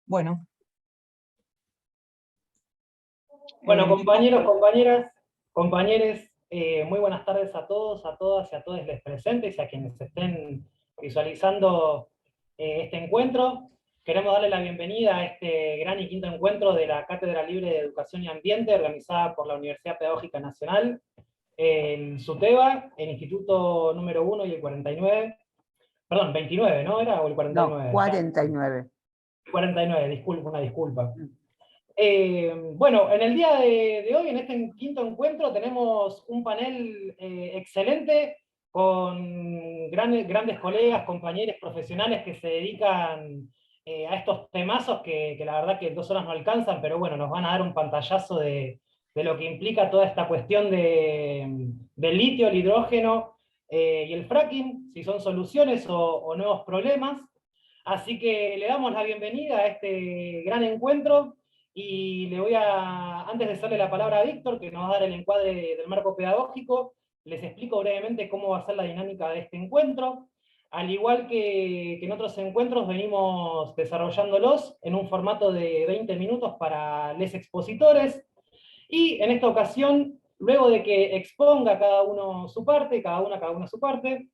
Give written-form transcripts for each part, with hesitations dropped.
Bueno. Bueno, compañeros, compañeras, compañeros, muy buenas tardes a todos, a todas y a todos los presentes y a quienes estén visualizando este encuentro. Queremos darle la bienvenida a este gran y quinto encuentro de la Cátedra Libre de Educación y Ambiente, organizada por la Universidad Pedagógica Nacional, el SUTEBA, el Instituto número 1 y el 49. Perdón, 29, ¿no era? ¿O el 49? No, 49. 49, disculpa, una disculpa. Bueno, en el día de hoy, en este quinto encuentro, tenemos un panel excelente con grandes colegas, compañeros profesionales que se dedican a estos temazos que la verdad que 2 horas no alcanzan, pero bueno, nos van a dar un pantallazo de lo que implica toda esta cuestión del litio, el hidrógeno y el fracking, si son soluciones o nuevos problemas. Así que le damos la bienvenida a este gran encuentro. Y le voy antes de darle la palabra a Víctor, que nos va a dar el encuadre del marco pedagógico, les explico brevemente cómo va a ser la dinámica de este encuentro. Al igual que en otros encuentros, venimos desarrollándolos en un formato de 20 minutos para los expositores. Y en esta ocasión, luego de que exponga cada uno su parte, cada una su parte,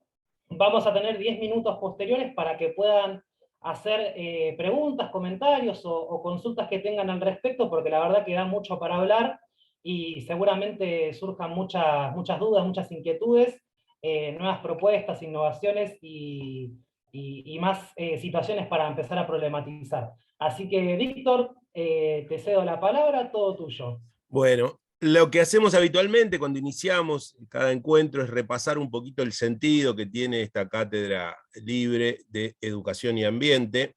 vamos a tener 10 minutos posteriores para que puedan hacer preguntas, comentarios o consultas que tengan al respecto, porque la verdad que da mucho para hablar y seguramente surjan muchas dudas, muchas inquietudes, nuevas propuestas, innovaciones y más situaciones para empezar a problematizar. Así que, Víctor, te cedo la palabra, todo tuyo. Bueno, lo que hacemos habitualmente cuando iniciamos cada encuentro es repasar un poquito el sentido que tiene esta cátedra libre de educación y ambiente.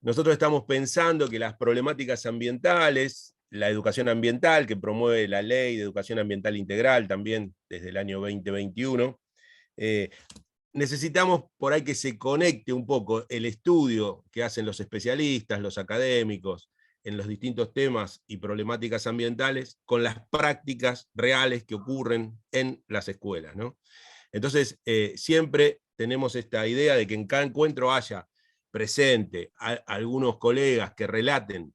Nosotros estamos pensando que las problemáticas ambientales, la educación ambiental que promueve la Ley de Educación Ambiental Integral también desde el año 2021, necesitamos por ahí que se conecte un poco el estudio que hacen los especialistas, los académicos, en los distintos temas y problemáticas ambientales con las prácticas reales que ocurren en las escuelas, ¿no? Entonces, siempre tenemos esta idea de que en cada encuentro haya presente a algunos colegas que relaten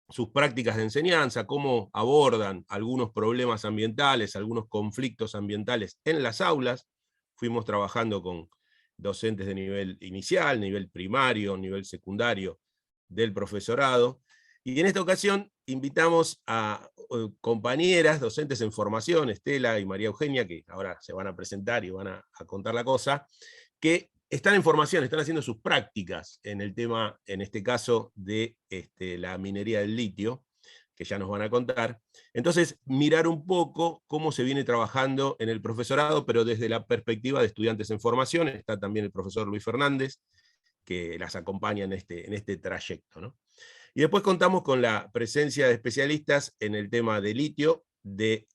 sus prácticas de enseñanza, cómo abordan algunos problemas ambientales, algunos conflictos ambientales en las aulas. Fuimos trabajando con docentes de nivel inicial, nivel primario, nivel secundario del profesorado. Y en esta ocasión invitamos a compañeras, docentes en formación, Estela y María Eugenia, que ahora se van a presentar y van a contar la cosa, que están en formación, están haciendo sus prácticas en el tema, en este caso, de la minería del litio, que ya nos van a contar. Entonces, mirar un poco cómo se viene trabajando en el profesorado, pero desde la perspectiva de estudiantes en formación. Está también el profesor Luis Fernández, que las acompaña en este trayecto, ¿no? Y después contamos con la presencia de especialistas en el tema de litio, de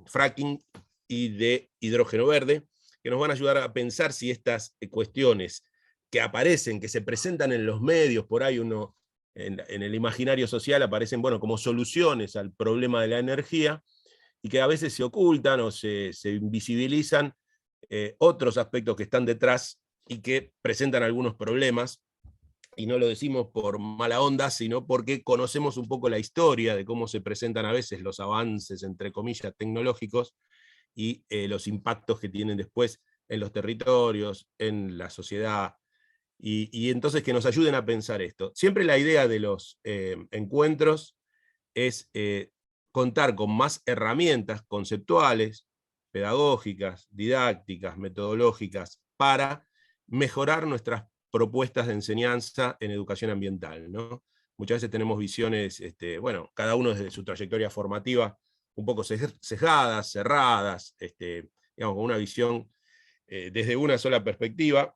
fracking y de hidrógeno verde, que nos van a ayudar a pensar si estas cuestiones que aparecen, que se presentan en los medios, por ahí uno, en el imaginario social aparecen, bueno, como soluciones al problema de la energía, y que a veces se ocultan o se invisibilizan otros aspectos que están detrás y que presentan algunos problemas, y no lo decimos por mala onda, sino porque conocemos un poco la historia de cómo se presentan a veces los avances, entre comillas, tecnológicos, y los impactos que tienen después en los territorios, en la sociedad, y entonces que nos ayuden a pensar esto. Siempre la idea de los encuentros es contar con más herramientas conceptuales, pedagógicas, didácticas, metodológicas, para mejorar nuestras propuestas de enseñanza en educación ambiental, ¿no? Muchas veces tenemos visiones, bueno, cada uno desde su trayectoria formativa, un poco sesgadas, cerradas, digamos, con una visión desde una sola perspectiva,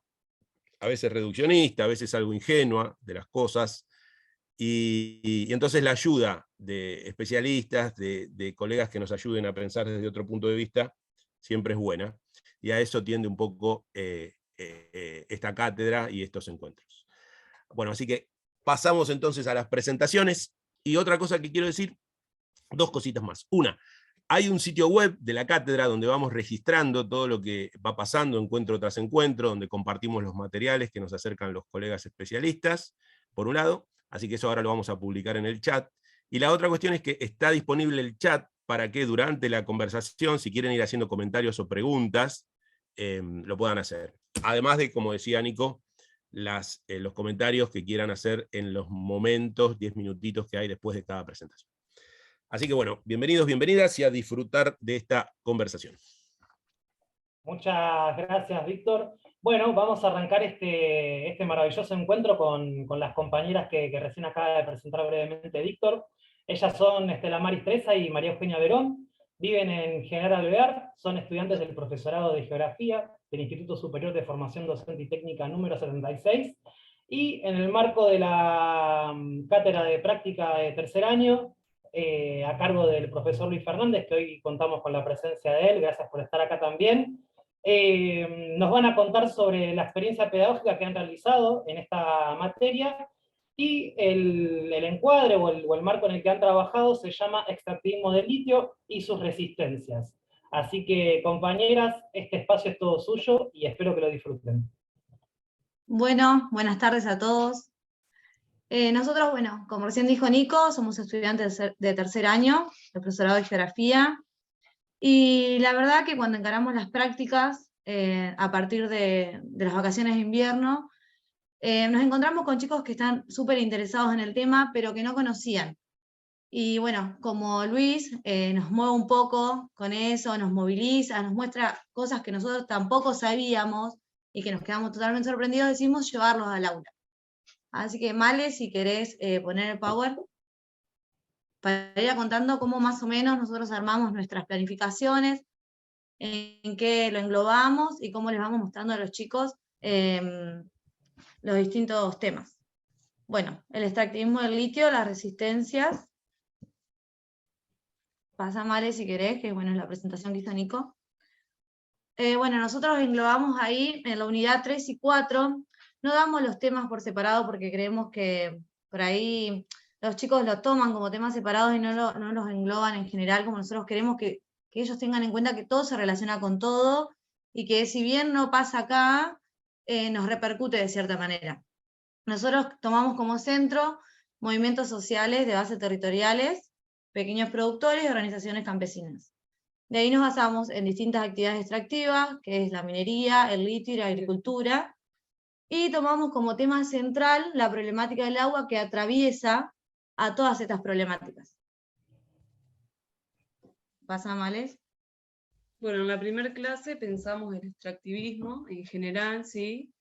a veces reduccionista, a veces algo ingenua de las cosas, y entonces la ayuda de especialistas, de colegas que nos ayuden a pensar desde otro punto de vista, siempre es buena, y a eso tiende un poco esta cátedra y estos encuentros. Bueno, así que pasamos entonces a las presentaciones, y otra cosa que quiero decir, 2 cositas más. Una, hay un sitio web de la cátedra donde vamos registrando todo lo que va pasando encuentro tras encuentro, donde compartimos los materiales que nos acercan los colegas especialistas, por un lado. así que eso ahora lo vamos a publicar en el chat. Y la otra cuestión es que está disponible el chat para que durante la conversación, si quieren ir haciendo comentarios o preguntas, lo puedan hacer. Además de, como decía Nico, los comentarios que quieran hacer en los momentos, 10 minutitos que hay después de cada presentación. Así que bueno, bienvenidos, bienvenidas y a disfrutar de esta conversación. Muchas gracias, Víctor. Bueno, vamos a arrancar este maravilloso encuentro con las compañeras que recién acaba de presentar brevemente Víctor. Ellas son Estela Maris Treza y María Eugenia Verón. Viven en General Alvear, son estudiantes del profesorado de Geografía del Instituto Superior de Formación Docente y Técnica número 76, y en el marco de la cátedra de práctica de tercer año, a cargo del profesor Luis Fernández, que hoy contamos con la presencia de él, gracias por estar acá también, nos van a contar sobre la experiencia pedagógica que han realizado en esta materia, y el encuadre o el marco en el que han trabajado se llama Extractivismo del litio y sus resistencias. Así que, compañeras, este espacio es todo suyo y espero que lo disfruten. Bueno, buenas tardes a todos. Nosotros, bueno, como recién dijo Nico, somos estudiantes de tercer año, del profesorado de Geografía, y la verdad que cuando encaramos las prácticas, a partir de las vacaciones de invierno, nos encontramos con chicos que están súper interesados en el tema, pero que no conocían. Y bueno, como Luis nos mueve un poco con eso, nos moviliza, nos muestra cosas que nosotros tampoco sabíamos y que nos quedamos totalmente sorprendidos, decidimos llevarlos al aula. Así que, Male, si querés poner el power, para ir contando cómo más o menos nosotros armamos nuestras planificaciones, en qué lo englobamos y cómo les vamos mostrando a los chicos los distintos temas. Bueno, el extractivismo del litio, las resistencias. Pasa, Male, si querés, que bueno, es la presentación que hizo Nico. Bueno, nosotros englobamos ahí en la unidad 3 y 4, no damos los temas por separado porque creemos que por ahí los chicos lo toman como temas separados y no los engloban en general, como nosotros queremos que ellos tengan en cuenta que todo se relaciona con todo y que si bien no pasa acá, nos repercute de cierta manera. Nosotros tomamos como centro movimientos sociales de base territoriales, pequeños productores y organizaciones campesinas. De ahí nos basamos en distintas actividades extractivas, que es la minería, el litio y la agricultura, y tomamos como tema central la problemática del agua que atraviesa a todas estas problemáticas. ¿Pasa, Males? Bueno, en la primera clase pensamos el extractivismo en general, ¿sí?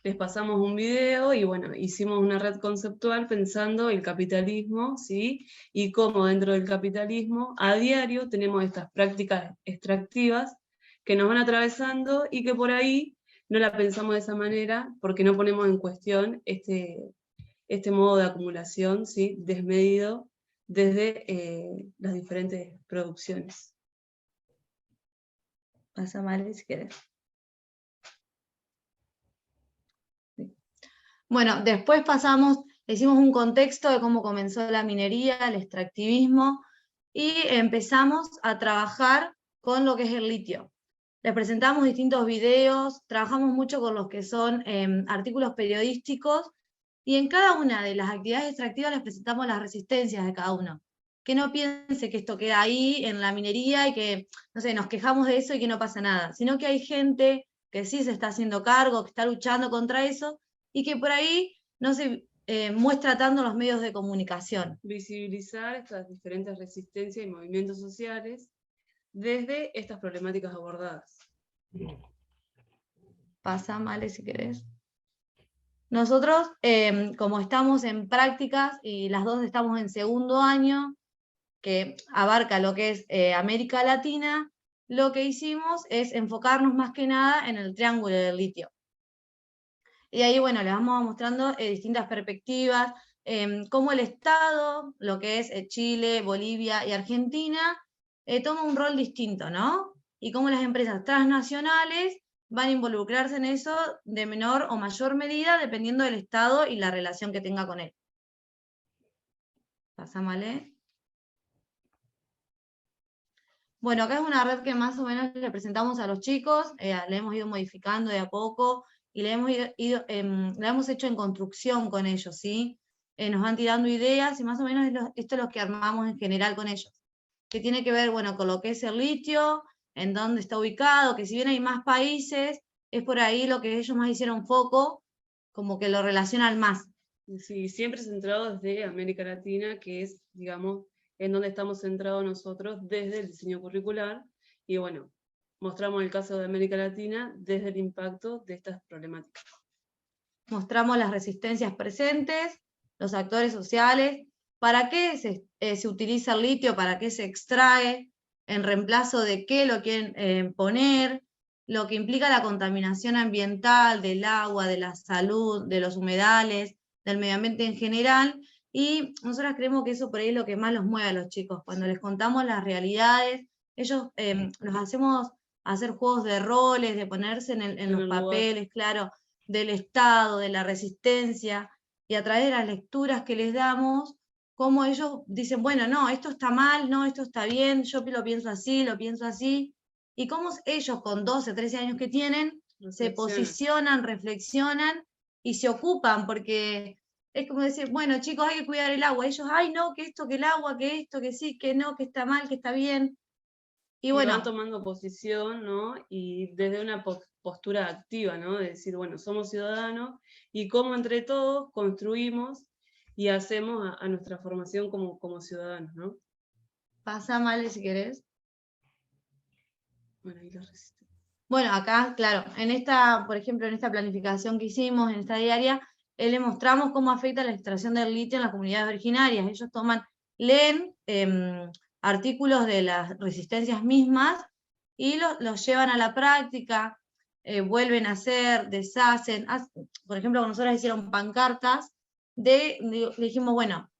Les pasamos un video y bueno, hicimos una red conceptual pensando el capitalismo, ¿sí? Y cómo dentro del capitalismo a diario tenemos estas prácticas extractivas que nos van atravesando y que por ahí no la pensamos de esa manera porque no ponemos en cuestión este modo de acumulación, ¿sí? Desmedido desde las diferentes producciones. Pasa, Male, si querés. Bueno, después hicimos un contexto de cómo comenzó la minería, el extractivismo, y empezamos a trabajar con lo que es el litio. Les presentamos distintos videos, trabajamos mucho con los que son artículos periodísticos, y en cada una de las actividades extractivas les presentamos las resistencias de cada uno. Que no piense que esto queda ahí en la minería y que, no sé, nos quejamos de eso y que no pasa nada, sino que hay gente que sí se está haciendo cargo, que está luchando contra eso, y que por ahí no se muestra tanto en los medios de comunicación. Visibilizar estas diferentes resistencias y movimientos sociales desde estas problemáticas abordadas. Pasa, Male, si querés. Nosotros, como estamos en prácticas y las dos estamos en segundo año, que abarca lo que es América Latina, lo que hicimos es enfocarnos más que nada en el triángulo del litio. Y ahí, bueno, les vamos mostrando distintas perspectivas, cómo el Estado, lo que es Chile, Bolivia y Argentina, toma un rol distinto, ¿no? Y cómo las empresas transnacionales van a involucrarse en eso de menor o mayor medida, dependiendo del Estado y la relación que tenga con él. Pásamale. Bueno, acá es una red que más o menos le presentamos a los chicos, le hemos ido modificando de a poco, y le hemos hecho en construcción con ellos, ¿sí? nos van tirando ideas y más o menos esto es lo que armamos en general con ellos, que tiene que ver, bueno, con lo que es el litio, en dónde está ubicado, que si bien hay más países, es por ahí lo que ellos más hicieron foco, como que lo relacionan más. Sí, siempre centrado desde América Latina, que es, digamos, en donde estamos centrados nosotros desde el diseño curricular, y bueno, mostramos el caso de América Latina desde el impacto de estas problemáticas. Mostramos las resistencias presentes, los actores sociales, para qué se utiliza el litio, para qué se extrae, en reemplazo de qué lo quieren poner, lo que implica la contaminación ambiental del agua, de la salud, de los humedales, del medio ambiente en general, y nosotras creemos que eso por ahí es lo que más los mueve a los chicos, cuando les contamos las realidades, ellos los hacemos hacer juegos de roles, de ponerse en los papeles, claro, del Estado, de la resistencia, y a través de las lecturas que les damos, cómo ellos dicen, bueno, no, esto está mal, no, esto está bien, yo lo pienso así, y cómo ellos con 12, 13 años que tienen, se posicionan, reflexionan y se ocupan, porque es como decir, bueno, chicos, hay que cuidar el agua. Ellos, ay, no, que esto, que el agua, que esto, que sí, que no, que está mal, que está bien. Y bueno, van tomando posición, ¿no? Y desde una postura activa, ¿no? De decir, bueno, somos ciudadanos y cómo entre todos construimos y hacemos a nuestra formación como ciudadanos, ¿no? Pasa, Male, si querés. Bueno, ahí la resistencia. Bueno, acá, claro, en esta, por ejemplo, en esta planificación que hicimos, en esta diaria, le mostramos cómo afecta la extracción del litio en las comunidades originarias. Ellos leen artículos de las resistencias mismas y los llevan a la práctica, vuelven a hacer, deshacen. Por ejemplo, con nosotros hicieron pancartas le dijimos, bueno,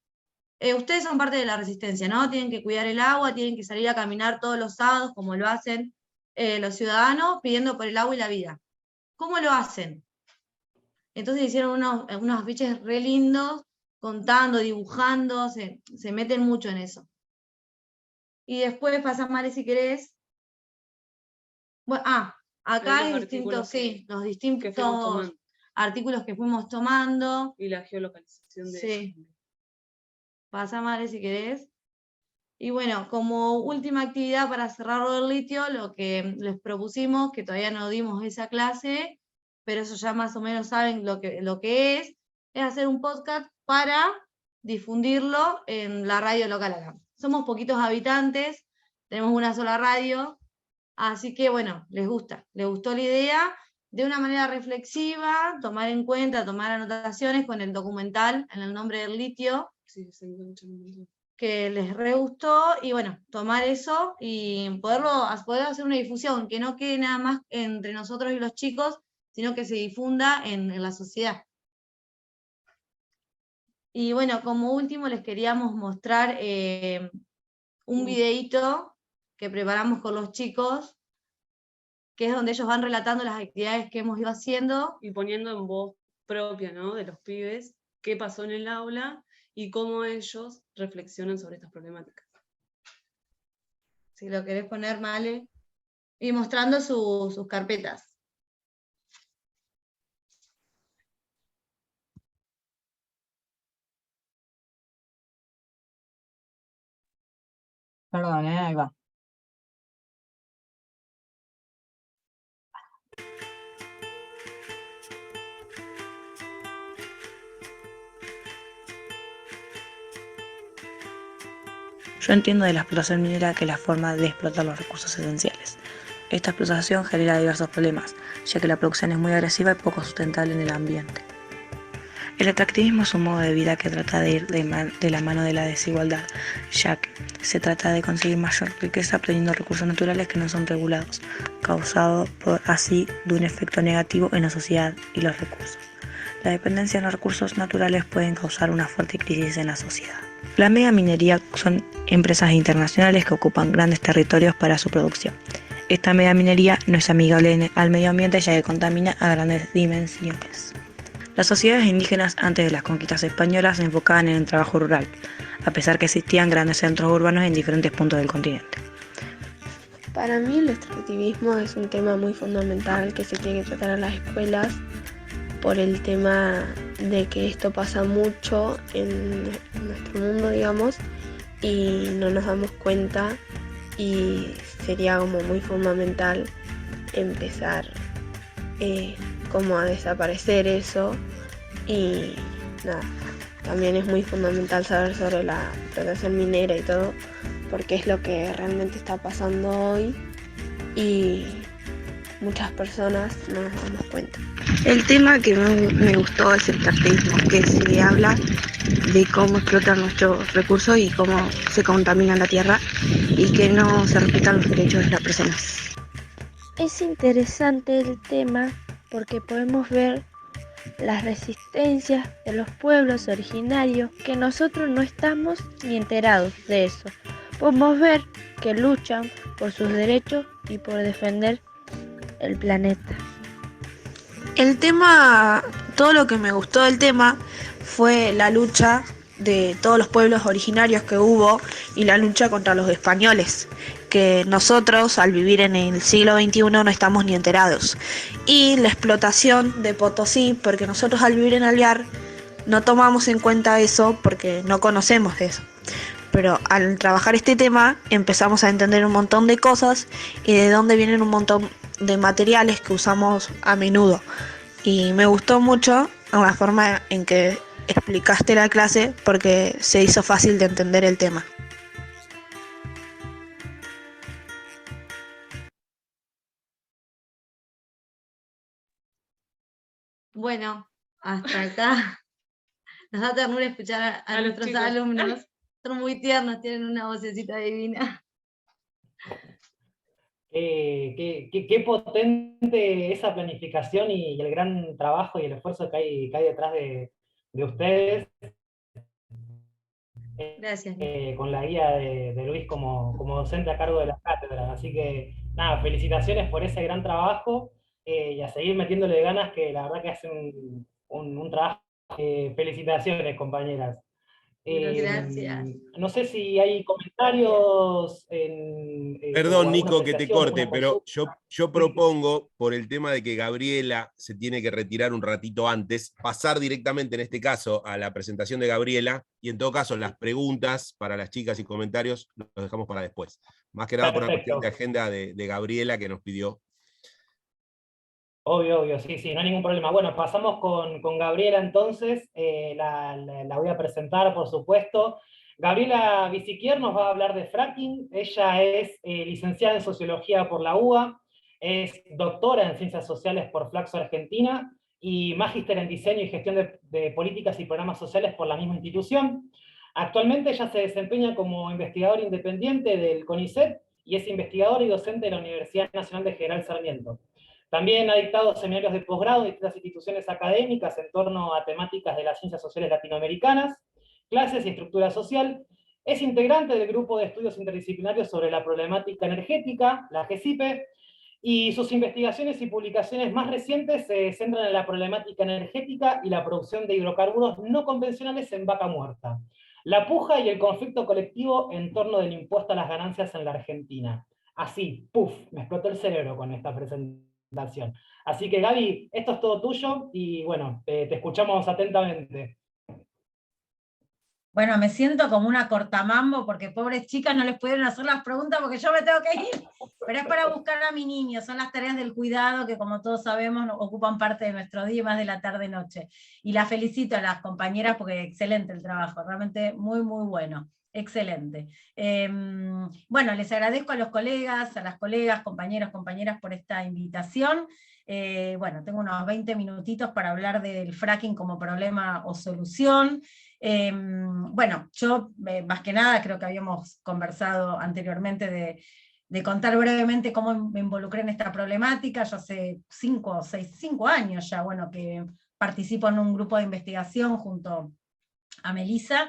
ustedes son parte de la resistencia, ¿no? Tienen que cuidar el agua, tienen que salir a caminar todos los sábados, como lo hacen los ciudadanos, pidiendo por el agua y la vida. ¿Cómo lo hacen? Entonces hicieron unos afiches re lindos, contando, dibujando, se meten mucho en eso. Y después pasás, Mare, si querés. Bueno, acá hay distintos, sí, los distintos artículos que fuimos tomando. Y la geolocalización de sí. Pasá, Mare, si querés. Y bueno, como última actividad para cerrar lo del litio, lo que les propusimos, que todavía no dimos esa clase, pero eso ya más o menos saben lo que es hacer un podcast para difundirlo en la radio local acá. Somos poquitos habitantes, tenemos una sola radio, así que bueno, les gustó la idea, de una manera reflexiva, tomar en cuenta, tomar anotaciones con el documental en el nombre del litio, sí, que les re gustó, y bueno, tomar eso y poder hacer una difusión, que no quede nada más entre nosotros y los chicos, sino que se difunda en la sociedad. Y bueno, como último les queríamos mostrar un videíto que preparamos con los chicos, que es donde ellos van relatando las actividades que hemos ido haciendo. Y poniendo en voz propia, ¿no? De los pibes, qué pasó en el aula y cómo ellos reflexionan sobre estas problemáticas. Si lo querés poner, Male. Y mostrando sus carpetas. Perdón, ahí va. Yo entiendo de la explotación minera que es la forma de explotar los recursos esenciales. Esta explotación genera diversos problemas, ya que la producción es muy agresiva y poco sustentable en el ambiente. El extractivismo es un modo de vida que trata de ir de la mano de la desigualdad, ya que se trata de conseguir mayor riqueza obteniendo recursos naturales que no son regulados, causado así de un efecto negativo en la sociedad y los recursos. La dependencia en los recursos naturales pueden causar una fuerte crisis en la sociedad. La megaminería son empresas internacionales que ocupan grandes territorios para su producción. Esta megaminería no es amigable al medio ambiente ya que contamina a grandes dimensiones. Las sociedades indígenas antes de las conquistas españolas se enfocaban en el trabajo rural, a pesar que existían grandes centros urbanos en diferentes puntos del continente. Para mí el extractivismo es un tema muy fundamental que se tiene que tratar en las escuelas por el tema de que esto pasa mucho en nuestro mundo, digamos, y no nos damos cuenta, y sería como muy fundamental empezar como a desaparecer eso. Y nada, también es muy fundamental saber sobre la explotación minera y todo, porque es lo que realmente está pasando hoy y muchas personas no nos damos cuenta. El tema que me gustó es el cartelismo, que se habla de cómo explotan nuestros recursos y cómo se contamina la tierra y que no se respetan los derechos de las personas. Es interesante el tema porque podemos ver las resistencias de los pueblos originarios que nosotros no estamos ni enterados de eso. Podemos ver que luchan por sus derechos y por defender el planeta. El tema, todo lo que me gustó del tema fue la lucha de todos los pueblos originarios que hubo y la lucha contra los españoles, que nosotros al vivir en el siglo XXI no estamos ni enterados. Y la explotación de Potosí, porque nosotros al vivir en Alvear no tomamos en cuenta eso porque no conocemos de eso. Pero al trabajar este tema empezamos a entender un montón de cosas y de dónde vienen un montón de materiales que usamos a menudo. Y me gustó mucho la forma en que explicaste la clase porque se hizo fácil de entender el tema. Bueno, hasta acá nos da ternura escuchar a los nuestros chicos. alumnos. Son muy tiernos, tienen una vocecita divina. Qué potente esa planificación y el gran trabajo y el esfuerzo que hay detrás de ustedes, Gracias. con la guía de Luis como docente a cargo de las cátedras. Así que, nada, felicitaciones por ese gran trabajo, y a seguir metiéndole ganas, que la verdad que hacen un trabajo. Felicitaciones, compañeras. Gracias. No sé si hay comentarios. Perdón, o Nico, alguna que te apreciación, corte, alguna pero consulta. yo propongo, por el tema de que Gabriela se tiene que retirar un ratito antes, pasar directamente en este caso a la presentación de Gabriela, y en todo caso las preguntas para las chicas y comentarios los dejamos para después. Más que nada por una cuestión de agenda de Gabriela que nos pidió. Obvio, sí, no hay ningún problema. Bueno, pasamos con Gabriela entonces, la voy a presentar, por supuesto. Gabriela Biciquier nos va a hablar de fracking. Ella es licenciada en Sociología por la UBA, es doctora en Ciencias Sociales por Flaxo Argentina y magíster en Diseño y Gestión de Políticas y Programas Sociales por la misma institución. Actualmente ella se desempeña como investigadora independiente del CONICET y es investigadora y docente de la Universidad Nacional de General Sarmiento. También ha dictado seminarios de posgrado en distintas instituciones académicas en torno a temáticas de las ciencias sociales latinoamericanas, clases y estructura social. Es integrante del grupo de estudios interdisciplinarios sobre la problemática energética, la GESIPE, y sus investigaciones y publicaciones más recientes se centran en la problemática energética y la producción de hidrocarburos no convencionales en vaca muerta, la puja y el conflicto colectivo en torno del impuesto a las ganancias en la Argentina. Así, ¡puf!, me explotó el cerebro con esta presentación. Así que, Gaby, esto es todo tuyo y bueno, te escuchamos atentamente. Bueno, me siento como una cortamambo porque pobres chicas no les pudieron hacer las preguntas porque yo me tengo que ir, pero es para buscar a mi niño, son las tareas del cuidado que, como todos sabemos, ocupan parte de nuestro día, más de la tarde-noche. Y las felicito a las compañeras porque excelente el trabajo, realmente muy, muy bueno. Excelente. Bueno, les agradezco a los colegas, a las colegas, compañeros, compañeras por esta invitación. Bueno, tengo unos 20 minutitos para hablar del fracking como problema o solución. Bueno, yo más que nada creo que habíamos conversado anteriormente de contar brevemente cómo me involucré en esta problemática. Yo hace 5 años ya, bueno, que participo en un grupo de investigación junto a Melissa.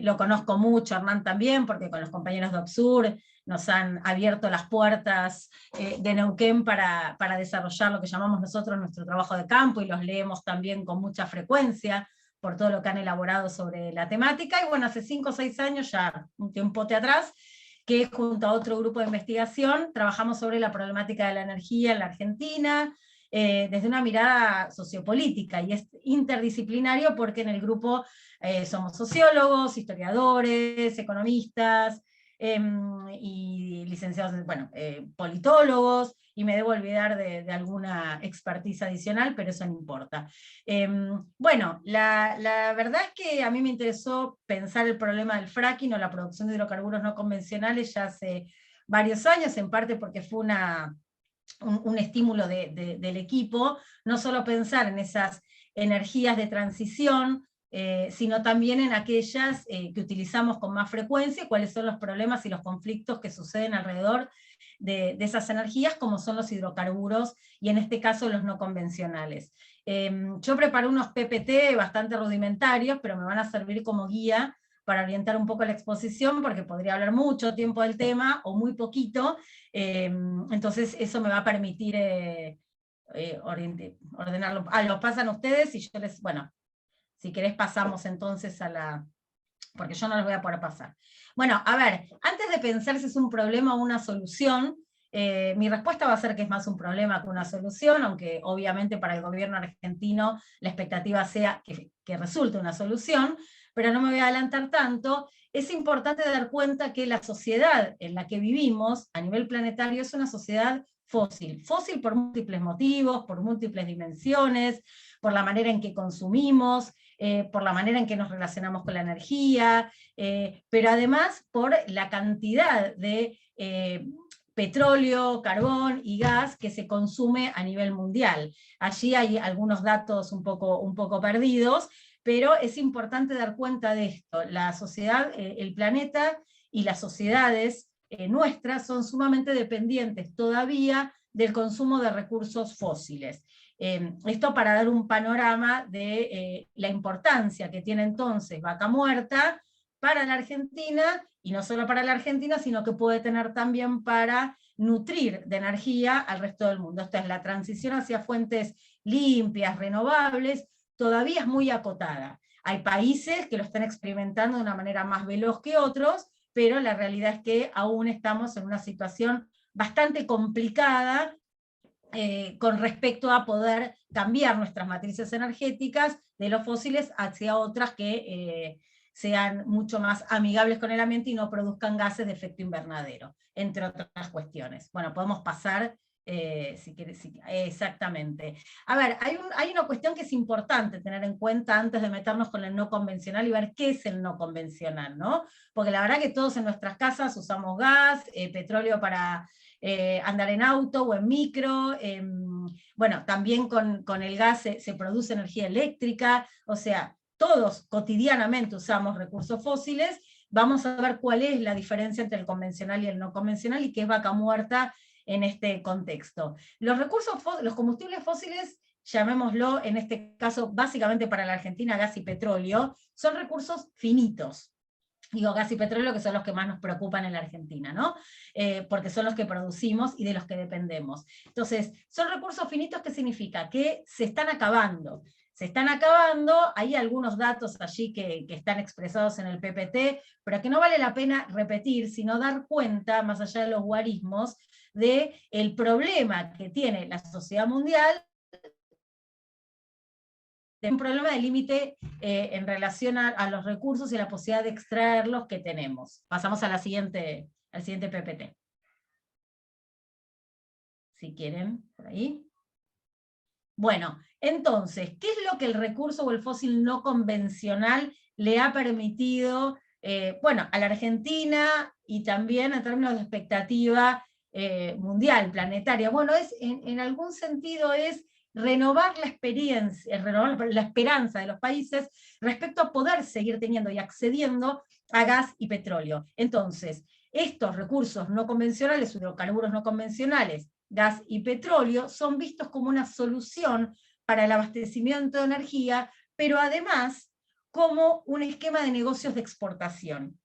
Lo conozco mucho, Hernán también, porque con los compañeros de OPSUR nos han abierto las puertas de Neuquén para desarrollar lo que llamamos nosotros nuestro trabajo de campo, y los leemos también con mucha frecuencia por todo lo que han elaborado sobre la temática. Y bueno, hace 5 o 6 años, ya un tiempote atrás, que junto a otro grupo de investigación trabajamos sobre la problemática de la energía en la Argentina, desde una mirada sociopolítica, y es interdisciplinario porque en el grupo somos sociólogos, historiadores, economistas, y licenciados, bueno, politólogos, y me debo olvidar de alguna expertise adicional, pero eso no importa. Bueno, la verdad es que a mí me interesó pensar el problema del fracking o la producción de hidrocarburos no convencionales ya hace varios años, en parte porque fue un estímulo del equipo, no solo pensar en esas energías de transición, sino también en aquellas que utilizamos con más frecuencia, cuáles son los problemas y los conflictos que suceden alrededor de esas energías, como son los hidrocarburos, y en este caso los no convencionales. Yo preparé unos PPT bastante rudimentarios, pero me van a servir como guía para orientar un poco la exposición, porque podría hablar mucho tiempo del tema, o muy poquito, entonces eso me va a permitir ordenarlo. Lo pasan ustedes, y yo les, bueno, si querés pasamos entonces porque yo no les voy a poder pasar. Bueno, a ver, antes de pensar si es un problema o una solución, mi respuesta va a ser que es más un problema que una solución, aunque obviamente para el gobierno argentino la expectativa sea que resulte una solución, pero no me voy a adelantar tanto. Es importante dar cuenta que la sociedad en la que vivimos a nivel planetario es una sociedad fósil. Fósil por múltiples motivos, por múltiples dimensiones, por la manera en que consumimos, por la manera en que nos relacionamos con la energía, pero además por la cantidad de petróleo, carbón y gas que se consume a nivel mundial. Allí hay algunos datos un poco perdidos, pero es importante dar cuenta de esto. La sociedad, el planeta y las sociedades nuestras son sumamente dependientes todavía del consumo de recursos fósiles. Esto para dar un panorama de la importancia que tiene entonces Vaca Muerta para la Argentina, y no solo para la Argentina, sino que puede tener también para nutrir de energía al resto del mundo. Esta es la transición hacia fuentes limpias, renovables, todavía es muy acotada. Hay países que lo están experimentando de una manera más veloz que otros, pero la realidad es que aún estamos en una situación bastante complicada con respecto a poder cambiar nuestras matrices energéticas de los fósiles hacia otras que sean mucho más amigables con el ambiente y no produzcan gases de efecto invernadero, entre otras cuestiones. Bueno, podemos pasar, si quieres, exactamente. A ver, hay una cuestión que es importante tener en cuenta antes de meternos con el no convencional y ver qué es el no convencional, ¿no? Porque la verdad que todos en nuestras casas usamos gas, petróleo para andar en auto o en micro, bueno, también con el gas se produce energía eléctrica, o sea, todos cotidianamente usamos recursos fósiles. Vamos a ver cuál es la diferencia entre el convencional y el no convencional, y qué es Vaca Muerta en este contexto. Los combustibles fósiles, llamémoslo en este caso básicamente para la Argentina gas y petróleo, son recursos finitos. Digo gas y petróleo, que son los que más nos preocupan en la Argentina, ¿no? Porque son los que producimos y de los que dependemos. Entonces, son recursos finitos, ¿qué significa? Que se están acabando. Se están acabando, hay algunos datos allí que están expresados en el PPT, pero que no vale la pena repetir, sino dar cuenta, más allá de los guarismos, del problema que tiene la sociedad mundial, de un problema de límite en relación a los recursos y la posibilidad de extraerlos que tenemos. Pasamos a al siguiente PPT. Si quieren, por ahí. Bueno, entonces, ¿qué es lo que el recurso o el fósil no convencional le ha permitido, bueno, a la Argentina y también en términos de expectativa mundial, planetaria? Bueno, en algún sentido es renovar la experiencia, renovar la esperanza de los países respecto a poder seguir teniendo y accediendo a gas y petróleo. Entonces, estos recursos no convencionales, hidrocarburos no convencionales, gas y petróleo, son vistos como una solución para el abastecimiento de energía, pero además como un esquema de negocios de exportación.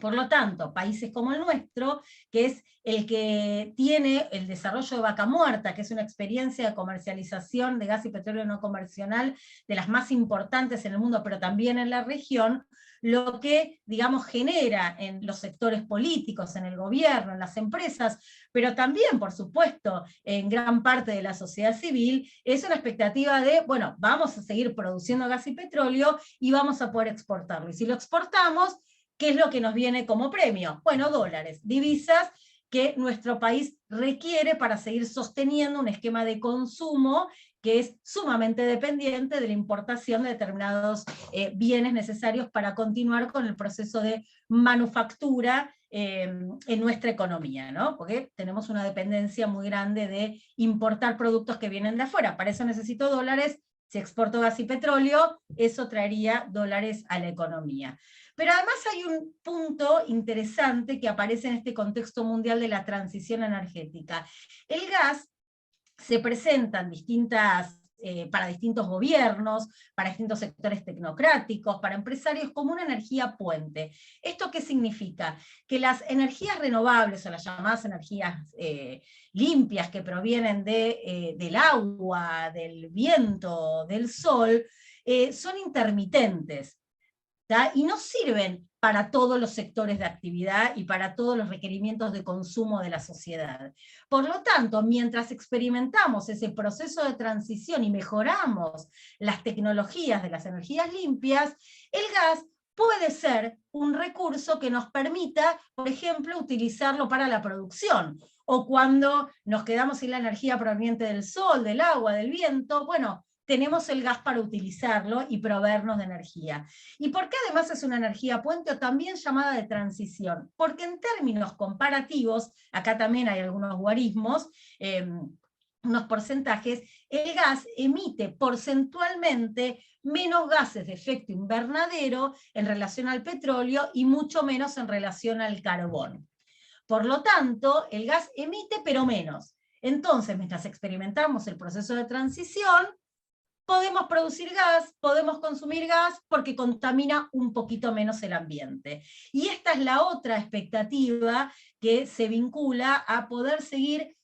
Por lo tanto, países como el nuestro, que es el que tiene el desarrollo de Vaca Muerta, que es una experiencia de comercialización de gas y petróleo no convencional de las más importantes en el mundo, pero también en la región, lo que, digamos, genera en los sectores políticos, en el gobierno, en las empresas, pero también, por supuesto, en gran parte de la sociedad civil, es una expectativa de, bueno, vamos a seguir produciendo gas y petróleo y vamos a poder exportarlo. Y si lo exportamos, ¿qué es lo que nos viene como premio? Bueno, dólares, divisas que nuestro país requiere para seguir sosteniendo un esquema de consumo que es sumamente dependiente de la importación de determinados bienes necesarios para continuar con el proceso de manufactura en nuestra economía, ¿no? Porque tenemos una dependencia muy grande de importar productos que vienen de afuera. Para eso necesito dólares. Si exporto gas y petróleo, eso traería dólares a la economía. Pero además hay un punto interesante que aparece en este contexto mundial de la transición energética. El gas se presenta en para distintos gobiernos, para distintos sectores tecnocráticos, para empresarios, como una energía puente. ¿Esto qué significa? Que las energías renovables, o las llamadas energías limpias que provienen del agua, del viento, del sol, son intermitentes, ¿tá? Y no sirven para todos los sectores de actividad y para todos los requerimientos de consumo de la sociedad. Por lo tanto, mientras experimentamos ese proceso de transición y mejoramos las tecnologías de las energías limpias, el gas puede ser un recurso que nos permita, por ejemplo, utilizarlo para la producción, o cuando nos quedamos sin la energía proveniente del sol, del agua, del viento, bueno, tenemos el gas para utilizarlo y proveernos de energía. ¿Y por qué además es una energía puente o también llamada de transición? Porque en términos comparativos, acá también hay algunos guarismos, unos porcentajes, el gas emite porcentualmente menos gases de efecto invernadero en relación al petróleo y mucho menos en relación al carbón. Por lo tanto, el gas emite pero menos. Entonces, mientras experimentamos el proceso de transición, podemos producir gas, podemos consumir gas, porque contamina un poquito menos el ambiente. Y esta es la otra expectativa que se vincula a poder seguir,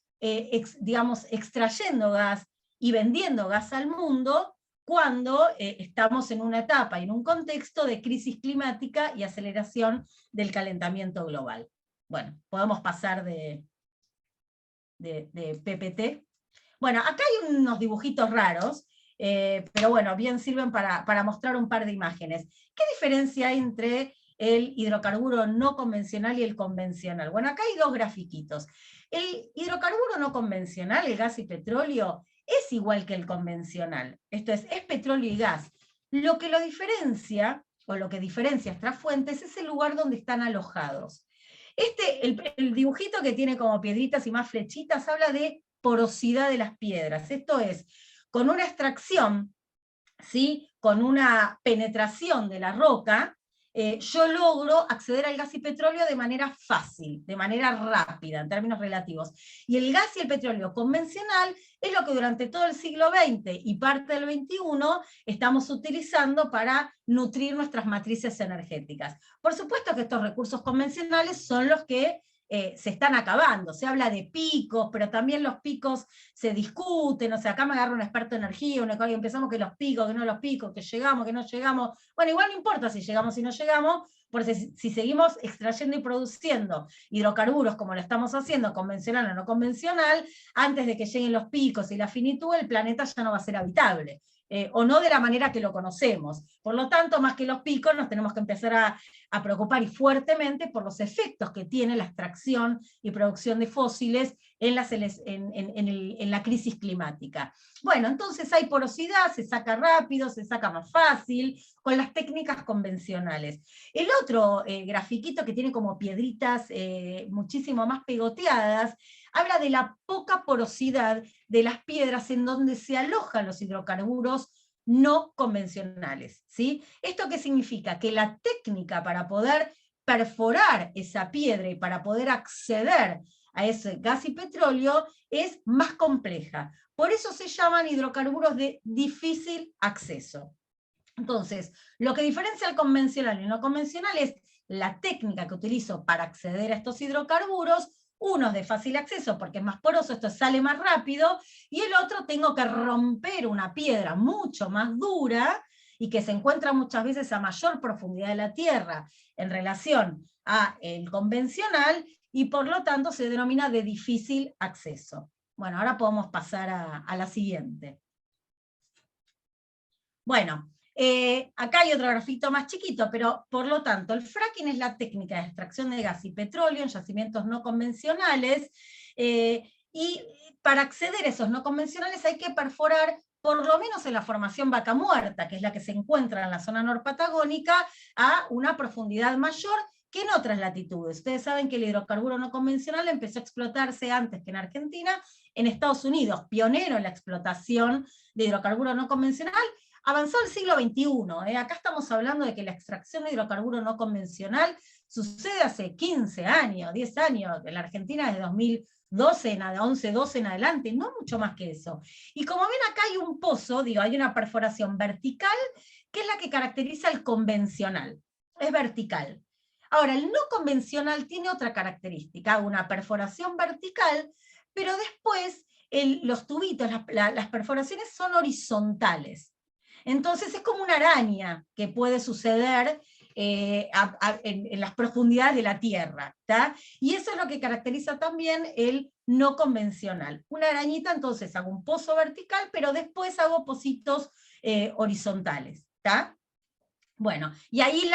digamos, extrayendo gas y vendiendo gas al mundo cuando estamos en una etapa y en un contexto de crisis climática y aceleración del calentamiento global. Bueno, podemos pasar de PPT. Bueno, acá hay unos dibujitos raros, pero bueno, bien sirven para mostrar un par de imágenes. ¿Qué diferencia hay entre el hidrocarburo no convencional y el convencional? Bueno, acá hay dos grafiquitos. El hidrocarburo no convencional, el gas y petróleo, es igual que el convencional. Esto es petróleo y gas. Lo que lo diferencia, o lo que diferencia estas fuentes, es el lugar donde están alojados. El dibujito que tiene como piedritas y más flechitas habla de porosidad de las piedras. Esto es, con una extracción, ¿sí?, con una penetración de la roca, yo logro acceder al gas y petróleo de manera fácil, de manera rápida, en términos relativos. Y el gas y el petróleo convencional es lo que durante todo el siglo XX y parte del XXI estamos utilizando para nutrir nuestras matrices energéticas. Por supuesto que estos recursos convencionales son los que se están acabando. Se habla de picos, pero también los picos se discuten. O sea, acá me agarra un experto en energía, y empezamos que los picos, que no los picos, que llegamos, que no llegamos. Bueno, igual no importa si llegamos o no llegamos, porque si seguimos extrayendo y produciendo hidrocarburos como lo estamos haciendo, convencional o no convencional, antes de que lleguen los picos y la finitud, el planeta ya no va a ser habitable. O no de la manera que lo conocemos. Por lo tanto, más que los picos, nos tenemos que empezar a preocupar, y fuertemente, por los efectos que tiene la extracción y producción de fósiles en la crisis climática. Bueno, entonces hay porosidad, se saca rápido, se saca más fácil, con las técnicas convencionales. El otro grafiquito, que tiene como piedritas muchísimo más pegoteadas, habla de la poca porosidad de las piedras en donde se alojan los hidrocarburos no convencionales, ¿sí? ¿Esto qué significa? Que la técnica para poder perforar esa piedra y para poder acceder a ese gas y petróleo es más compleja. Por eso se llaman hidrocarburos de difícil acceso. Entonces, lo que diferencia el convencional y el no convencional es la técnica que utilizo para acceder a estos hidrocarburos, uno es de fácil acceso porque es más poroso, esto sale más rápido, y el otro tengo que romper una piedra mucho más dura y que se encuentra muchas veces a mayor profundidad de la tierra en relación al convencional, y por lo tanto se denomina de difícil acceso. Bueno, ahora podemos pasar a la siguiente. Bueno, acá hay otro grafito más chiquito, pero por lo tanto, el fracking es la técnica de extracción de gas y petróleo en yacimientos no convencionales, y para acceder a esos no convencionales hay que perforar, por lo menos en la formación Vaca Muerta, que es la que se encuentra en la zona norpatagónica, a una profundidad mayor que en otras latitudes. Ustedes saben que el hidrocarburo no convencional empezó a explotarse antes que en Argentina, en Estados Unidos, pionero en la explotación de hidrocarburo no convencional. Avanzó el siglo XXI, acá estamos hablando de que la extracción de hidrocarburo no convencional sucede hace 15 años, 10 años, en la Argentina desde 2012, 11, 12 en adelante, no mucho más que eso. Y como ven acá hay un pozo, hay una perforación vertical, que es la que caracteriza el convencional, es vertical. Ahora, el no convencional tiene otra característica, una perforación vertical, pero después los tubitos, las perforaciones son horizontales. Entonces es como una araña que puede suceder en las profundidades de la Tierra, ¿tá? Y eso es lo que caracteriza también el no convencional. Una arañita, entonces hago un pozo vertical, pero después hago pocitos horizontales, ¿tá? Bueno, y ahí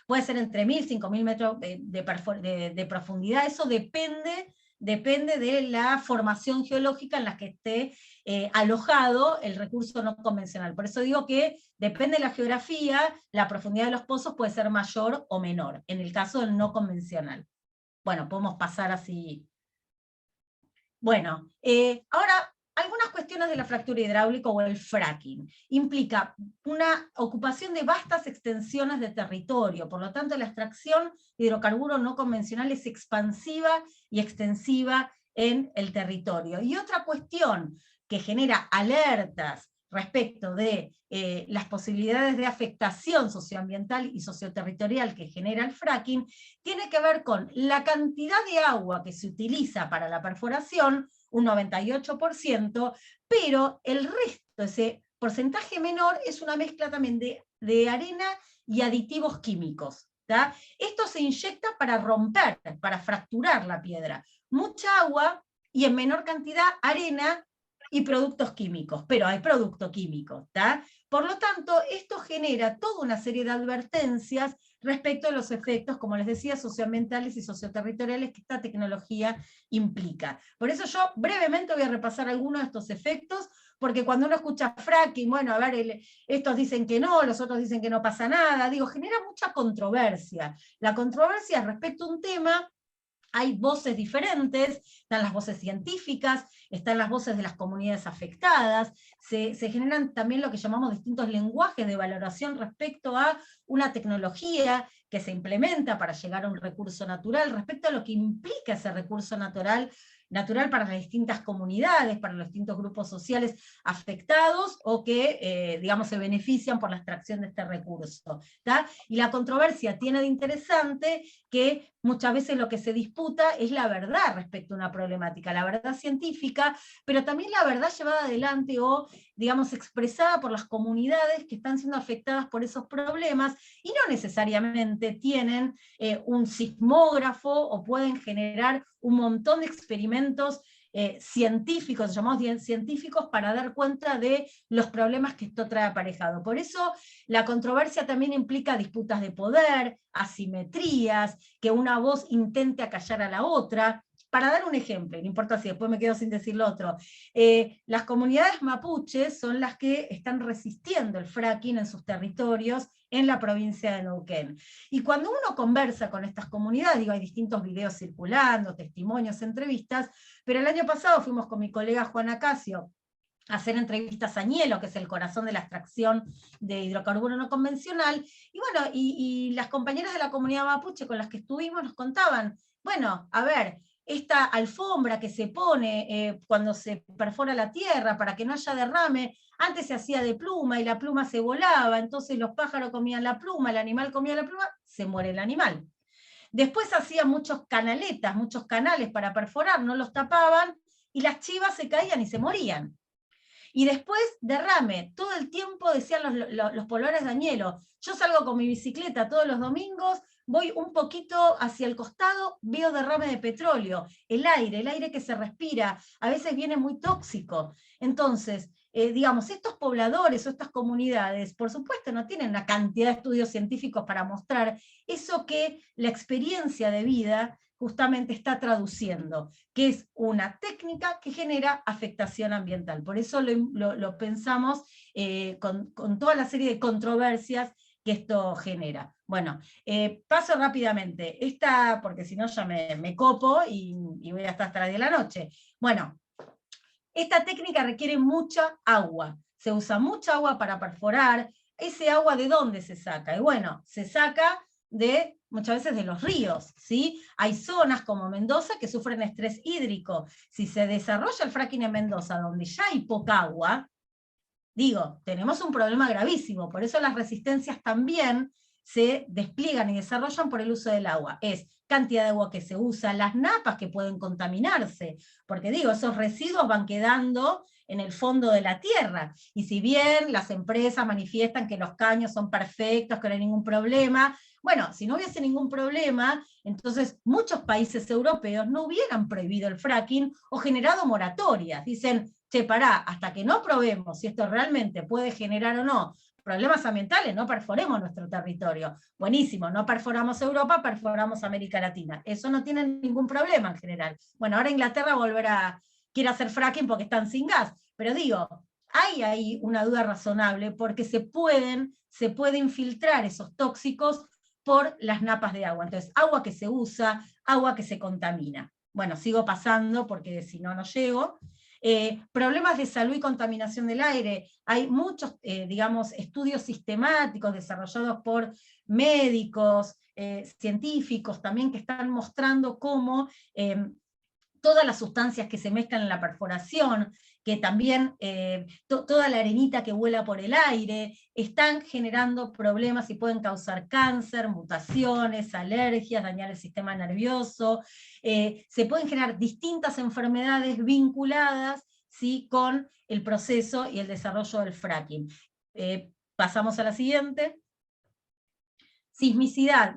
puede ser entre 1000 y 5000 metros de profundidad, eso depende de la formación geológica en la que esté alojado el recurso no convencional. Por eso digo que depende de la geografía, la profundidad de los pozos puede ser mayor o menor, en el caso del no convencional. Bueno, podemos pasar así. Bueno, ahora, algunas cuestiones de la fractura hidráulica o el fracking. Implica una ocupación de vastas extensiones de territorio, por lo tanto la extracción de hidrocarburo no convencional es expansiva y extensiva en el territorio. Y otra cuestión que genera alertas respecto de las posibilidades de afectación socioambiental y socioterritorial que genera el fracking, tiene que ver con la cantidad de agua que se utiliza para la perforación, un 98%, pero el resto, ese porcentaje menor, es una mezcla también de arena y aditivos químicos, ¿tá? Esto se inyecta para romper, para fracturar la piedra. Mucha agua y en menor cantidad arena y productos químicos, pero hay producto químico, ¿tá? Por lo tanto, esto genera toda una serie de advertencias respecto a los efectos, como les decía, socioambientales y socioterritoriales que esta tecnología implica. Por eso yo brevemente voy a repasar algunos de estos efectos, porque cuando uno escucha fracking, bueno, a ver, estos dicen que no, los otros dicen que no pasa nada, genera mucha controversia. La controversia respecto a un tema, hay voces diferentes, están las voces científicas, están las voces de las comunidades afectadas, se generan también lo que llamamos distintos lenguajes de valoración respecto a una tecnología que se implementa para llegar a un recurso natural, respecto a lo que implica ese recurso natural para las distintas comunidades, para los distintos grupos sociales afectados o que, se benefician por la extracción de este recurso, ¿tá? Y la controversia tiene de interesante que muchas veces lo que se disputa es la verdad respecto a una problemática, la verdad científica, pero también la verdad llevada adelante o, expresada por las comunidades que están siendo afectadas por esos problemas, y no necesariamente tienen un sismógrafo o pueden generar un montón de experimentos científicos, llamados científicos, para dar cuenta de los problemas que esto trae aparejado. Por eso la controversia también implica disputas de poder, asimetrías, que una voz intente acallar a la otra. Para dar un ejemplo, no importa si después me quedo sin decir lo otro, las comunidades mapuches son las que están resistiendo el fracking en sus territorios en la provincia de Neuquén. Y cuando uno conversa con estas comunidades, hay distintos videos circulando, testimonios, entrevistas, pero el año pasado fuimos con mi colega Juan Acacio a hacer entrevistas a Ñelo, que es el corazón de la extracción de hidrocarburo no convencional, y bueno, y las compañeras de la comunidad mapuche con las que estuvimos nos contaban, bueno, a ver, esta alfombra que se pone cuando se perfora la tierra para que no haya derrame, antes se hacía de pluma y la pluma se volaba, entonces los pájaros comían la pluma, el animal comía la pluma, se muere el animal. Después hacían muchos canaletas, muchos canales para perforar, no los tapaban, y las chivas se caían y se morían. Y después derrame, todo el tiempo decían los pobladores de Añelo, yo salgo con mi bicicleta todos los domingos, voy un poquito hacia el costado, veo derrame de petróleo, el aire que se respira, a veces viene muy tóxico. Entonces, digamos, estos pobladores o estas comunidades, por supuesto, no tienen una cantidad de estudios científicos para mostrar eso que la experiencia de vida justamente está traduciendo, que es una técnica que genera afectación ambiental. Por eso lo pensamos con toda la serie de controversias que esto genera. Bueno, paso rápidamente, porque si no ya me copo y voy hasta las 10 de la noche. Bueno, esta técnica requiere mucha agua, se usa mucha agua para perforar. ¿Ese agua de dónde se saca? Y bueno, se saca muchas veces de los ríos, ¿sí? Hay zonas como Mendoza que sufren estrés hídrico. Si se desarrolla el fracking en Mendoza, donde ya hay poca agua, tenemos un problema gravísimo, por eso las resistencias también se despliegan y desarrollan por el uso del agua. Es cantidad de agua que se usa, las napas que pueden contaminarse, porque esos residuos van quedando en el fondo de la tierra, y si bien las empresas manifiestan que los caños son perfectos, que no hay ningún problema, bueno, si no hubiese ningún problema, entonces muchos países europeos no hubieran prohibido el fracking o generado moratorias. Dicen, che, pará, hasta que no probemos si esto realmente puede generar o no problemas ambientales, no perforemos nuestro territorio. Buenísimo, no perforamos Europa, perforamos América Latina. Eso no tiene ningún problema en general. Bueno, ahora Inglaterra quiere hacer fracking porque están sin gas, pero hay ahí una duda razonable porque se puede infiltrar esos tóxicos por las napas de agua. Entonces, agua que se usa, agua que se contamina. Bueno, sigo pasando porque si no, no llego. Problemas de salud y contaminación del aire. Hay muchos, estudios sistemáticos desarrollados por médicos, científicos también, que están mostrando cómo todas las sustancias que se mezclan en la perforación, que también toda la arenita que vuela por el aire, están generando problemas y pueden causar cáncer, mutaciones, alergias, dañar el sistema nervioso. Se pueden generar distintas enfermedades vinculadas, ¿sí?, con el proceso y el desarrollo del fracking. Pasamos a la siguiente. Sismicidad,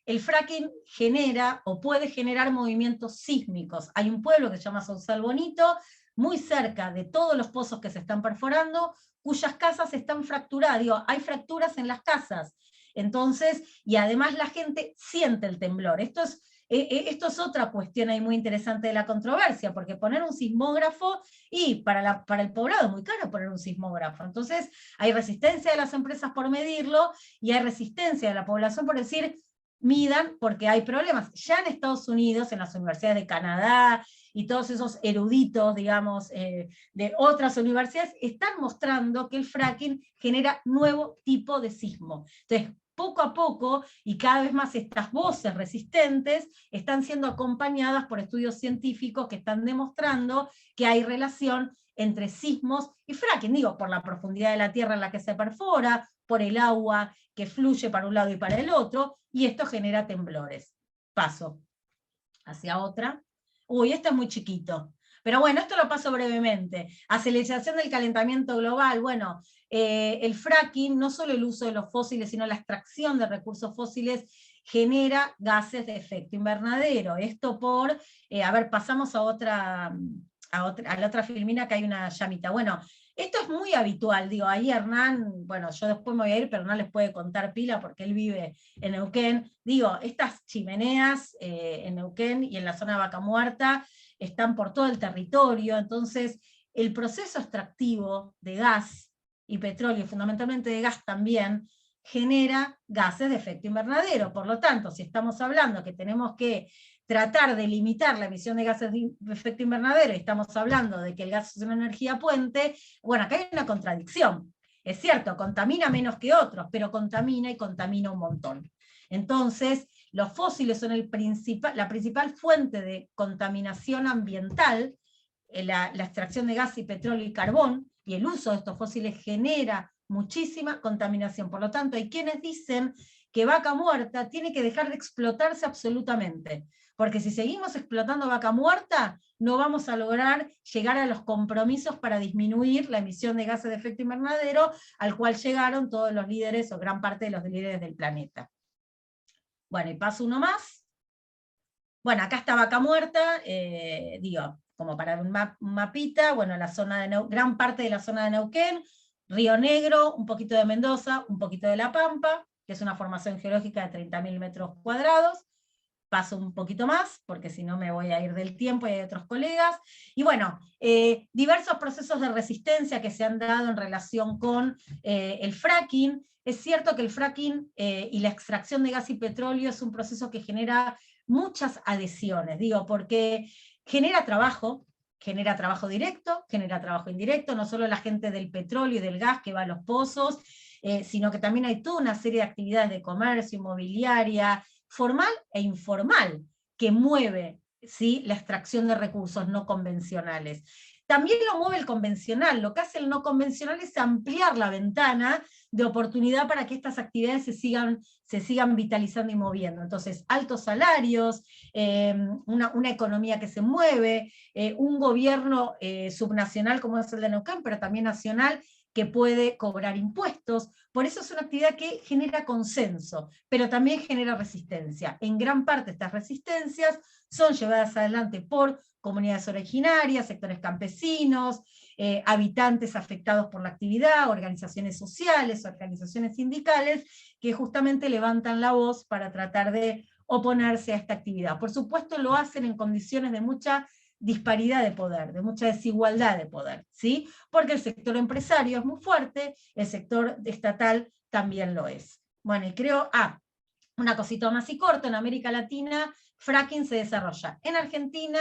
el fracking genera o puede generar movimientos sísmicos. Hay un pueblo que se llama Sausal Bonito, muy cerca de todos los pozos que se están perforando, cuyas casas están fracturadas, hay fracturas en las casas. Entonces, y además la gente siente el temblor. Esto es otra cuestión ahí muy interesante de la controversia, porque poner un sismógrafo, y para el poblado es muy caro poner un sismógrafo. Entonces, hay resistencia de las empresas por medirlo, y hay resistencia de la población por decir, midan, porque hay problemas. Ya en Estados Unidos, en las universidades de Canadá, y todos esos eruditos, de otras universidades, están mostrando que el fracking genera nuevo tipo de sismo. Entonces, poco a poco, y cada vez más estas voces resistentes, están siendo acompañadas por estudios científicos que están demostrando que hay relación entre sismos y fracking, por la profundidad de la tierra en la que se perfora, por el agua que fluye para un lado y para el otro, y esto genera temblores. Paso hacia otra. Uy, esto es muy chiquito. Pero bueno, esto lo paso brevemente. Aceleración del calentamiento global. Bueno, el fracking, no solo el uso de los fósiles, sino la extracción de recursos fósiles, genera gases de efecto invernadero. Esto pasamos a la otra filmina, que hay una llamita. Bueno, esto es muy habitual, ahí Hernán, bueno, yo después me voy a ir, pero no les puede contar pila porque él vive en Neuquén. Estas chimeneas en Neuquén y en la zona de Vaca Muerta están por todo el territorio, entonces el proceso extractivo de gas y petróleo, fundamentalmente de gas también, genera gases de efecto invernadero. Por lo tanto, si estamos hablando que tenemos que tratar de limitar la emisión de gases de efecto invernadero, y estamos hablando de que el gas es una energía puente, bueno, acá hay una contradicción. Es cierto, contamina menos que otros, pero contamina y contamina un montón. Entonces, los fósiles son la principal fuente de contaminación ambiental, la extracción de gas y petróleo y carbón, y el uso de estos fósiles genera muchísima contaminación. Por lo tanto, hay quienes dicen que Vaca Muerta tiene que dejar de explotarse absolutamente, porque si seguimos explotando Vaca Muerta, no vamos a lograr llegar a los compromisos para disminuir la emisión de gases de efecto invernadero, al cual llegaron todos los líderes, o gran parte de los líderes del planeta. Bueno, y paso uno más. Bueno, acá está Vaca Muerta, digo, como para un mapita, bueno, la zona de gran parte de la zona de Neuquén, Río Negro, un poquito de Mendoza, un poquito de La Pampa, que es una formación geológica de 30.000 metros cuadrados. Paso un poquito más, porque si no me voy a ir del tiempo y hay otros colegas. Y bueno, diversos procesos de resistencia que se han dado en relación con el fracking. Es cierto que el fracking y la extracción de gas y petróleo es un proceso que genera muchas adhesiones, digo, porque genera trabajo directo, genera trabajo indirecto, no solo la gente del petróleo y del gas que va a los pozos, sino que también hay toda una serie de actividades de comercio, inmobiliaria, formal e informal, que mueve, ¿sí?, la extracción de recursos no convencionales. También lo mueve el convencional, lo que hace el no convencional es ampliar la ventana de oportunidad para que estas actividades se sigan vitalizando y moviendo. Entonces, altos salarios, una economía que se mueve, un gobierno subnacional como es el de Neuquén, pero también nacional, que puede cobrar impuestos. Por eso es una actividad que genera consenso, pero también genera resistencia. En gran parte estas resistencias son llevadas adelante por comunidades originarias, sectores campesinos, habitantes afectados por la actividad, organizaciones sociales, organizaciones sindicales, que justamente levantan la voz para tratar de oponerse a esta actividad. Por supuesto lo hacen en condiciones de mucha disparidad de poder, de mucha desigualdad de poder, ¿sí? Porque el sector empresario es muy fuerte, el sector estatal también lo es. Bueno, y creo, una cosita más y corta, en América Latina, fracking se desarrolla en Argentina,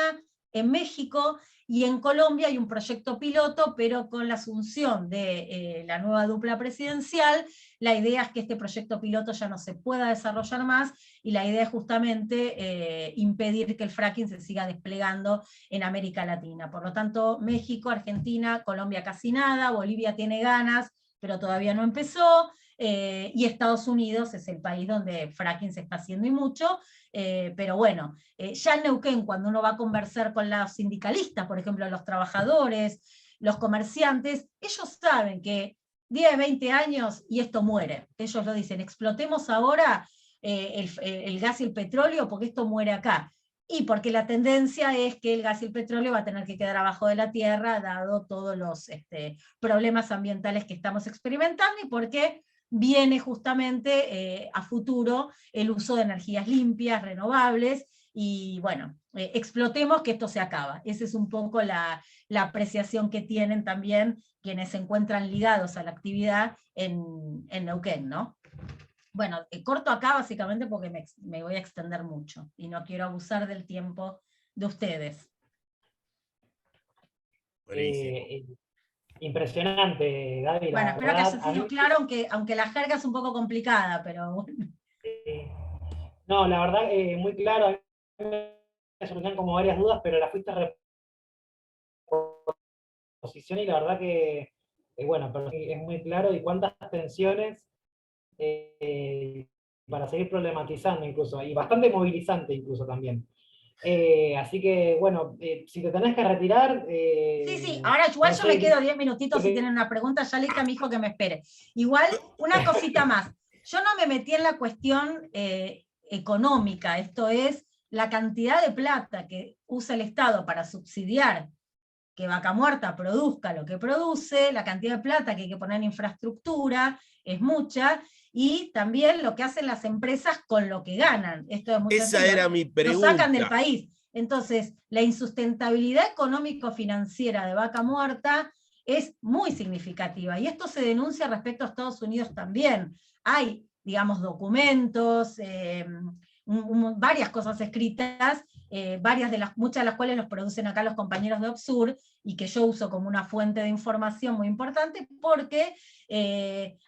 en México, y en Colombia hay un proyecto piloto, pero con la asunción de la nueva dupla presidencial, la idea es que este proyecto piloto ya no se pueda desarrollar más, y la idea es justamente impedir que el fracking se siga desplegando en América Latina. Por lo tanto, México, Argentina, Colombia casi nada, Bolivia tiene ganas, pero todavía no empezó, y Estados Unidos es el país donde fracking se está haciendo y mucho, pero bueno, ya en Neuquén, cuando uno va a conversar con los sindicalistas, por ejemplo, los trabajadores, los comerciantes, ellos saben que 10, 20 años y esto muere. Ellos lo dicen, explotemos ahora el gas y el petróleo porque esto muere acá. Y porque la tendencia es que el gas y el petróleo va a tener que quedar abajo de la tierra, dado todos los problemas ambientales que estamos experimentando, y porque viene justamente a futuro el uso de energías limpias, renovables, y bueno, explotemos que esto se acaba. Esa es un poco la apreciación que tienen también quienes se encuentran ligados a la actividad en Neuquén, ¿no? Bueno, corto acá básicamente porque me voy a extender mucho, y no quiero abusar del tiempo de ustedes. Impresionante, Gaby. Bueno, espero que haya sido claro, aunque la jerga es un poco complicada, pero bueno. No, la verdad, muy claro. A mí me surgían como varias dudas, pero la fuiste reposición, y la verdad que, bueno, pero es muy claro, y cuántas tensiones para seguir problematizando incluso, y bastante movilizante incluso también. Así que, bueno, si te tenés que retirar... sí, ahora igual yo me quedo 10 minutitos si tienen una pregunta, ya le dije a mi hijo que me espere. Igual, una cosita más. Yo no me metí en la cuestión económica, esto es la cantidad de plata que usa el Estado para subsidiar que Vaca Muerta produzca lo que produce, la cantidad de plata que hay que poner en infraestructura es mucha, y también lo que hacen las empresas con lo que ganan. Esto es muy Esa sencillo. Era mi pregunta. Lo sacan del país. Entonces, la insustentabilidad económico-financiera de Vaca Muerta es muy significativa, y esto se denuncia respecto a Estados Unidos también. Hay, digamos, documentos, varias cosas escritas, muchas de las cuales los producen acá los compañeros de OPSUR, y que yo uso como una fuente de información muy importante, porque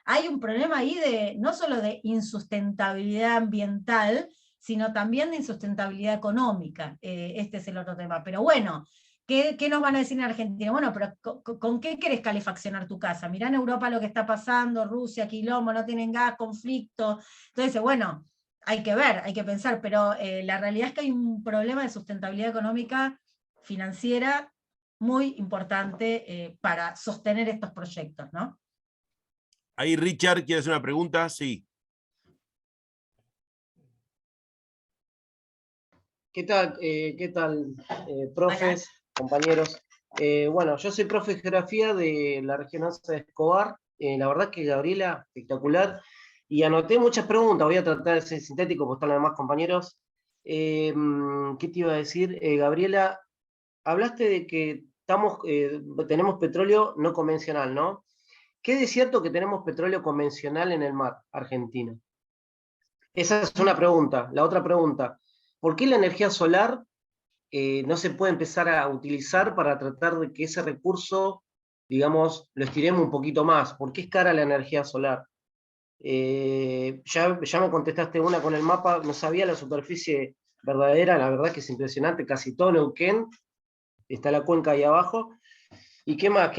hay un problema ahí no solo de insustentabilidad ambiental, sino también de insustentabilidad económica. Este es el otro tema. Pero bueno, ¿qué nos van a decir en Argentina? Bueno, pero ¿con qué querés calefaccionar tu casa? Mirá en Europa lo que está pasando, Rusia, quilombo, no tienen gas, conflicto. Entonces, bueno, hay que ver, hay que pensar, pero la realidad es que hay un problema de sustentabilidad económica financiera muy importante para sostener estos proyectos, ¿no? Ahí Richard quiere hacer una pregunta, sí. ¿Qué tal, profes, compañeros? Bueno, yo soy profe de geografía de la región 11 de Escobar. La verdad que Gabriela, espectacular. Y anoté muchas preguntas, voy a tratar de ser sintético porque están los demás compañeros. ¿Qué te iba a decir? Gabriela, hablaste de que tenemos petróleo no convencional, ¿no? ¿Qué es cierto que tenemos petróleo convencional en el mar argentino? Esa es una pregunta. La otra pregunta, ¿por qué la energía solar no se puede empezar a utilizar para tratar de que ese recurso, digamos, lo estiremos un poquito más? ¿Por qué es cara la energía solar? Ya me contestaste una con el mapa, no sabía la superficie verdadera, la verdad que es impresionante, casi todo Neuquén, está la cuenca ahí abajo. ¿Y qué más?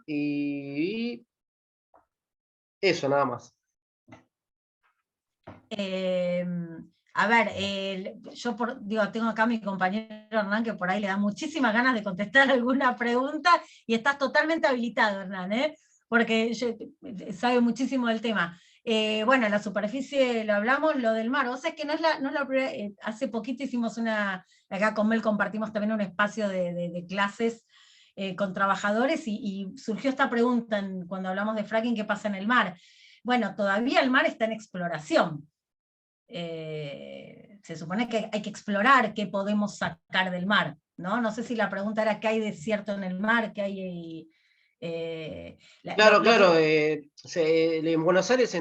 Y eso, nada más. A ver, yo tengo acá a mi compañero Hernán, que por ahí le da muchísimas ganas de contestar alguna pregunta, y estás totalmente habilitado, Hernán, porque sabe muchísimo del tema. Bueno, la superficie lo hablamos, lo del mar, o sea, es que no es la primera, hace poquito hicimos acá con Mel compartimos también un espacio de clases con trabajadores, y surgió esta pregunta cuando hablamos de fracking, ¿qué pasa en el mar? Bueno, todavía el mar está en exploración. Se supone que hay que explorar qué podemos sacar del mar, ¿no? No sé si la pregunta era qué hay de cierto en el mar, qué hay... Claro. En Buenos Aires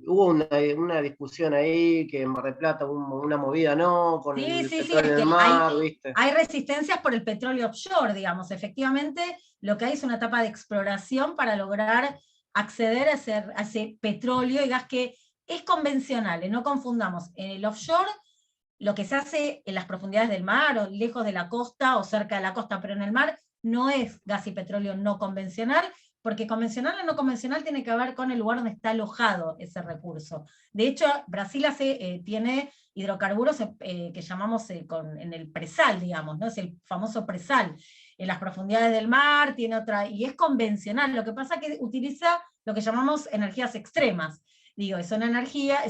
hubo una discusión ahí, que en Mar del Plata hubo una movida, ¿no? Con el petróleo en el mar, ¿viste? Hay resistencias por el petróleo offshore, digamos. Efectivamente, lo que hay es una etapa de exploración para lograr acceder a ese petróleo y gas que es convencional, no confundamos. En el offshore, lo que se hace en las profundidades del mar, o lejos de la costa, o cerca de la costa, pero en el mar, no es gas y petróleo no convencional, porque convencional o no convencional tiene que ver con el lugar donde está alojado ese recurso. De hecho, Brasil tiene hidrocarburos que llamamos en el presal, digamos, ¿no? Es el famoso presal. En las profundidades del mar tiene otra, y es convencional. Lo que pasa es que utiliza lo que llamamos energías extremas.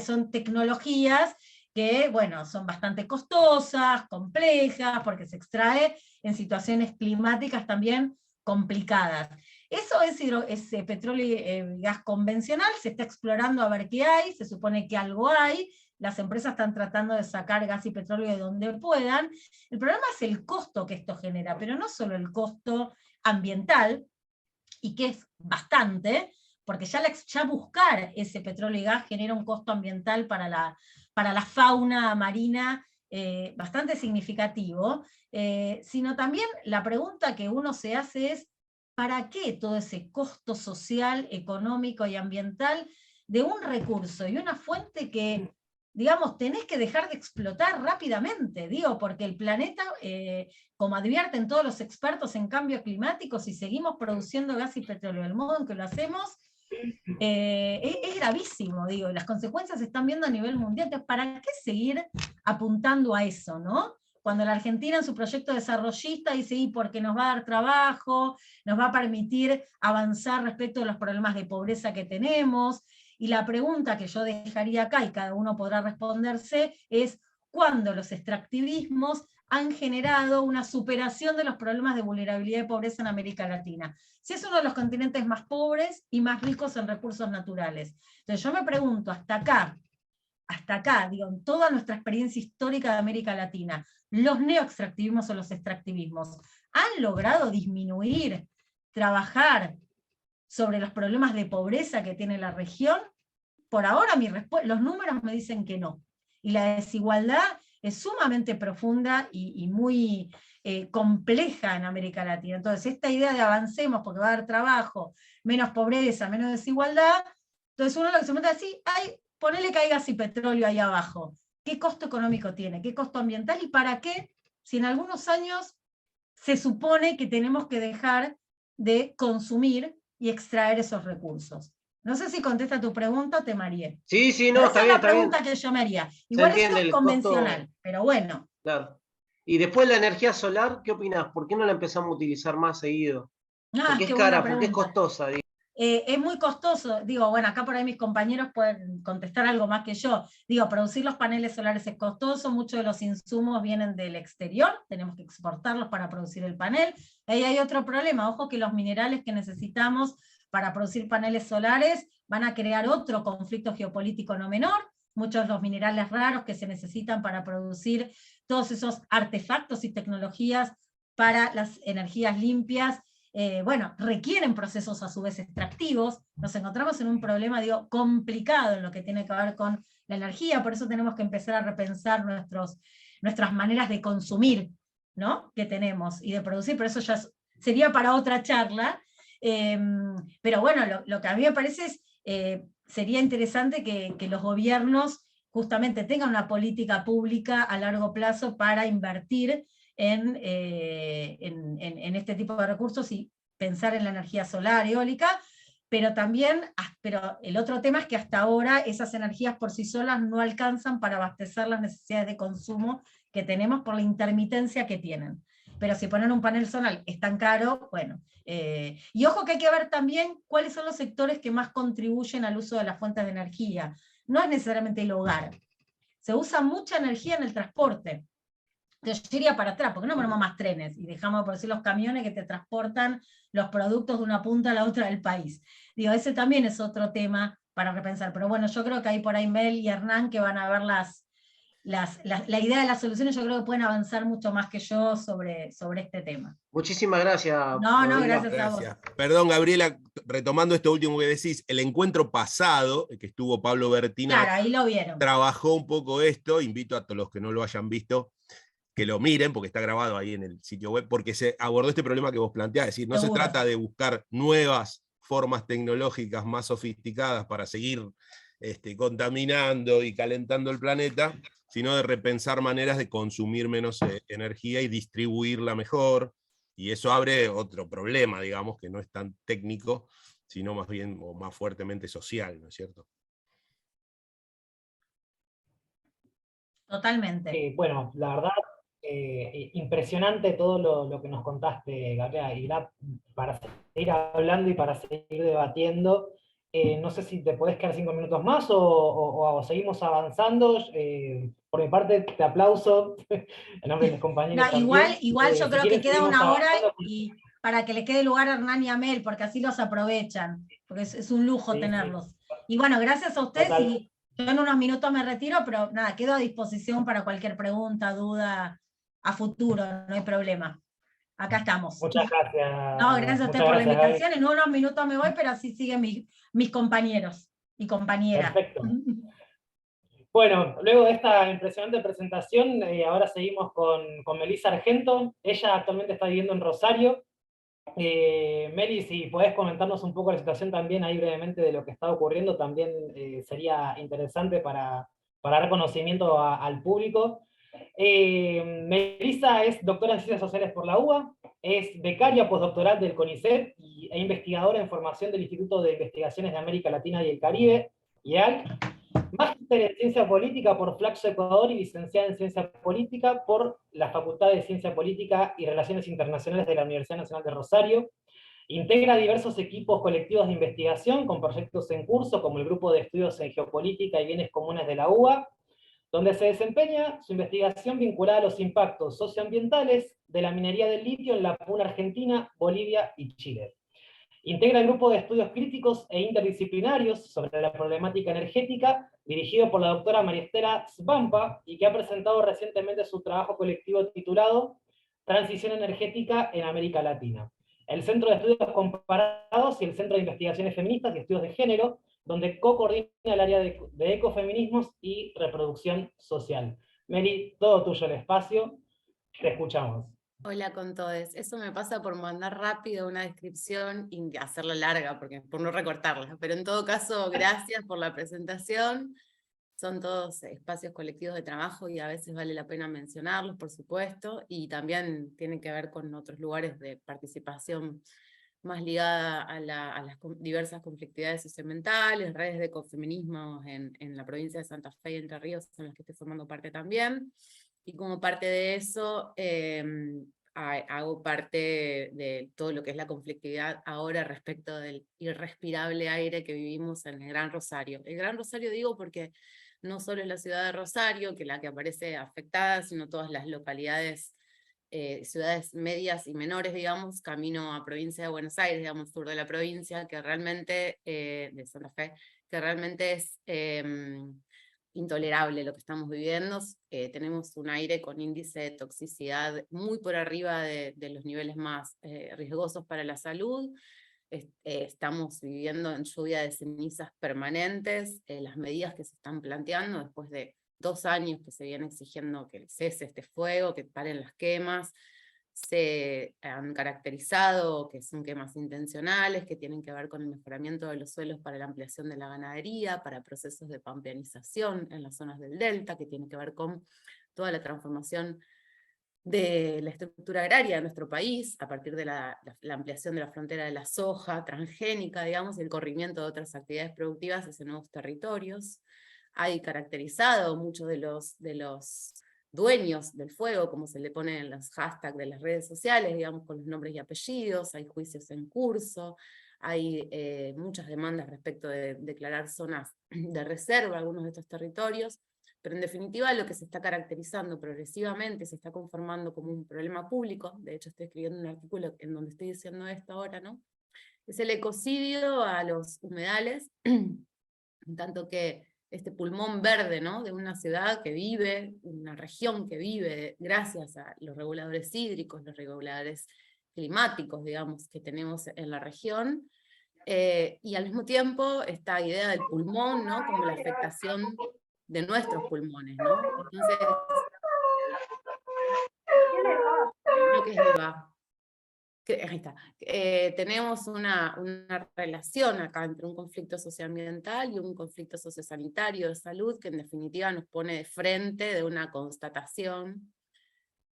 Son tecnologías que, bueno, son bastante costosas, complejas, porque se extrae en situaciones climáticas también complicadas. Eso es petróleo y gas convencional, se está explorando a ver qué hay, se supone que algo hay, las empresas están tratando de sacar gas y petróleo de donde puedan. El problema es el costo que esto genera, pero no solo el costo ambiental, y que es bastante, porque ya buscar ese petróleo y gas genera un costo ambiental para la fauna marina bastante significativo, sino también la pregunta que uno se hace es, ¿para qué todo ese costo social, económico y ambiental de un recurso y una fuente que, digamos, tenés que dejar de explotar rápidamente? Porque el planeta, como advierten todos los expertos en cambio climático, si seguimos produciendo gas y petróleo del modo en que lo hacemos, es gravísimo, las consecuencias se están viendo a nivel mundial. Entonces, ¿para qué seguir apuntando a eso, no? Cuando la Argentina en su proyecto desarrollista dice, porque nos va a dar trabajo, nos va a permitir avanzar respecto a los problemas de pobreza que tenemos, y la pregunta que yo dejaría acá, y cada uno podrá responderse, es ¿cuándo los extractivismos han generado una superación de los problemas de vulnerabilidad y pobreza en América Latina? Si es uno de los continentes más pobres y más ricos en recursos naturales. Entonces yo me pregunto, hasta acá, en toda nuestra experiencia histórica de América Latina, ¿los neoextractivismos o los extractivismos han logrado disminuir, trabajar sobre los problemas de pobreza que tiene la región? Por ahora los números me dicen que no. Y la desigualdad es sumamente profunda y muy compleja en América Latina. Entonces, esta idea de avancemos porque va a haber trabajo, menos pobreza, menos desigualdad, entonces uno lo que se pregunta es, ponele que hay gas y petróleo ahí abajo. ¿Qué costo económico tiene? ¿Qué costo ambiental? ¿Y para qué? Si en algunos años se supone que tenemos que dejar de consumir y extraer esos recursos. No sé si contesta tu pregunta o te mareé. Sí, sí, Pero no, esa está es bien, la está bien. pregunta que yo me haría. Se Igual eso entiende es el convencional, costo. pero bueno. Claro. Y después la energía solar, ¿qué opinás? ¿Por qué no la empezamos a utilizar más seguido? Porque Qué es buena cara, porque es pregunta. costosa. Digo. Es muy costoso, digo, bueno, acá por ahí mis compañeros pueden contestar algo más que yo. Digo, producir los paneles solares es costoso, muchos de los insumos vienen del exterior, tenemos que exportarlos para producir el panel. Ahí hay otro problema, ojo que los minerales que necesitamos para producir paneles solares van a crear otro conflicto geopolítico no menor. Muchos de los minerales raros que se necesitan para producir todos esos artefactos y tecnologías para las energías limpias, bueno, requieren procesos a su vez extractivos. Nos encontramos en un problema, digo, complicado en lo que tiene que ver con la energía, por eso tenemos que empezar a repensar nuestras maneras de consumir, ¿no? Que tenemos, y de producir, pero eso ya sería para otra charla. Pero bueno, lo que a mí me parece es, sería interesante que los gobiernos justamente tengan una política pública a largo plazo para invertir en este tipo de recursos y pensar en la energía solar, eólica, pero también, pero el otro tema es que hasta ahora esas energías por sí solas no alcanzan para abastecer las necesidades de consumo que tenemos por la intermitencia que tienen. Pero si poner un panel solar es tan caro, bueno. Y ojo que hay que ver también cuáles son los sectores que más contribuyen al uso de las fuentes de energía. No es necesariamente el hogar. Se usa mucha energía en el transporte. Yo iría para atrás, porque no ponemos más trenes y dejamos por decir los camiones que te transportan los productos de una punta a la otra del país. Digo, ese también es otro tema para repensar. Pero bueno, yo creo que hay por ahí Mel y Hernán que van a ver la idea de las soluciones, yo creo que pueden avanzar mucho más que yo sobre este tema. Muchísimas gracias. No, gracias a vos. Perdón, Gabriela, retomando esto último que decís, el encuentro pasado, que estuvo Pablo Bertina, claro, ahí lo vieron. Trabajó un poco esto, invito a todos los que no lo hayan visto, que lo miren, porque está grabado ahí en el sitio web, porque se abordó este problema que vos planteás, es decir, no se trata de buscar nuevas formas tecnológicas más sofisticadas para seguir contaminando y calentando el planeta, sino de repensar maneras de consumir menos energía y distribuirla mejor, y eso abre otro problema, digamos, que no es tan técnico, sino más bien o más fuertemente social, ¿no es cierto? Totalmente. Bueno, la verdad, impresionante todo lo que nos contaste, Gabriela, y para seguir hablando y para seguir debatiendo, no sé si te podés quedar 5 minutos más o seguimos avanzando. Por mi parte, te aplauso en nombre de mis compañeros. No, igual yo creo que queda una hora y para que le quede lugar a Hernán y a Mel, porque así los aprovechan, porque es un lujo tenerlos. Y bueno, gracias a ustedes. Y yo en unos minutos me retiro, pero nada, quedo a disposición para cualquier pregunta, duda a futuro, no hay problema. Acá estamos. Muchas gracias. No, gracias a ustedes por la invitación. En unos minutos me voy, pero así siguen mis compañeros y compañeras. Perfecto. Bueno, luego de esta impresionante presentación, ahora seguimos con Melissa Argento. Ella actualmente está viviendo en Rosario. Meli, si podés comentarnos un poco la situación también ahí brevemente de lo que está ocurriendo, también sería interesante para dar conocimiento al público. Melissa es doctora en Ciencias Sociales por la UBA, es becaria postdoctoral del CONICET e investigadora en formación del Instituto de Investigaciones de América Latina y el Caribe, IALC. Máster en Ciencia Política por Flaxo Ecuador y licenciada en Ciencia Política por la Facultad de Ciencia Política y Relaciones Internacionales de la Universidad Nacional de Rosario. Integra diversos equipos colectivos de investigación con proyectos en curso, como el Grupo de Estudios en Geopolítica y Bienes Comunes de la UBA, donde se desempeña su investigación vinculada a los impactos socioambientales de la minería del litio en la Puna Argentina, Bolivia y Chile. Integra el grupo de estudios críticos e interdisciplinarios sobre la problemática energética, dirigido por la doctora María Estela Svampa, y que ha presentado recientemente su trabajo colectivo titulado Transición Energética en América Latina. El Centro de Estudios Comparados y el Centro de Investigaciones Feministas y Estudios de Género, donde co-coordina el área de ecofeminismos y reproducción social. Meli, todo tuyo el espacio, te escuchamos. Hola con todos. Eso me pasa por mandar rápido una descripción y hacerla larga, por no recortarla. Pero en todo caso, gracias por la presentación. Son todos espacios colectivos de trabajo y a veces vale la pena mencionarlos, por supuesto, y también tienen que ver con otros lugares de participación más ligada a las diversas conflictividades socioambientales, redes de ecofeminismos en la provincia de Santa Fe y Entre Ríos, en las que estoy formando parte también. Y como parte de eso, hago parte de todo lo que es la conflictividad ahora respecto del irrespirable aire que vivimos en el Gran Rosario. El Gran Rosario digo porque no solo es la ciudad de Rosario, que la que aparece afectada, sino todas las localidades, ciudades medias y menores, digamos, camino a provincia de Buenos Aires, digamos, sur de la provincia, que realmente, de Santa Fe, que realmente es intolerable lo que estamos viviendo. Tenemos un aire con índice de toxicidad muy por arriba de los niveles más riesgosos para la salud. Estamos viviendo en lluvia de cenizas permanentes. Las medidas que se están planteando después de 2 años que se viene exigiendo que cese este fuego, que paren las quemas, se han caracterizado que son quemas intencionales, que tienen que ver con el mejoramiento de los suelos para la ampliación de la ganadería, para procesos de pampeanización en las zonas del delta, que tiene que ver con toda la transformación de la estructura agraria de nuestro país, a partir de la ampliación de la frontera de la soja transgénica, digamos, y el corrimiento de otras actividades productivas hacia nuevos territorios. Hay caracterizado muchos de los dueños del fuego, como se le pone en los hashtags de las redes sociales, digamos, con los nombres y apellidos, hay juicios en curso, hay muchas demandas respecto de declarar zonas de reserva algunos de estos territorios, pero en definitiva lo que se está caracterizando progresivamente, se está conformando como un problema público, de hecho estoy escribiendo un artículo en donde estoy diciendo esto ahora, ¿no? Es el ecocidio a los humedales, en tanto que este pulmón verde, ¿no? De una ciudad que vive, una región que vive gracias a los reguladores hídricos, los reguladores climáticos, digamos, que tenemos en la región, y al mismo tiempo esta idea del pulmón, ¿no? Como la afectación de nuestros pulmones, ¿no? Entonces, creo que es Eva. Ahí está. Tenemos una relación acá entre un conflicto socioambiental y un conflicto sociosanitario de salud que en definitiva nos pone de frente de una constatación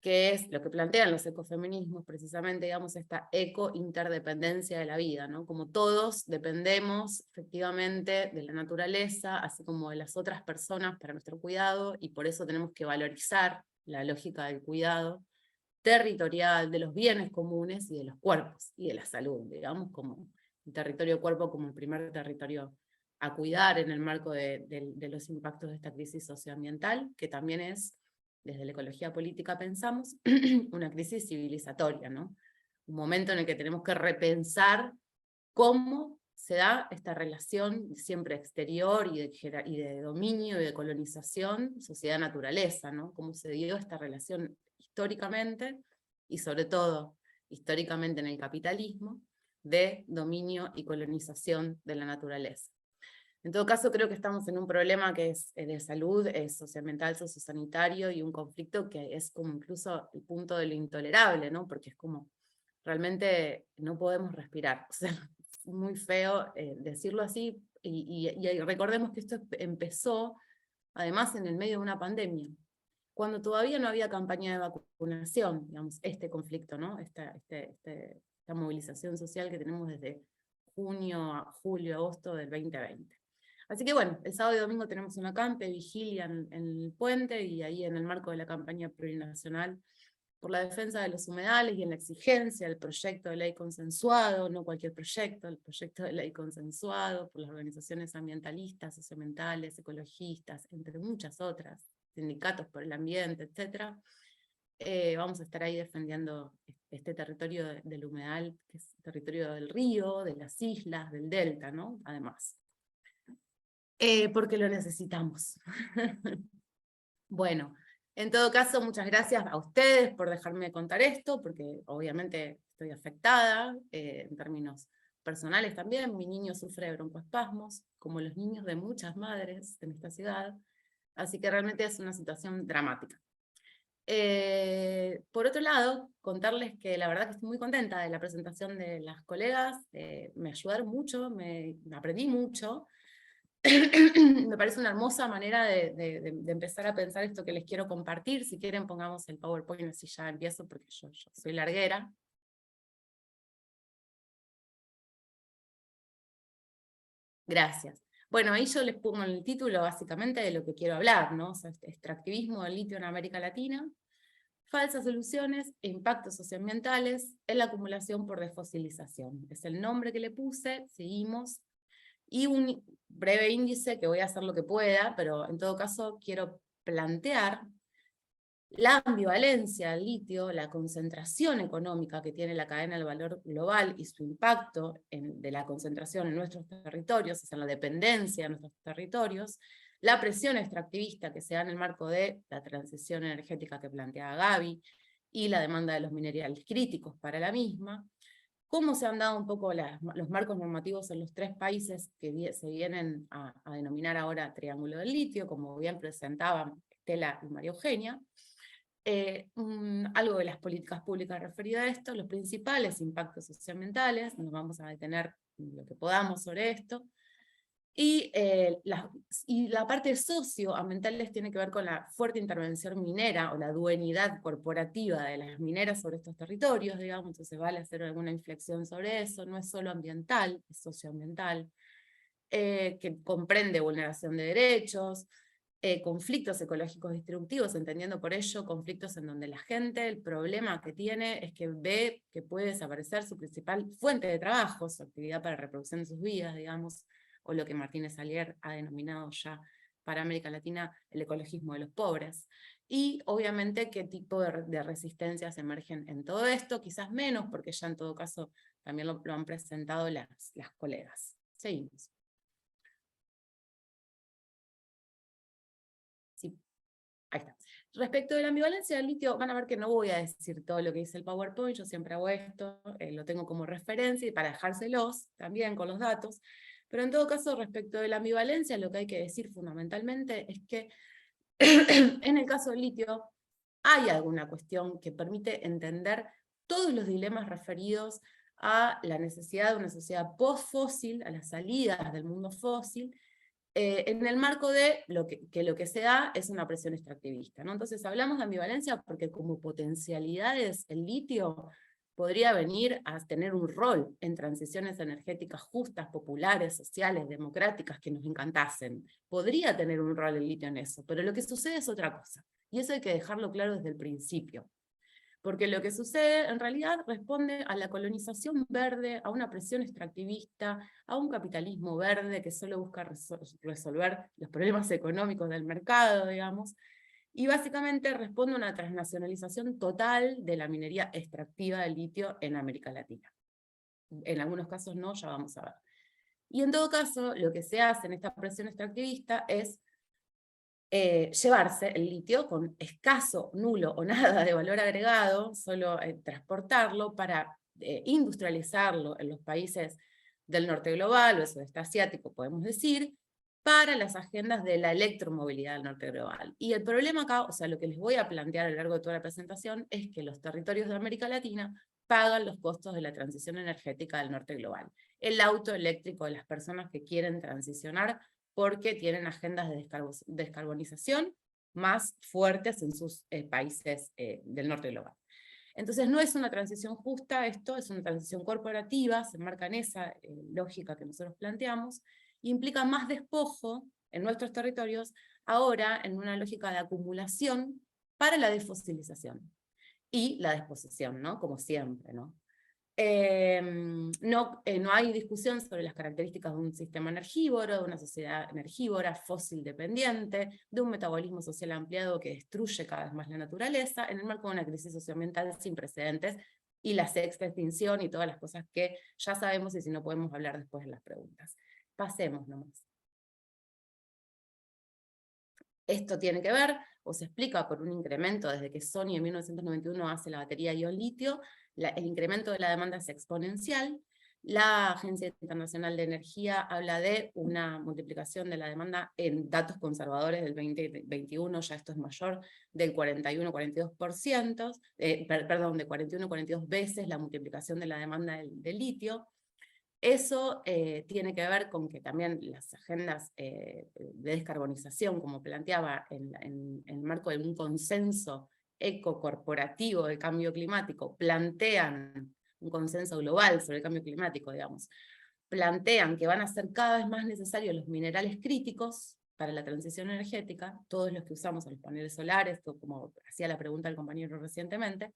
que es lo que plantean los ecofeminismos, precisamente, digamos, esta eco-interdependencia de la vida, ¿no? Como todos dependemos efectivamente de la naturaleza, así como de las otras personas para nuestro cuidado, y por eso tenemos que valorizar la lógica del cuidado territorial, de los bienes comunes y de los cuerpos, y de la salud, digamos, como el territorio cuerpo como el primer territorio a cuidar en el marco de los impactos de esta crisis socioambiental, que también es, desde la ecología política pensamos, una crisis civilizatoria, ¿no? Un momento en el que tenemos que repensar cómo se da esta relación siempre exterior y de dominio y de colonización, sociedad-naturaleza, ¿no? Cómo se dio esta relación históricamente, y sobre todo históricamente en el capitalismo, de dominio y colonización de la naturaleza. En todo caso, creo que estamos en un problema que es de salud, es socioambiental, sociosanitario, y un conflicto que es como incluso el punto de lo intolerable, ¿no? Porque es como, realmente no podemos respirar. O sea, es muy feo decirlo así, y recordemos que esto empezó, además, en el medio de una pandemia, cuando todavía no había campaña de vacunación, digamos, este conflicto, ¿no? Esta movilización social que tenemos desde junio, julio, agosto del 2020. Así que bueno, el sábado y domingo tenemos una acampe, vigilia en el puente, y ahí en el marco de la campaña plurinacional por la defensa de los humedales y en la exigencia del proyecto de ley consensuado, no cualquier proyecto, el proyecto de ley consensuado por las organizaciones ambientalistas, socioambientales, ecologistas, entre muchas otras, sindicatos por el ambiente, etc. Vamos a estar ahí defendiendo este territorio del humedal, que es territorio del río, de las islas, del delta, ¿no? Además. Porque lo necesitamos. Bueno, en todo caso, muchas gracias a ustedes por dejarme contar esto, porque obviamente estoy afectada, en términos personales también. Mi niño sufre de broncoespasmos, como los niños de muchas madres en esta ciudad, así que realmente es una situación dramática. Por otro lado, contarles que la verdad que estoy muy contenta de la presentación de las colegas, me ayudaron mucho, me aprendí mucho, me me parece una hermosa manera de empezar a pensar esto que les quiero compartir. Si quieren pongamos el PowerPoint, así ya empiezo porque yo soy larguera. Gracias. Bueno, ahí yo les pongo el título básicamente de lo que quiero hablar, ¿no? O sea, extractivismo del litio en América Latina, falsas soluciones e impactos socioambientales en la acumulación por desfosilización. Es el nombre que le puse, seguimos. Y un breve índice, que voy a hacer lo que pueda, pero en todo caso quiero plantear la ambivalencia del litio, la concentración económica que tiene la cadena del valor global y su impacto de la concentración en nuestros territorios, o sea, en la dependencia de nuestros territorios, la presión extractivista que se da en el marco de la transición energética que planteaba Gaby, y la demanda de los minerales críticos para la misma, cómo se han dado un poco los marcos normativos en los 3 países que se vienen a denominar ahora Triángulo del Litio, como bien presentaban Estela y María Eugenia. Algo de las políticas públicas referido a esto, los principales impactos socioambientales, nos vamos a detener lo que podamos sobre esto, y la parte socioambiental tiene que ver con la fuerte intervención minera, o la dueñidad corporativa de las mineras sobre estos territorios, digamos, entonces vale hacer alguna inflexión sobre eso, no es solo ambiental, es socioambiental, que comprende vulneración de derechos, conflictos ecológicos destructivos, entendiendo por ello conflictos en donde la gente, el problema que tiene es que ve que puede desaparecer su principal fuente de trabajo, su actividad para reproducción de sus vidas, digamos, o lo que Martínez Alier ha denominado ya para América Latina el ecologismo de los pobres. Y obviamente qué tipo de resistencias emergen en todo esto, quizás menos, porque ya en todo caso también lo han presentado las colegas. Seguimos. Sí, ahí está. Respecto de la ambivalencia del litio, van a ver que no voy a decir todo lo que dice el PowerPoint, yo siempre hago esto, lo tengo como referencia y para dejárselos también con los datos. Pero en todo caso, respecto de la ambivalencia, lo que hay que decir fundamentalmente es que en el caso del litio hay alguna cuestión que permite entender todos los dilemas referidos a la necesidad de una sociedad post-fósil, a las salidas del mundo fósil, en el marco de lo que se da es una presión extractivista, ¿no? Entonces hablamos de ambivalencia porque como potencialidades el litio podría venir a tener un rol en transiciones energéticas justas, populares, sociales, democráticas, que nos encantasen. Podría tener un rol el litio en eso, pero lo que sucede es otra cosa. Y eso hay que dejarlo claro desde el principio. Porque lo que sucede en realidad responde a la colonización verde, a una presión extractivista, a un capitalismo verde que solo busca resolver los problemas económicos del mercado, digamos, y básicamente responde a una transnacionalización total de la minería extractiva del litio en América Latina. En algunos casos no, ya vamos a ver. Y en todo caso, lo que se hace en esta presión extractivista es llevarse el litio con escaso, nulo o nada de valor agregado, solo transportarlo para industrializarlo en los países del norte global o el sudeste asiático, podemos decir, para las agendas de la electromovilidad del norte global. Y el problema acá, o sea, lo que les voy a plantear a lo largo de toda la presentación, es que los territorios de América Latina pagan los costos de la transición energética del norte global. El auto eléctrico de las personas que quieren transicionar porque tienen agendas de descarbonización más fuertes en sus países del norte global. Entonces no es una transición justa esto, es una transición corporativa, se enmarca en esa lógica que nosotros planteamos, e implica más despojo en nuestros territorios, ahora en una lógica de acumulación para la desfosilización y la disposición, ¿no? Como siempre, ¿no? No hay discusión sobre las características de un sistema energívoro, de una sociedad energívora, fósil dependiente, de un metabolismo social ampliado que destruye cada vez más la naturaleza, en el marco de una crisis socioambiental sin precedentes, y la sexta extinción y todas las cosas que ya sabemos y si no podemos hablar después en las preguntas. Pasemos nomás. Esto tiene que ver, o se explica por un incremento desde que Sony en 1991 hace la batería ion-litio, el incremento de la demanda es exponencial. La Agencia Internacional de Energía habla de una multiplicación de la demanda en datos conservadores del 2021, ya esto es mayor, del 41-42%, perdón, de 41-42 veces la multiplicación de la demanda del litio. Eso tiene que ver con que también las agendas de descarbonización, como planteaba en el marco de un consenso ecocorporativo del cambio climático, plantean un consenso global sobre el cambio climático, digamos, plantean que van a ser cada vez más necesarios los minerales críticos para la transición energética, todos los que usamos en los paneles solares, como hacía la pregunta el compañero recientemente,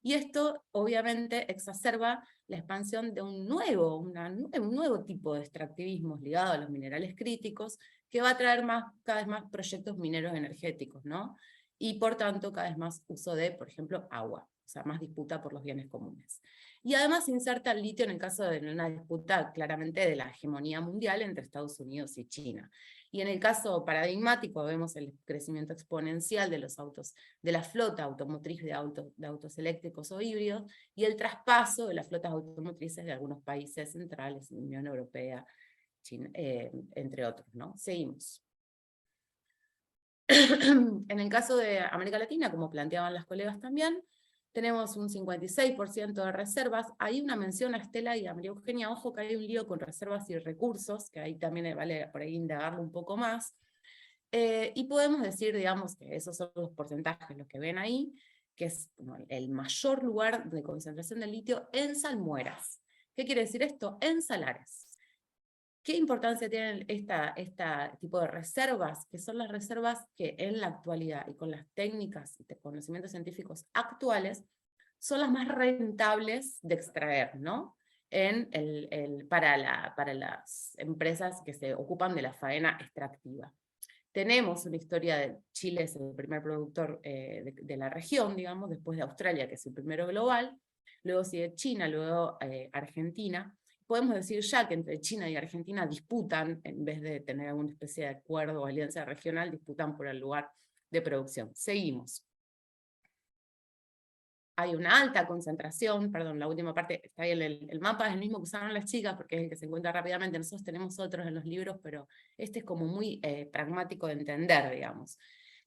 y esto obviamente exacerba la expansión de un nuevo tipo de extractivismo ligado a los minerales críticos, que va a traer cada vez más proyectos mineros energéticos, ¿no? Y por tanto cada vez más uso de, por ejemplo, agua, o sea, más disputa por los bienes comunes. Y además inserta el litio en el caso de una disputa claramente de la hegemonía mundial entre Estados Unidos y China. Y en el caso paradigmático vemos el crecimiento exponencial de los autos, de la flota automotriz de autos eléctricos o híbridos, y el traspaso de las flotas automotrices de algunos países centrales, Unión Europea, China, entre otros, ¿no? Seguimos. En el caso de América Latina, como planteaban las colegas también, tenemos un 56% de reservas. Hay una mención a Estela y a María Eugenia, ojo que hay un lío con reservas y recursos, que ahí también vale por ahí indagarlo un poco más. Y podemos decir, digamos, que esos son los porcentajes, los que ven ahí, que es el mayor lugar de concentración de litio en salmueras. ¿Qué quiere decir esto? En salares. ¿Qué importancia tienen este tipo de reservas? Que son las reservas que en la actualidad, y con las técnicas y conocimientos científicos actuales, son las más rentables de extraer, ¿no? Para las empresas que se ocupan de la faena extractiva. Tenemos una historia de Chile, es el primer productor de la región, digamos, después de Australia, que es el primero global, luego sigue China, luego Argentina. Podemos decir ya que entre China y Argentina disputan, en vez de tener alguna especie de acuerdo o alianza regional, disputan por el lugar de producción. Seguimos. Hay una alta concentración, perdón, la última parte está ahí, el mapa es el mismo que usaron las chicas, porque es el que se encuentra rápidamente. Nosotros tenemos otros en los libros, pero este es como muy pragmático de entender, digamos.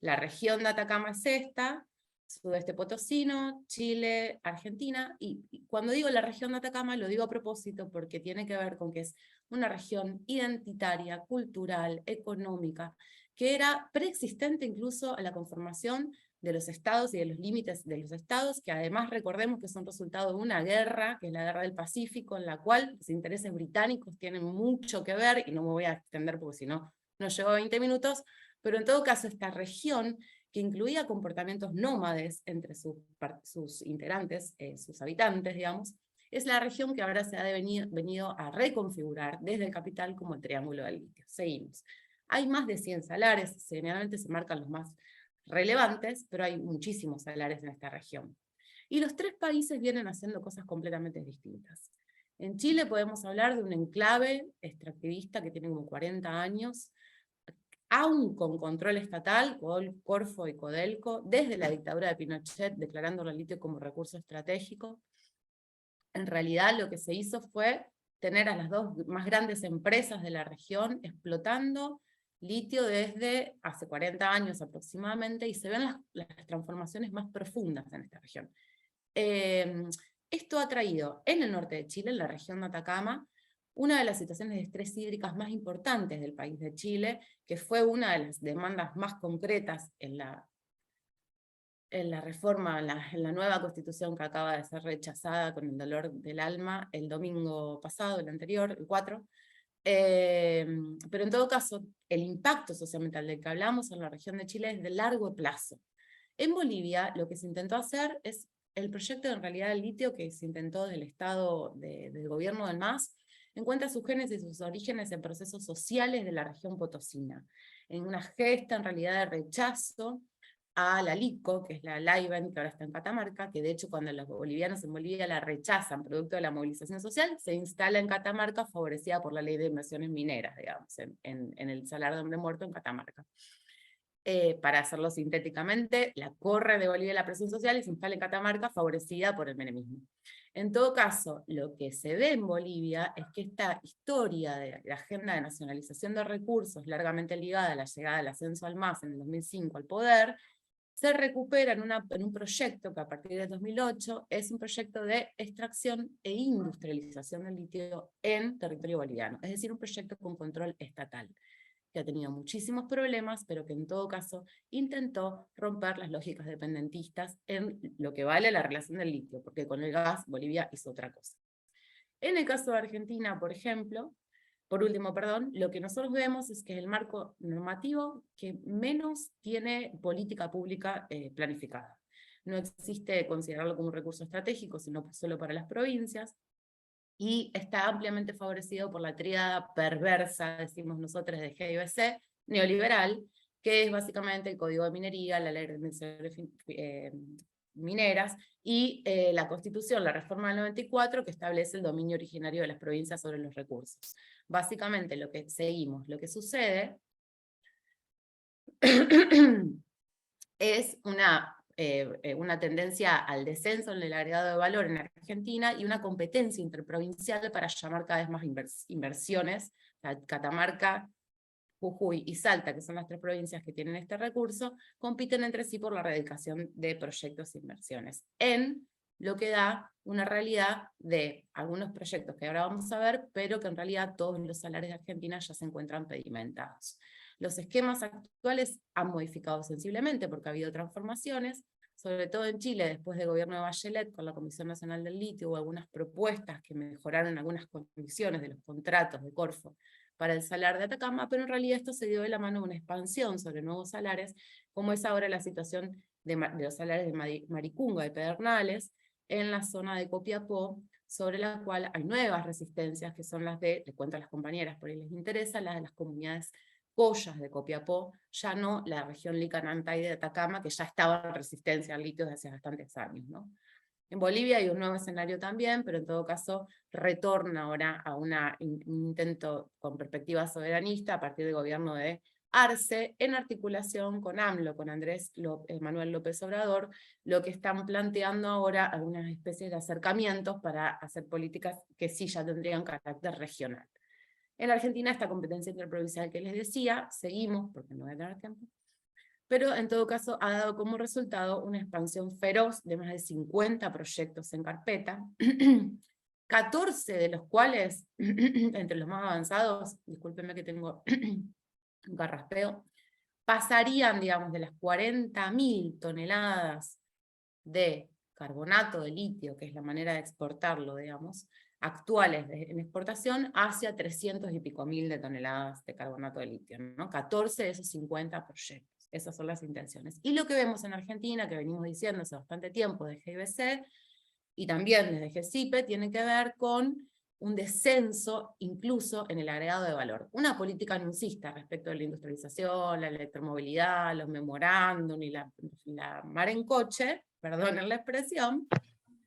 La región de Atacama es esta, sudeste potosino, Chile, Argentina, y cuando digo la región de Atacama lo digo a propósito porque tiene que ver con que es una región identitaria, cultural, económica, que era preexistente incluso a la conformación de los estados y de los límites de los estados, que además recordemos que son resultado de una guerra, que es la Guerra del Pacífico, en la cual los intereses británicos tienen mucho que ver, y no me voy a extender porque si no, no llevo a 20 minutos, pero en todo caso esta región, que incluía comportamientos nómades entre sus integrantes, sus habitantes, digamos, es la región que ahora se ha venido a reconfigurar desde el capital como el Triángulo del Litio. Seguimos. Hay más de 100 salares, generalmente se marcan los más relevantes, pero hay muchísimos salares en esta región. Y los tres países vienen haciendo cosas completamente distintas. En Chile podemos hablar de un enclave extractivista que tiene como 40 años, aún con control estatal, Corfo y Codelco, desde la dictadura de Pinochet, declarando el litio como recurso estratégico. En realidad lo que se hizo fue tener a las dos más grandes empresas de la región explotando litio desde hace 40 años aproximadamente, y se ven las transformaciones más profundas en esta región. Esto ha traído en el norte de Chile, en la región de Atacama, una de las situaciones de estrés hídricas más importantes del país de Chile, que fue una de las demandas más concretas en la reforma, en la nueva constitución que acaba de ser rechazada con el dolor del alma el domingo pasado, el anterior, el 4. Pero en todo caso, el impacto socioambiental del que hablamos en la región de Chile es de largo plazo. En Bolivia lo que se intentó hacer es el proyecto en realidad del litio que se intentó del Estado, del gobierno del MAS, encuentra sus génesis y sus orígenes en procesos sociales de la región potosina, en una gesta en realidad de rechazo a la LICO, que es la Laiven, que ahora está en Catamarca, que de hecho cuando los bolivianos en Bolivia la rechazan producto de la movilización social, se instala en Catamarca favorecida por la ley de inversiones mineras, digamos, en el Salar de Hombre Muerto en Catamarca. Para hacerlo sintéticamente, la corre de Bolivia la presión social y se instala en Catamarca favorecida por el menemismo. En todo caso, lo que se ve en Bolivia es que esta historia de la agenda de nacionalización de recursos largamente ligada a la llegada del ascenso al MAS en el 2005 al poder, se recupera en un proyecto que a partir del 2008 es un proyecto de extracción e industrialización del litio en territorio boliviano, es decir, un proyecto con control estatal, que ha tenido muchísimos problemas, pero que en todo caso intentó romper las lógicas dependentistas en lo que vale la relación del litio, porque con el gas Bolivia hizo otra cosa. En el caso de Argentina, por ejemplo, por último, perdón, lo que nosotros vemos es que es el marco normativo que menos tiene política pública planificada. No existe considerarlo como un recurso estratégico, sino solo para las provincias, y está ampliamente favorecido por la tríada perversa, decimos nosotros, de GIBC, neoliberal, que es básicamente el Código de Minería, la Ley de Emisiones Mineras, y la Constitución, la reforma del 94, que establece el dominio originario de las provincias sobre los recursos. Básicamente lo que seguimos, lo que sucede es una tendencia al descenso en el agregado de valor en Argentina y una competencia interprovincial para llamar cada vez más inversiones. Catamarca, Jujuy y Salta, que son las 3 provincias que tienen este recurso, compiten entre sí por la erradicación de proyectos e inversiones, en lo que da una realidad de algunos proyectos que ahora vamos a ver, pero que en realidad todos los salarios de Argentina ya se encuentran pedimentados. Los esquemas actuales han modificado sensiblemente porque ha habido transformaciones, sobre todo en Chile, después del gobierno de Bachelet, con la Comisión Nacional del Litio, hubo algunas propuestas que mejoraron algunas condiciones de los contratos de Corfo para el salar de Atacama, pero en realidad esto se dio de la mano de una expansión sobre nuevos salares, como es ahora la situación de los salares de Maricunga y Pedernales, en la zona de Copiapó, sobre la cual hay nuevas resistencias, que son las de, les cuento a las compañeras por ahí les interesa, las de las comunidades collas de Copiapó, ya no la región Licanantay de Atacama, que ya estaba en resistencia al litio desde hace bastantes años, ¿no? En Bolivia hay un nuevo escenario también, pero en todo caso retorna ahora a un intento con perspectiva soberanista a partir del gobierno de Arce, en articulación con AMLO, con Manuel López Obrador, lo que están planteando ahora algunas especies de acercamientos para hacer políticas que sí ya tendrían carácter regional. En la Argentina esta competencia interprovincial que les decía, seguimos, porque no voy a tener tiempo, pero en todo caso ha dado como resultado una expansión feroz de más de 50 proyectos en carpeta, 14 de los cuales, entre los más avanzados, discúlpenme que tengo un carraspeo, pasarían, digamos, de las 40.000 toneladas de carbonato de litio, que es la manera de exportarlo, digamos, actuales en exportación, hacia 300 y pico mil de toneladas de carbonato de litio, ¿no? 14 de esos 50 proyectos. Esas son las intenciones. Y lo que vemos en Argentina, que venimos diciendo hace bastante tiempo de GIBC, y también desde GECIPE, tiene que ver con un descenso incluso en el agregado de valor. Una política anuncista respecto de la industrialización, la electromovilidad, los memorándum y la mar en coche, perdonen la expresión,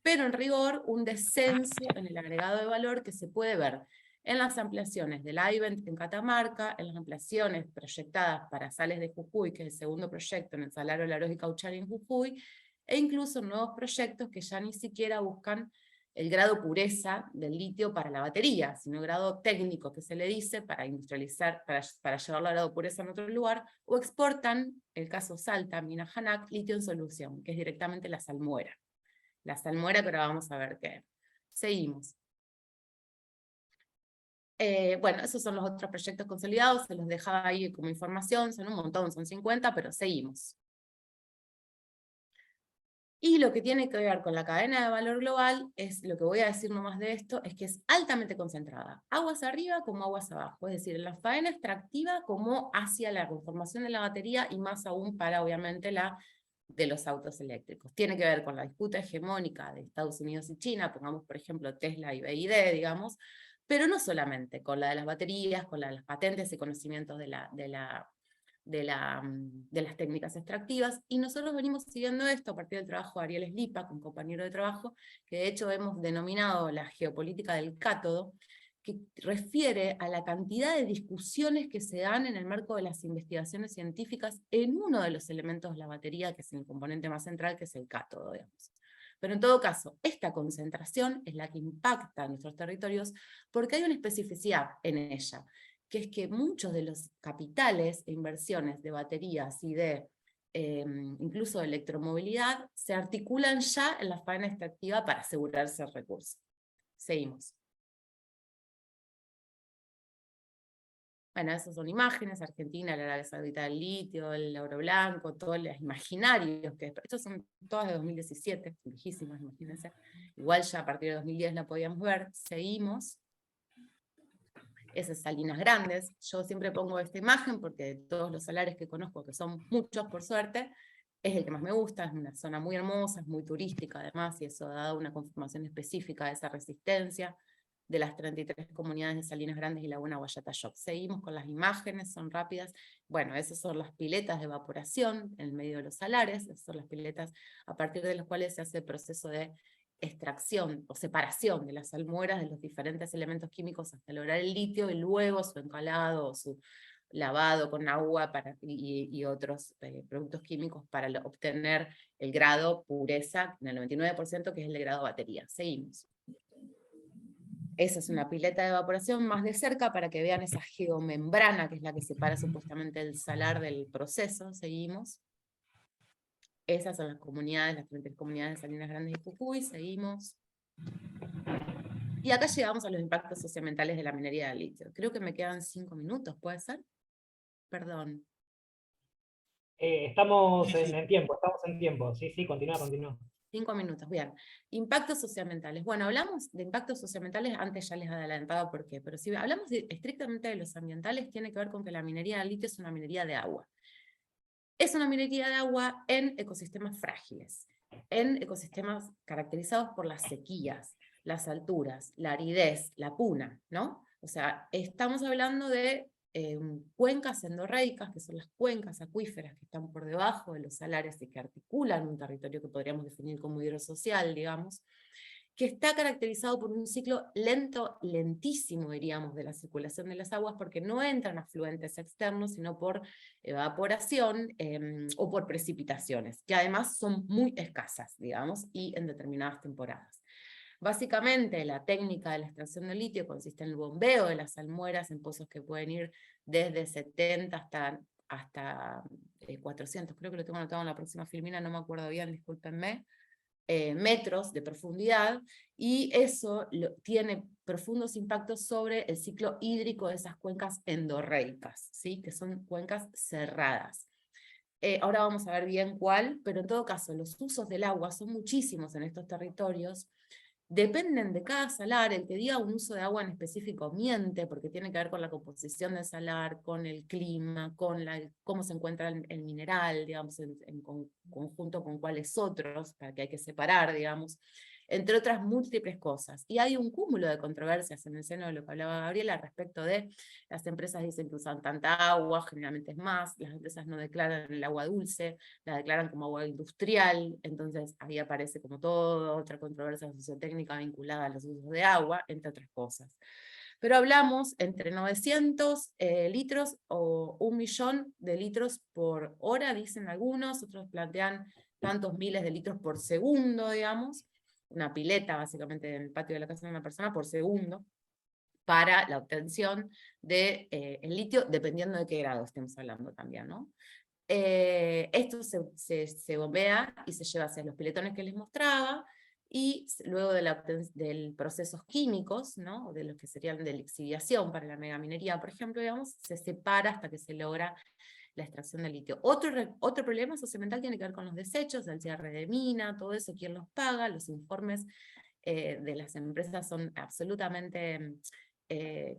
pero en rigor un descenso en el agregado de valor que se puede ver en las ampliaciones del AIVENT en Catamarca, en las ampliaciones proyectadas para Sales de Jujuy, que es el segundo proyecto en el Salario Laros y Cauchari en Jujuy, e incluso nuevos proyectos que ya ni siquiera buscan el grado pureza del litio para la batería, sino el grado técnico que se le dice para industrializar, para llevarlo al grado pureza en otro lugar, o exportan, el caso Salta, Mina Janak, litio en solución, que es directamente la salmuera. La salmuera, pero vamos a ver qué. Seguimos. Bueno, esos son los otros proyectos consolidados, se los dejaba ahí como información, son un montón, son 50, pero seguimos. Y lo que tiene que ver con la cadena de valor global, es lo que voy a decir nomás de esto, es que es altamente concentrada, aguas arriba como aguas abajo, es decir, en la faena extractiva como hacia la conformación de la batería, y más aún para obviamente la de los autos eléctricos. Tiene que ver con la disputa hegemónica de Estados Unidos y China, pongamos por ejemplo Tesla y BYD, digamos, pero no solamente, con la de las baterías, con la de las patentes y conocimientos de las técnicas extractivas, y nosotros venimos siguiendo esto a partir del trabajo de Ariel Slipak, un compañero de trabajo, que de hecho hemos denominado la geopolítica del cátodo, que refiere a la cantidad de discusiones que se dan en el marco de las investigaciones científicas en uno de los elementos de la batería, que es el componente más central, que es el cátodo, digamos. Pero en todo caso, esta concentración es la que impacta en nuestros territorios, porque hay una especificidad en ella, que es que muchos de los capitales e inversiones de baterías y de incluso de electromovilidad, se articulan ya en la faena extractiva para asegurarse el recurso. Seguimos. Bueno, esas son imágenes, Argentina, la Arabia Saudita del litio, el oro blanco, todos los imaginarios, estos son todas de 2017, viejísimas, imagínense. Igual ya a partir de 2010 la podíamos ver, seguimos. Esas Salinas Grandes, yo siempre pongo esta imagen porque de todos los salares que conozco, que son muchos por suerte, es el que más me gusta, es una zona muy hermosa, es muy turística además, y eso ha dado una conformación específica de esa resistencia de las 33 comunidades de Salinas Grandes y Laguna Guayatayoc. Seguimos con las imágenes, son rápidas. Bueno, esas son las piletas de evaporación en el medio de los salares, esas son las piletas a partir de las cuales se hace el proceso de extracción o separación de las salmueras de los diferentes elementos químicos hasta lograr el litio, y luego su encalado o su lavado con agua y otros productos químicos para obtener el grado pureza, en el 99%, que es el de grado batería. Seguimos. Esa es una pileta de evaporación más de cerca para que vean esa geomembrana, que es la que separa supuestamente el salar del proceso. Seguimos. Esas son las comunidades, las 33 comunidades de Salinas Grandes y Jujuy. Seguimos. Y acá llegamos a los impactos socioambientales de la minería de litio. Creo que me quedan 5 minutos, ¿puede ser? Perdón. Estamos en tiempo. Sí, continúa. 5 minutos, bien. Impactos socioambientales. Bueno, hablamos de impactos socioambientales, antes ya les he adelantado por qué, pero si hablamos estrictamente de los ambientales, tiene que ver con que la minería de litio es una minería de agua. Es una minería de agua en ecosistemas frágiles, en ecosistemas caracterizados por las sequías, las alturas, la aridez, la puna, ¿no? O sea, estamos hablando de cuencas endorreicas, que son las cuencas acuíferas que están por debajo de los salares y que articulan un territorio que podríamos definir como hidrosocial, digamos, que está caracterizado por un ciclo lento, lentísimo, diríamos, de la circulación de las aguas, porque no entran afluentes externos, sino por evaporación o por precipitaciones, que además son muy escasas, digamos, y en determinadas temporadas. Básicamente, la técnica de la extracción de litio consiste en el bombeo de las salmueras en pozos que pueden ir desde 70 hasta 400, creo que lo tengo anotado en la próxima filmina, no me acuerdo bien, discúlpenme, metros de profundidad, y eso tiene profundos impactos sobre el ciclo hídrico de esas cuencas endorreicas, ¿sí? Que son cuencas cerradas. Ahora vamos a ver bien cuál, pero en todo caso, los usos del agua son muchísimos en estos territorios. Dependen de cada salar, el que diga un uso de agua en específico miente, porque tiene que ver con la composición del salar, con el clima, con cómo se encuentra el mineral, digamos, en conjunto con cuáles otros, para que hay que separar, digamos, entre otras múltiples cosas. Y hay un cúmulo de controversias en el seno de lo que hablaba Gabriela respecto de las empresas dicen que usan tanta agua, generalmente es más, las empresas no declaran el agua dulce, la declaran como agua industrial, entonces ahí aparece como toda otra controversia sociotécnica vinculada a los usos de agua, entre otras cosas. Pero hablamos entre 900 litros o 1 millón de litros por hora, dicen algunos, otros plantean tantos miles de litros por segundo, digamos, una pileta básicamente en el patio de la casa de una persona por segundo, para la obtención de el litio, dependiendo de qué grado estemos hablando también, ¿no? Esto se bombea y se lleva hacia los piletones que les mostraba, y luego de procesos químicos, ¿no? De los que serían de lixiviación para la megaminería, por ejemplo, digamos, se separa hasta que se logra la extracción de litio. Otro problema socioambiental tiene que ver con los desechos, el cierre de mina, todo eso, ¿quién los paga? Los informes de las empresas son absolutamente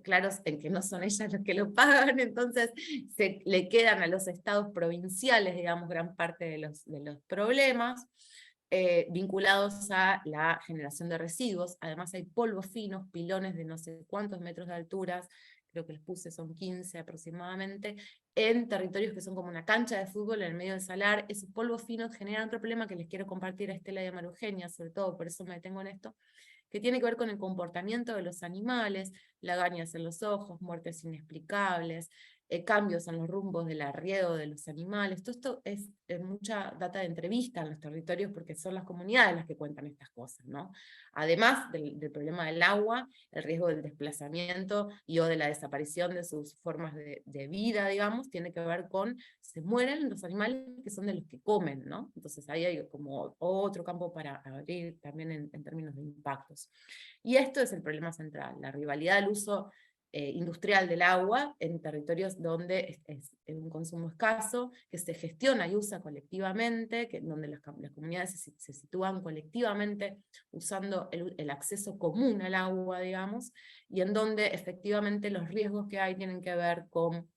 claros en que no son ellas los que lo pagan, entonces le quedan a los estados provinciales, digamos, gran parte de los problemas, vinculados a la generación de residuos. Además hay polvos finos, pilones de no sé cuántos metros de alturas, creo que les puse son 15 aproximadamente, en territorios que son como una cancha de fútbol en el medio del salar. Esos polvos finos generan otro problema que les quiero compartir a Estela y a María Eugenia, sobre todo, por eso me detengo en esto, que tiene que ver con el comportamiento de los animales, lagañas en los ojos, muertes inexplicables, cambios en los rumbos del arriero de los animales. Todo esto es mucha data de entrevista en los territorios, porque son las comunidades las que cuentan estas cosas, ¿no? Además del problema del agua, el riesgo del desplazamiento y o de la desaparición de sus formas de vida, digamos, tiene que ver con, se mueren los animales que son de los que comen, ¿no? Entonces ahí hay como otro campo para abrir también en términos de impactos. Y esto es el problema central, la rivalidad del uso industrial del agua en territorios donde es un consumo escaso, que se gestiona y usa colectivamente, donde las comunidades se sitúan colectivamente usando el acceso común al agua, digamos, y en donde efectivamente los riesgos que hay tienen que ver con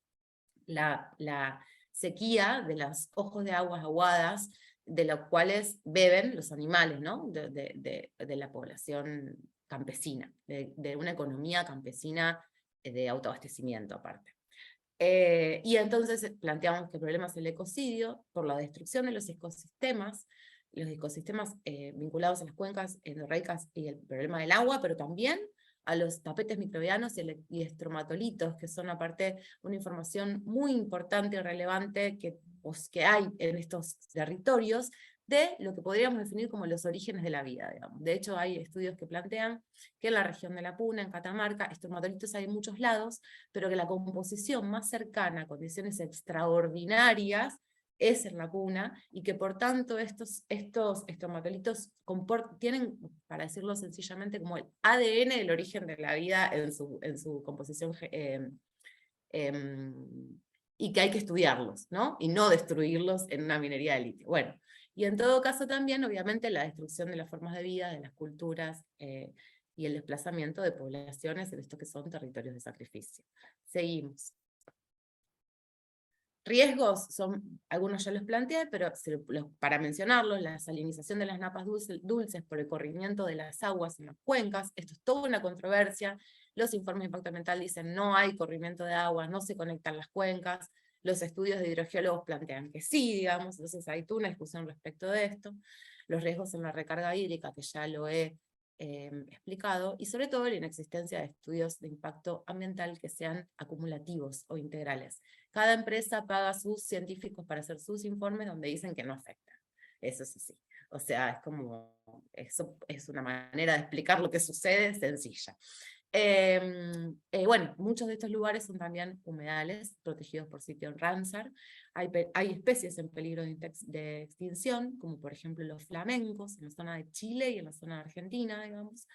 la sequía de los ojos de aguas aguadas, de los cuales beben los animales, ¿no? de la población campesina, de una economía campesina de autoabastecimiento aparte. Y entonces planteamos que el problema es el ecocidio por la destrucción de los ecosistemas vinculados a las cuencas endorreicas y el problema del agua, pero también a los tapetes microbianos y estromatolitos, que son aparte una información muy importante y relevante que hay en estos territorios, de lo que podríamos definir como los orígenes de la vida, digamos. De hecho, hay estudios que plantean que en la región de la Puna, en Catamarca, estromatolitos hay en muchos lados, pero que la composición más cercana a condiciones extraordinarias es en la Puna, y que por tanto estos estromatolitos tienen, para decirlo sencillamente, como el ADN del origen de la vida en su composición, y que hay que estudiarlos, ¿no? Y no destruirlos en una minería de litio. Bueno, y en todo caso también, obviamente, la destrucción de las formas de vida, de las culturas, y el desplazamiento de poblaciones en estos que son territorios de sacrificio. Seguimos. Riesgos, algunos ya los planteé, pero para mencionarlos, la salinización de las napas dulces por el corrimiento de las aguas en las cuencas, esto es toda una controversia. Los informes de impacto ambiental dicen no hay corrimiento de aguas, no se conectan las cuencas. Los estudios de hidrogeólogos plantean que sí, digamos, entonces hay toda una discusión respecto de esto. Los riesgos en la recarga hídrica, que ya lo he explicado, y sobre todo la inexistencia de estudios de impacto ambiental que sean acumulativos o integrales. Cada empresa paga a sus científicos para hacer sus informes donde dicen que no afecta. Eso sí, sí. O sea, es como, eso es una manera de explicar lo que sucede sencilla. Bueno, muchos de estos lugares son también humedales, protegidos por sitio en Ramsar. Hay especies en peligro de extinción, como por ejemplo los flamencos, en la zona de Chile y en la zona de Argentina, digamos.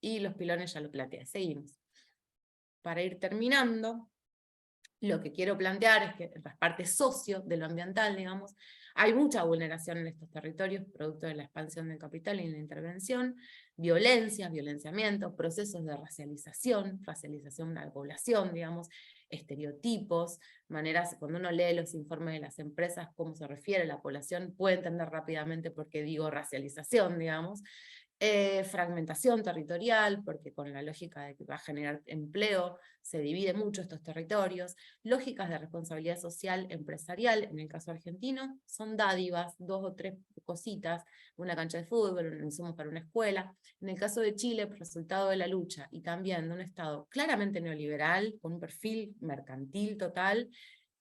Y los pilones ya lo planteé. Seguimos. Para ir terminando, lo que quiero plantear es que en las partes socio de lo ambiental, digamos, hay mucha vulneración en estos territorios, producto de la expansión del capital y la intervención, violencias, violenciamientos, procesos de racialización de la población, digamos, estereotipos, maneras, cuando uno lee los informes de las empresas, cómo se refiere a la población, puede entender rápidamente por qué digo racialización, digamos. Fragmentación territorial, porque con la lógica de que va a generar empleo, se divide mucho estos territorios. Lógicas de responsabilidad social empresarial, en el caso argentino, son dádivas, 2 o 3 cositas, una cancha de fútbol, un insumo para una escuela. En el caso de Chile, resultado de la lucha, y también de un Estado claramente neoliberal, con un perfil mercantil total,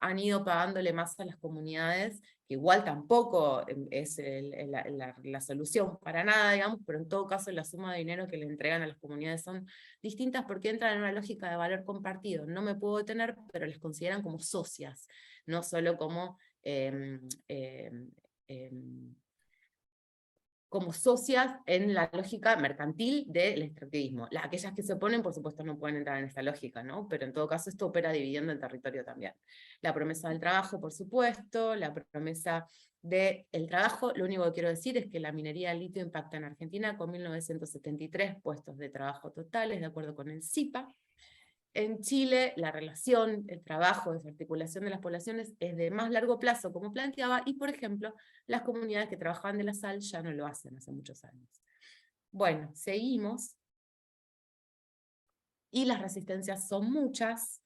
han ido pagándole más a las comunidades, que igual tampoco es la solución para nada, digamos, pero en todo caso la suma de dinero que le entregan a las comunidades son distintas porque entran en una lógica de valor compartido. No me puedo detener, pero les consideran como socias, no solo como socias en la lógica mercantil del extractivismo. Aquellas que se oponen, por supuesto, no pueden entrar en esta lógica, ¿no? Pero en todo caso esto opera dividiendo el territorio también. La promesa del trabajo, por supuesto, la promesa del trabajo. Lo único que quiero decir es que la minería de litio impacta en Argentina con 1973 puestos de trabajo totales, de acuerdo con el CIPA. En Chile, la relación, el trabajo, desarticulación de las poblaciones es de más largo plazo, como planteaba, y por ejemplo, las comunidades que trabajaban de la sal ya no lo hacen hace muchos años. Bueno, seguimos. Y las resistencias son muchas.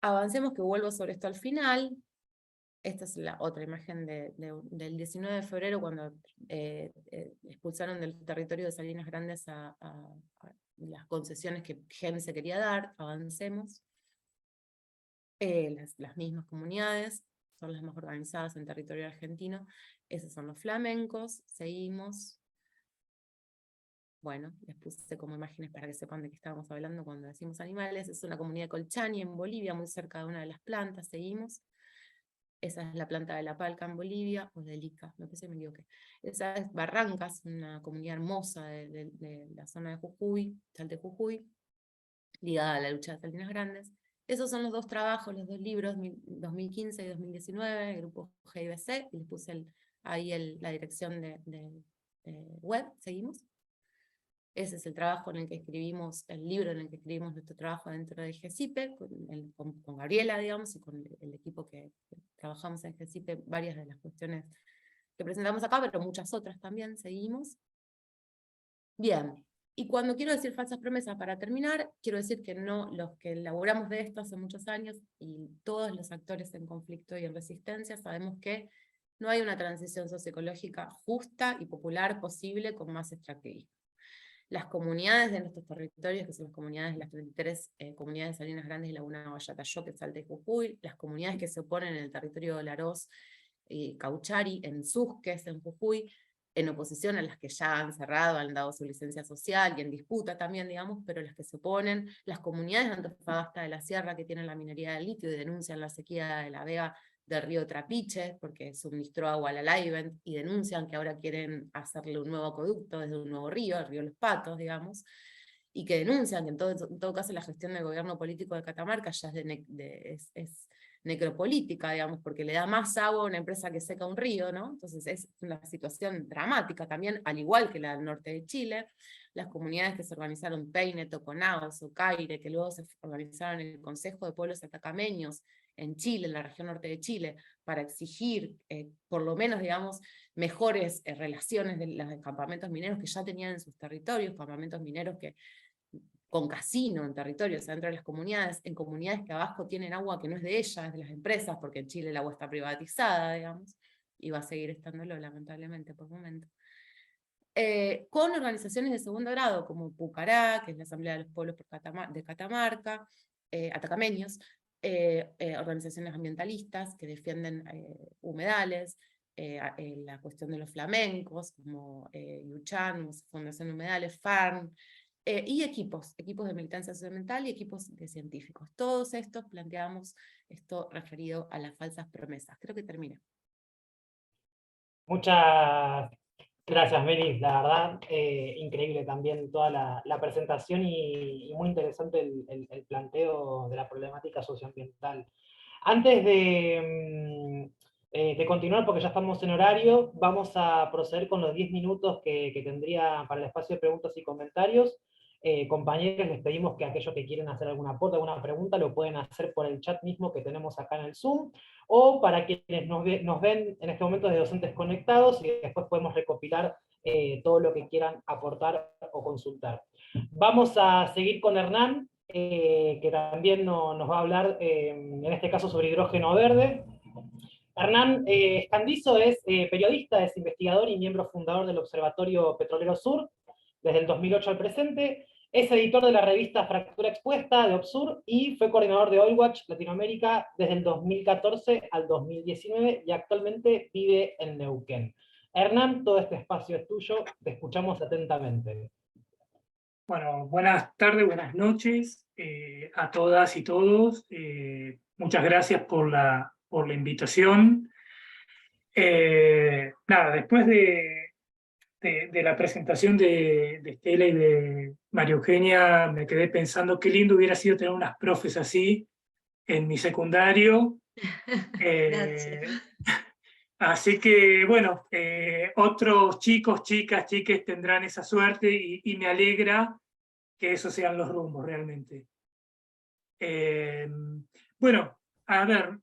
Avancemos, que vuelvo sobre esto al final. Esta es la otra imagen del 19 de febrero, cuando expulsaron del territorio de Salinas Grandes a las concesiones que GEM se quería dar. Avancemos. las mismas comunidades, son las más organizadas en territorio argentino. Esos son los flamencos. Seguimos. Bueno, les puse como imágenes para que sepan de qué estábamos hablando cuando decimos animales. Es una comunidad de Colchani en Bolivia, muy cerca de una de las plantas. Seguimos. Esa es la planta de la palca en Bolivia, o del Ica, no sé si me equivoqué. Esa es Barrancas, una comunidad hermosa de la zona de Jujuy, Salta de Jujuy, ligada a la lucha de Salinas Grandes. Esos son los dos trabajos, los dos libros, 2015 y 2019, el grupo GIBC, y les puse ahí la dirección de web. Seguimos. Ese es el trabajo en el que escribimos, el libro en el que escribimos nuestro trabajo dentro de GESIPE, con Gabriela, digamos, y con el equipo que trabajamos en GESIPE, varias de las cuestiones que presentamos acá, pero muchas otras también. Seguimos. Bien, y cuando quiero decir falsas promesas para terminar, quiero decir que no, los que elaboramos de esto hace muchos años, y todos los actores en conflicto y en resistencia, sabemos que no hay una transición socioecológica justa y popular posible con más extractivismo. Las comunidades de nuestros territorios, que son las comunidades, las 33 comunidades de Salinas Grandes y Laguna Guayatayoque, Salta y Jujuy, las comunidades que se oponen en el territorio de Larós, Cauchari, en Susques, en Jujuy, en oposición a las que ya han cerrado, han dado su licencia social, y en disputa también, digamos, pero las que se oponen, las comunidades de Antofagasta de la Sierra que tienen la minería de litio y denuncian la sequía de la vega del río Trapiche, porque suministró agua a la Laivent, y denuncian que ahora quieren hacerle un nuevo acueducto desde un nuevo río, el río Los Patos, digamos, y que denuncian que en todo caso la gestión del gobierno político de Catamarca ya es necropolítica, digamos, porque le da más agua a una empresa que seca un río, ¿no? Entonces es una situación dramática también, al igual que la del norte de Chile. Las comunidades que se organizaron, Peine, Toconao, Socaire, que luego se organizaron en el Consejo de Pueblos Atacameños, en Chile, en la región norte de Chile, para exigir, por lo menos, digamos, mejores relaciones de los campamentos mineros que ya tenían en sus territorios, campamentos mineros con casino en territorios, dentro de las comunidades, en comunidades que abajo tienen agua que no es de ellas, es de las empresas, porque en Chile el agua está privatizada, digamos, y va a seguir estándolo, lamentablemente, por momento. Con organizaciones de segundo grado, como Pucará, que es la Asamblea de los Pueblos de Catamarca, atacameños, organizaciones ambientalistas que defienden humedales, la cuestión de los flamencos, como Yuchan, Fundación Humedales, FARN, y equipos de militancia socioambiental y equipos de científicos. Todos estos planteamos esto referido a las falsas promesas. Creo que termina. Muchas gracias, Meli. La verdad, increíble también toda la presentación y muy interesante el planteo de la problemática socioambiental. Antes de continuar, porque ya estamos en horario, vamos a proceder con los 10 minutos que tendría para el espacio de preguntas y comentarios. Compañeros, les pedimos que aquellos que quieren hacer algún aporte, alguna pregunta, lo pueden hacer por el chat mismo que tenemos acá en el Zoom, o para quienes nos ven en este momento de docentes conectados, y después podemos recopilar todo lo que quieran aportar o consultar. Vamos a seguir con Hernán, que también nos va a hablar, en este caso, sobre hidrógeno verde. Hernán Escandizo es periodista, es investigador y miembro fundador del Observatorio Petrolero Sur, desde el 2008 al presente. Es editor de la revista Fractura Expuesta de OBSUR y fue coordinador de Oilwatch Latinoamérica desde el 2014 al 2019 y actualmente vive en Neuquén. Hernán, todo este espacio es tuyo, te escuchamos atentamente. Bueno, buenas tardes, buenas noches a todas y todos. Muchas gracias por la invitación. Nada, después de la presentación de Estela y de María Eugenia, me quedé pensando qué lindo hubiera sido tener unas profes así en mi secundario. Así que, bueno, otros chicos, chicas, chiques tendrán esa suerte y me alegra que esos sean los rumbos realmente. Bueno, a ver,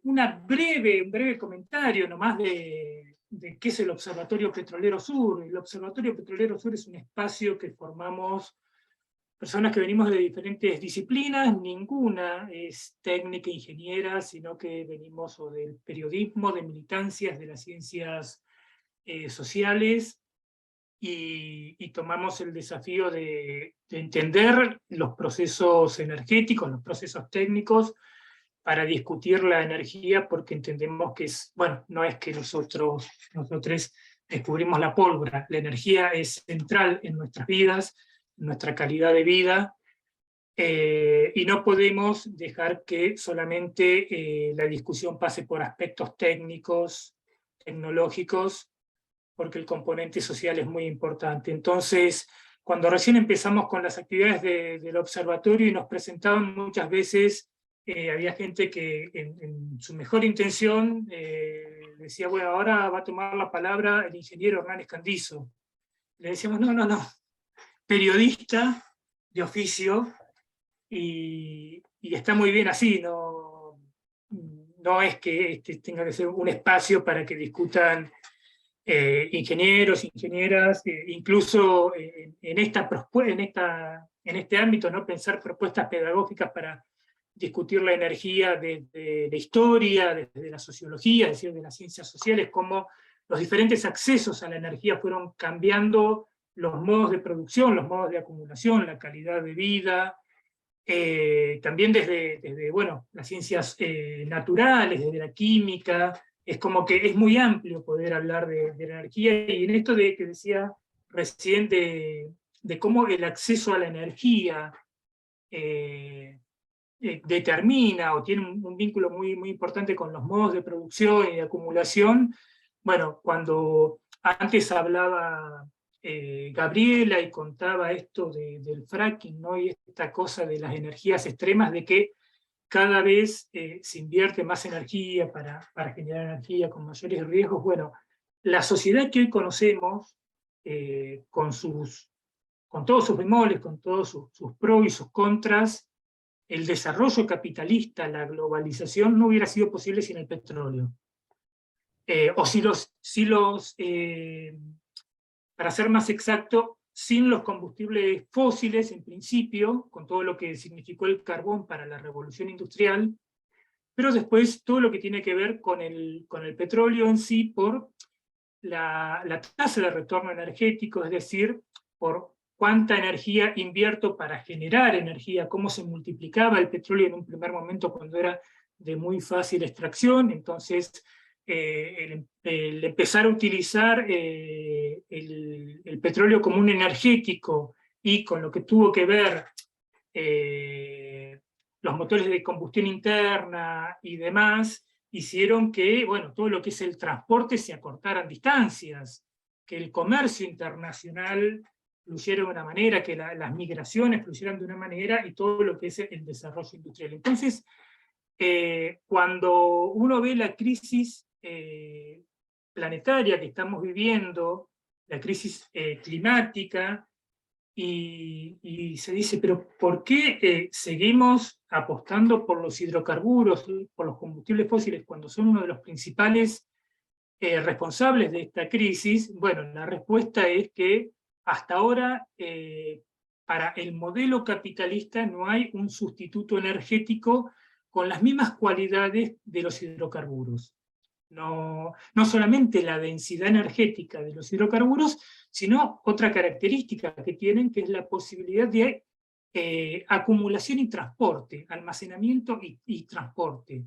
un breve comentario nomás de qué es el Observatorio Petrolero Sur. El Observatorio Petrolero Sur es un espacio que formamos personas que venimos de diferentes disciplinas, ninguna es técnica, ingeniera, sino que venimos o del periodismo, de militancias, de las ciencias sociales, y tomamos el desafío de entender los procesos energéticos, los procesos técnicos, para discutir la energía, porque entendemos que es, bueno, no es que nosotros descubrimos la pólvora, la energía es central en nuestras vidas, en nuestra calidad de vida, y no podemos dejar que solamente la discusión pase por aspectos técnicos, tecnológicos, porque el componente social es muy importante. Entonces, cuando recién empezamos con las actividades del observatorio y nos presentaban muchas veces, había gente que en su mejor intención decía, bueno, ahora va a tomar la palabra el ingeniero Hernán Escandizo. Le decíamos, no, periodista de oficio, y está muy bien así, no es que tenga que ser un espacio para que discutan ingenieros, ingenieras, incluso en este ámbito, ¿no? Pensar propuestas pedagógicas para discutir la energía desde la historia, desde la sociología, es decir, de las ciencias sociales, cómo los diferentes accesos a la energía fueron cambiando los modos de producción, los modos de acumulación, la calidad de vida, también desde bueno, las ciencias naturales, desde la química. Es como que es muy amplio poder hablar de la energía, y en esto que decía recién de cómo el acceso a la energía determina o tiene un vínculo muy, muy importante con los modos de producción y de acumulación. Bueno, cuando antes hablaba Gabriela y contaba esto del fracking, ¿no? Y esta cosa de las energías extremas, de que cada vez se invierte más energía para generar energía con mayores riesgos. Bueno, la sociedad que hoy conocemos, con todos sus bemoles, con todos sus pros y sus contras, el desarrollo capitalista, la globalización, no hubiera sido posible sin el petróleo. Para ser más exacto, sin los combustibles fósiles, en principio, con todo lo que significó el carbón para la revolución industrial, pero después todo lo que tiene que ver con el petróleo en sí, por la tasa de retorno energético, es decir, por cuánta energía invierto para generar energía, cómo se multiplicaba el petróleo en un primer momento cuando era de muy fácil extracción. Entonces, el empezar a utilizar el petróleo como un energético, y con lo que tuvo que ver los motores de combustión interna y demás, hicieron que, bueno, todo lo que es el transporte se acortaran distancias, que el comercio internacional fluyera de una manera, que las migraciones fluyeran de una manera, y todo lo que es el desarrollo industrial. Entonces, cuando uno ve la crisis planetaria que estamos viviendo, la crisis climática, y se dice, pero ¿por qué seguimos apostando por los hidrocarburos, por los combustibles fósiles, cuando son uno de los principales responsables de esta crisis? Bueno, la respuesta es que hasta ahora para el modelo capitalista no hay un sustituto energético con las mismas cualidades de los hidrocarburos. No solamente la densidad energética de los hidrocarburos, sino otra característica que tienen, que es la posibilidad de acumulación y transporte, almacenamiento y transporte.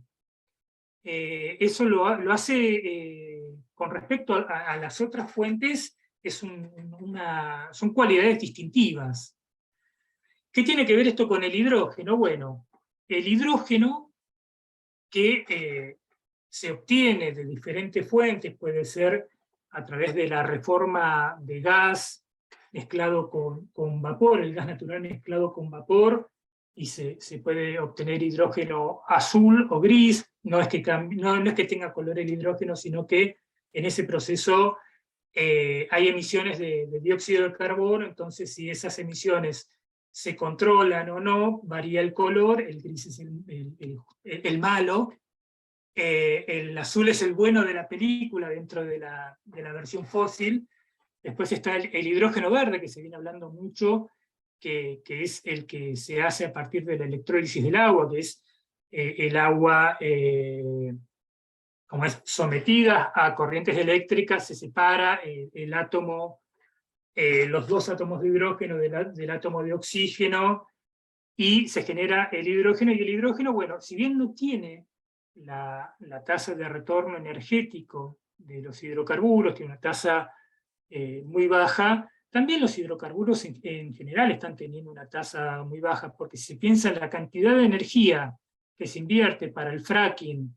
Eso lo hace, con respecto a las otras fuentes, son cualidades distintivas. ¿Qué tiene que ver esto con el hidrógeno? Bueno, el hidrógeno que se obtiene de diferentes fuentes, puede ser a través de la reforma de gas mezclado con vapor, el gas natural mezclado con vapor, y se puede obtener hidrógeno azul o gris. No es que tenga color el hidrógeno, sino que en ese proceso hay emisiones de dióxido de carbono. Entonces, si esas emisiones se controlan o no, varía el color. El gris es el malo, el azul es el bueno de la película dentro de la versión fósil. Después está el hidrógeno verde, que se viene hablando mucho, que es el que se hace a partir de la electrólisis del agua, que es el agua, como es sometida a corrientes eléctricas, se separa el átomo, los dos átomos de hidrógeno del átomo de oxígeno, y se genera el hidrógeno, y el hidrógeno, bueno, si bien no tiene la tasa de retorno energético de los hidrocarburos, tiene una tasa muy baja, también los hidrocarburos en general están teniendo una tasa muy baja, porque si se piensa en la cantidad de energía que se invierte para el fracking,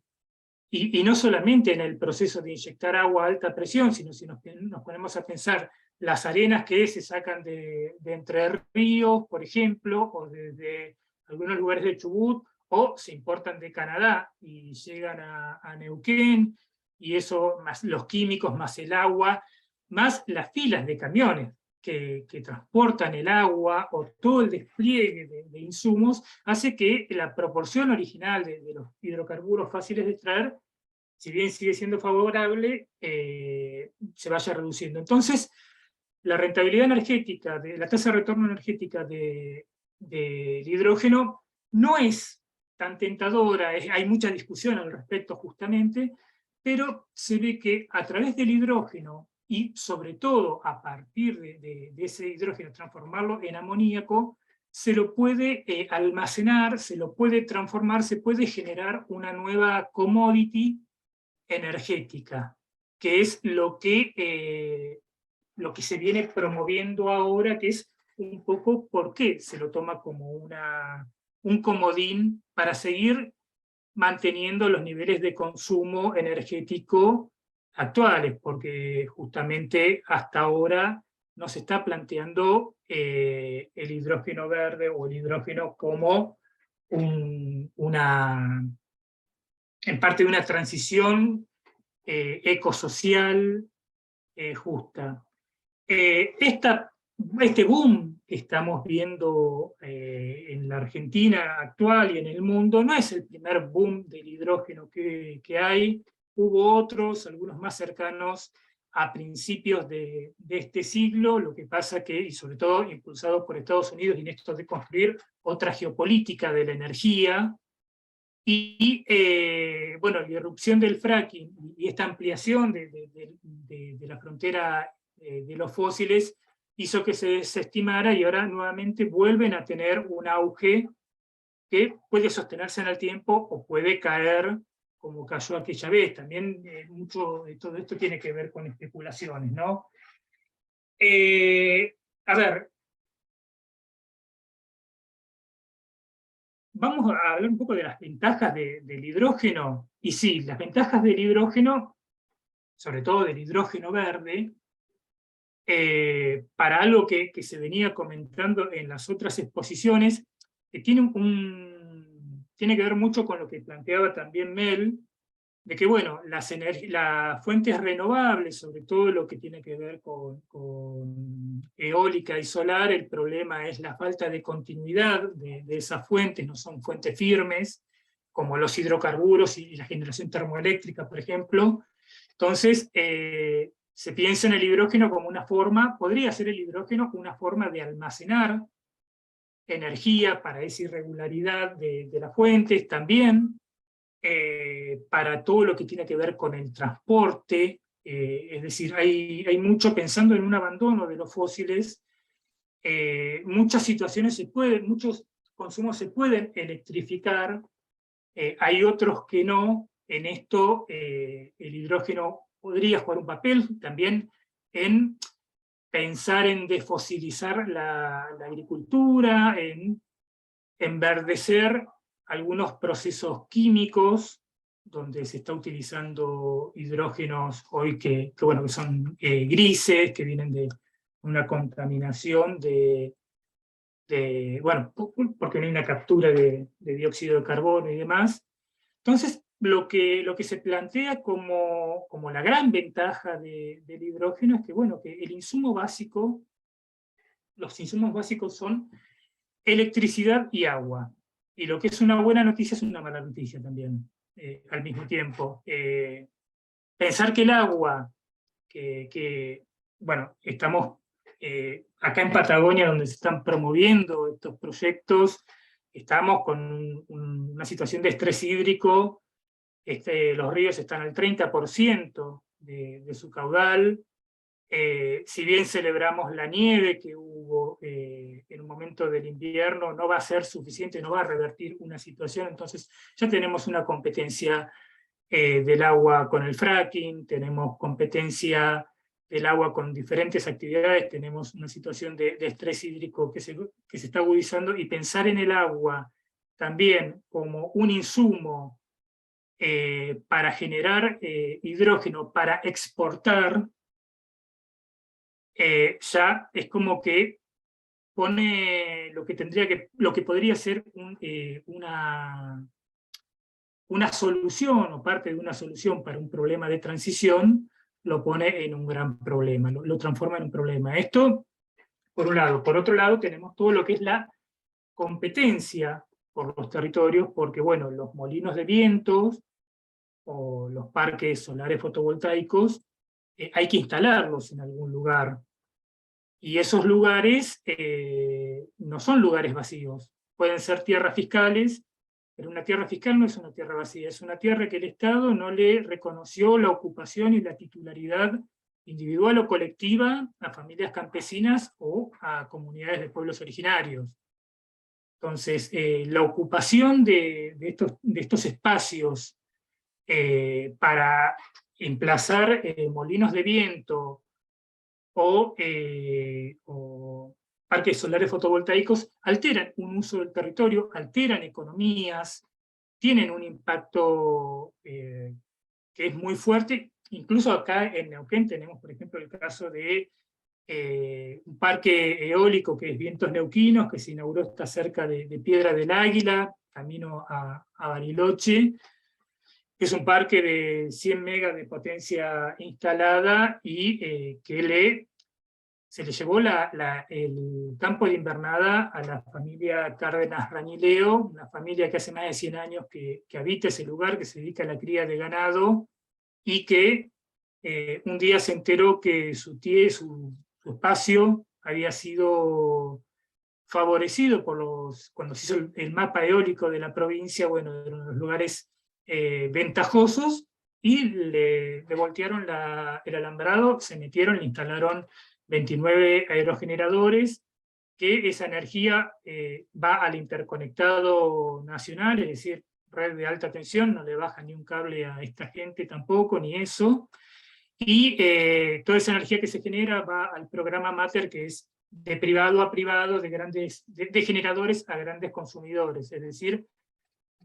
y no solamente en el proceso de inyectar agua a alta presión, sino si nos ponemos a pensar las arenas que se sacan de Entre Ríos, por ejemplo, o de algunos lugares de Chubut, o se importan de Canadá y llegan a Neuquén, y eso más los químicos, más el agua, más las filas de camiones que transportan el agua, o todo el despliegue de insumos, hace que la proporción original de los hidrocarburos fáciles de extraer, si bien sigue siendo favorable, se vaya reduciendo. Entonces, la rentabilidad energética, la tasa de retorno energética del hidrógeno no es tan tentadora, hay mucha discusión al respecto justamente, pero se ve que a través del hidrógeno, y sobre todo a partir de ese hidrógeno transformarlo en amoníaco, se lo puede almacenar, se lo puede transformar, se puede generar una nueva commodity energética, que es lo que se viene promoviendo ahora, que es un poco por qué se lo toma como un comodín para seguir manteniendo los niveles de consumo energético actuales, porque justamente hasta ahora no se está planteando el hidrógeno verde o el hidrógeno como en parte de una transición ecosocial justa. Este boom que estamos viendo en la Argentina actual y en el mundo no es el primer boom del hidrógeno que hay. Hubo otros, algunos más cercanos a principios de este siglo, lo que pasa que, y sobre todo impulsados por Estados Unidos y en esto de construir otra geopolítica de la energía, y bueno, la irrupción del fracking y esta ampliación de la frontera de los fósiles hizo que se desestimara, y ahora nuevamente vuelven a tener un auge que puede sostenerse en el tiempo o puede caer como cayó aquella vez. También mucho de todo esto tiene que ver con especulaciones, ¿no? A ver, vamos a hablar un poco de las ventajas del hidrógeno. Y sí, las ventajas del hidrógeno, sobre todo del hidrógeno verde, para algo que se venía comentando en las otras exposiciones, que tiene que ver mucho con lo que planteaba también Mel, de que bueno, las fuentes renovables, sobre todo lo que tiene que ver con eólica y solar, el problema es la falta de continuidad de esas fuentes, no son fuentes firmes, como los hidrocarburos y la generación termoeléctrica, por ejemplo. Entonces, se piensa en el hidrógeno como una forma, podría ser el hidrógeno una forma de almacenar energía para esa irregularidad de las fuentes, también para todo lo que tiene que ver con el transporte, es decir, hay mucho pensando en un abandono de los fósiles, muchas situaciones muchos consumos se pueden electrificar, hay otros que no. En esto el hidrógeno podría jugar un papel también en pensar en desfosilizar la agricultura, en enverdecer algunos procesos químicos donde se está utilizando hidrógenos hoy que son grises, que vienen de una contaminación bueno, porque no hay una captura de dióxido de carbono y demás. Entonces, lo que se plantea como la gran ventaja del hidrógeno es que, bueno, que el insumo básico, los insumos básicos son electricidad y agua. Y lo que es una buena noticia es una mala noticia también, al mismo tiempo. Pensar que el agua, bueno, estamos acá en Patagonia, donde se están promoviendo estos proyectos, estamos con una situación de estrés hídrico. Los ríos están al 30% de su caudal. Si bien celebramos la nieve que hubo en un momento del invierno no va a ser suficiente, no va a revertir una situación. Entonces ya tenemos una competencia del agua con el fracking, tenemos competencia del agua con diferentes actividades, tenemos una situación de estrés hídrico que se está agudizando, y pensar en el agua también como un insumo para generar hidrógeno, para exportar, ya es como que pone lo que podría ser una solución, o parte de una solución para un problema de transición, lo pone en un gran problema, lo transforma en un problema. Esto, por un lado. Por otro lado, tenemos todo lo que es la competencia por los territorios, porque bueno, los molinos de vientos, o los parques solares fotovoltaicos, hay que instalarlos en algún lugar. Y esos lugares no son lugares vacíos. Pueden ser tierras fiscales, pero una tierra fiscal no es una tierra vacía, es una tierra que el Estado no le reconoció la ocupación y la titularidad individual o colectiva a familias campesinas o a comunidades de pueblos originarios. Entonces, la ocupación de estos espacios para emplazar molinos de viento o parques solares fotovoltaicos alteran un uso del territorio, alteran economías, tienen un impacto que es muy fuerte. Incluso acá en Neuquén tenemos, por ejemplo, el caso de un parque eólico que es Vientos Neuquinos, que se inauguró, está cerca de Piedra del Águila, camino a Bariloche, que es un parque de 100 megas de potencia instalada, y que se le llevó el campo de invernada a la familia Cárdenas Rañileo, una familia que hace más de 100 años que habita ese lugar, que se dedica a la cría de ganado, y que un día se enteró que su espacio había sido favorecido cuando se hizo el mapa eólico de la provincia, bueno, de los lugares ventajosos, y le voltearon el alambrado, se metieron, le instalaron 29 aerogeneradores, que esa energía va al interconectado nacional, es decir, red de alta tensión, no le baja ni un cable a esta gente tampoco, ni eso, y toda esa energía que se genera va al programa Mater, que es de privado a privado, de generadores a grandes consumidores, es decir,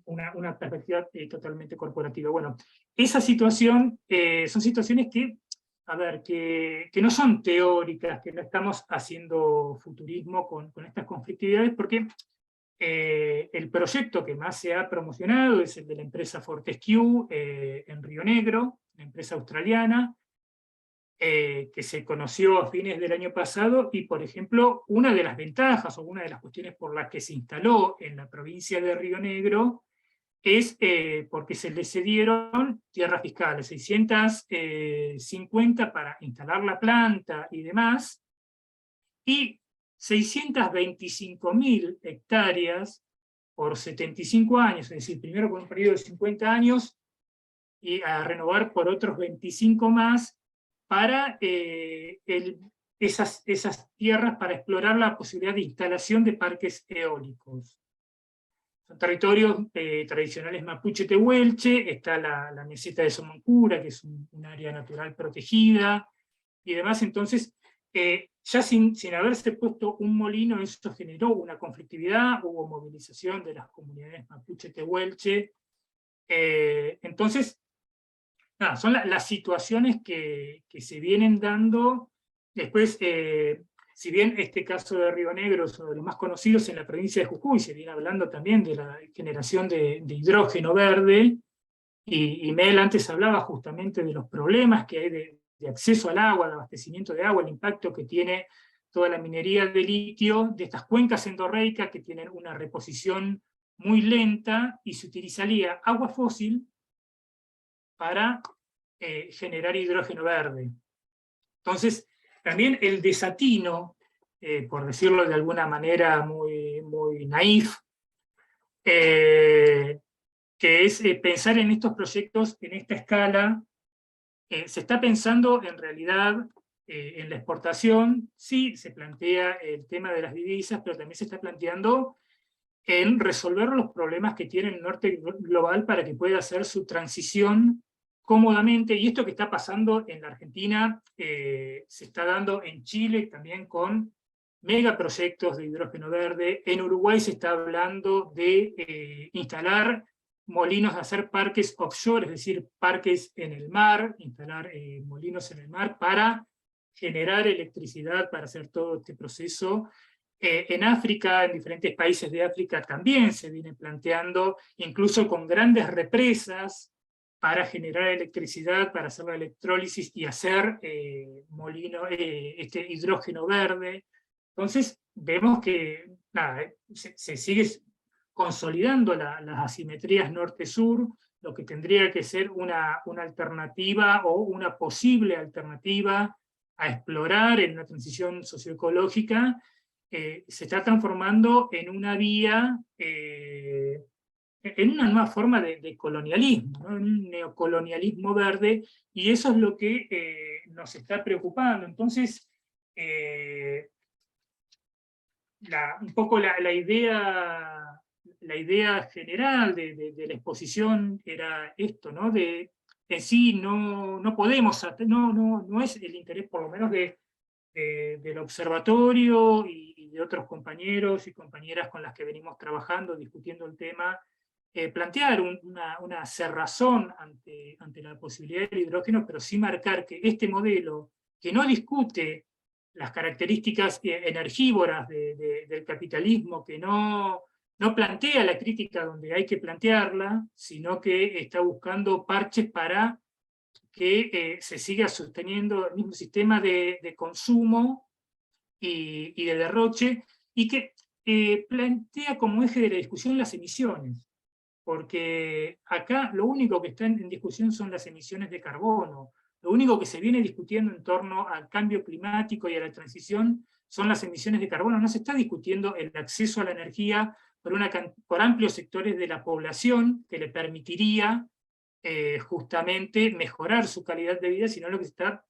una perspectiva totalmente corporativa. Bueno, esa situación son situaciones que no son teóricas, que no estamos haciendo futurismo con estas conflictividades, porque el proyecto que más se ha promocionado es el de la empresa Fortescue en Río Negro, una empresa australiana, que se conoció a fines del año pasado, y por ejemplo, una de las ventajas o una de las cuestiones por las que se instaló en la provincia de Río Negro es porque se le cedieron tierras fiscales, 650 para instalar la planta y demás, y 625.000 hectáreas por 75 años, es decir, primero por un periodo de 50 años, y a renovar por otros 25 más, para esas tierras, para explorar la posibilidad de instalación de parques eólicos. Son territorios tradicionales mapuche-tehuelche, está la meseta de Somoncura, que es un área natural protegida, y demás. Entonces, ya sin haberse puesto un molino, eso generó una conflictividad, hubo movilización de las comunidades mapuche-tehuelche. Entonces, nada, son las situaciones que se vienen dando. Después, si bien este caso de Río Negro es uno de los más conocidos en la provincia de Jujuy, se viene hablando también de la generación de hidrógeno verde, y Mel antes hablaba justamente de los problemas que hay de acceso al agua, de abastecimiento de agua, el impacto que tiene toda la minería de litio, de estas cuencas endorreicas que tienen una reposición muy lenta, y se utilizaría agua fósil para generar hidrógeno verde. Entonces, también el desatino, por decirlo de alguna manera muy, muy naif, que es pensar en estos proyectos en esta escala. Se está pensando en realidad en la exportación, sí se plantea el tema de las divisas, pero también se está planteando en resolver los problemas que tiene el norte global para que pueda hacer su transición cómodamente, y esto que está pasando en la Argentina se está dando en Chile también con megaproyectos de hidrógeno verde. En Uruguay se está hablando de instalar molinos, hacer parques offshore, es decir, parques en el mar, instalar molinos en el mar para generar electricidad, para hacer todo este proceso. En África, en diferentes países de África también se viene planteando, incluso con grandes represas, para generar electricidad, para hacer la electrólisis y hacer este hidrógeno verde. Entonces vemos que nada, se sigue consolidando las asimetrías norte-sur, lo que tendría que ser una alternativa o una posible alternativa a explorar en una transición socioecológica, se está transformando en una vía, en una nueva forma de colonialismo, ¿no? En un neocolonialismo verde, y eso es lo que nos está preocupando. Entonces, un poco la idea general de la exposición era esto, ¿no? En sí no podemos, no es el interés, por lo menos del observatorio y de otros compañeros y compañeras con las que venimos trabajando, discutiendo el tema, plantear una cerrazón ante la posibilidad del hidrógeno, pero sí marcar que este modelo, que no discute las características energívoras del capitalismo, que no plantea la crítica donde hay que plantearla, sino que está buscando parches para que se siga sosteniendo el mismo sistema de consumo y de derroche, y que plantea como eje de la discusión las emisiones, porque acá lo único que está en discusión son las emisiones de carbono. Lo único que se viene discutiendo en torno al cambio climático y a la transición son las emisiones de carbono. No se está discutiendo el acceso a la energía por amplios sectores de la población que le permitiría justamente mejorar su calidad de vida, sino lo que se está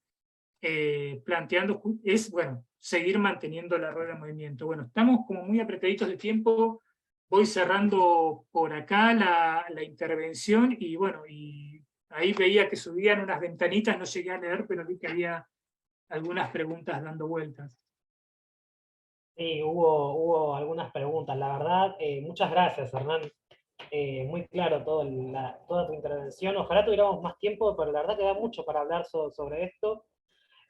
planteando es, bueno, seguir manteniendo la rueda de movimiento. Bueno, estamos como muy apretaditos de tiempo, voy cerrando por acá la intervención, y bueno, y ahí veía que subían unas ventanitas, no llegué a leer, pero vi que había algunas preguntas dando vueltas. Sí, hubo algunas preguntas, la verdad. Muchas gracias, Hernán. Muy claro toda tu intervención. Ojalá tuviéramos más tiempo, pero la verdad que da mucho para hablar sobre esto.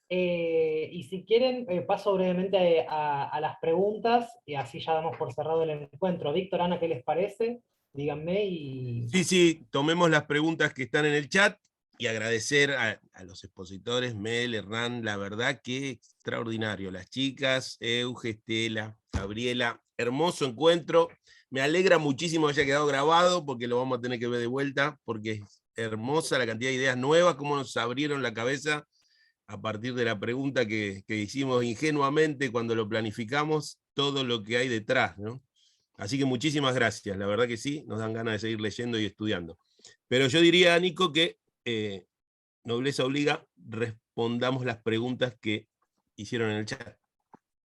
Y si quieren, paso brevemente a las preguntas, y así ya damos por cerrado el encuentro. Víctor, Ana, ¿qué les parece? Díganme y... Sí, tomemos las preguntas que están en el chat, y agradecer a los expositores, Mel, Hernán, la verdad que extraordinario. Las chicas, Euge, Estela, Gabriela, hermoso encuentro. Me alegra muchísimo que haya quedado grabado, porque lo vamos a tener que ver de vuelta, porque es hermosa la cantidad de ideas nuevas, cómo nos abrieron la cabeza a partir de la pregunta que hicimos ingenuamente cuando lo planificamos, todo lo que hay detrás, ¿no? Así que muchísimas gracias, la verdad que sí, nos dan ganas de seguir leyendo y estudiando. Pero yo diría, Nico, que nobleza obliga, respondamos las preguntas que hicieron en el chat.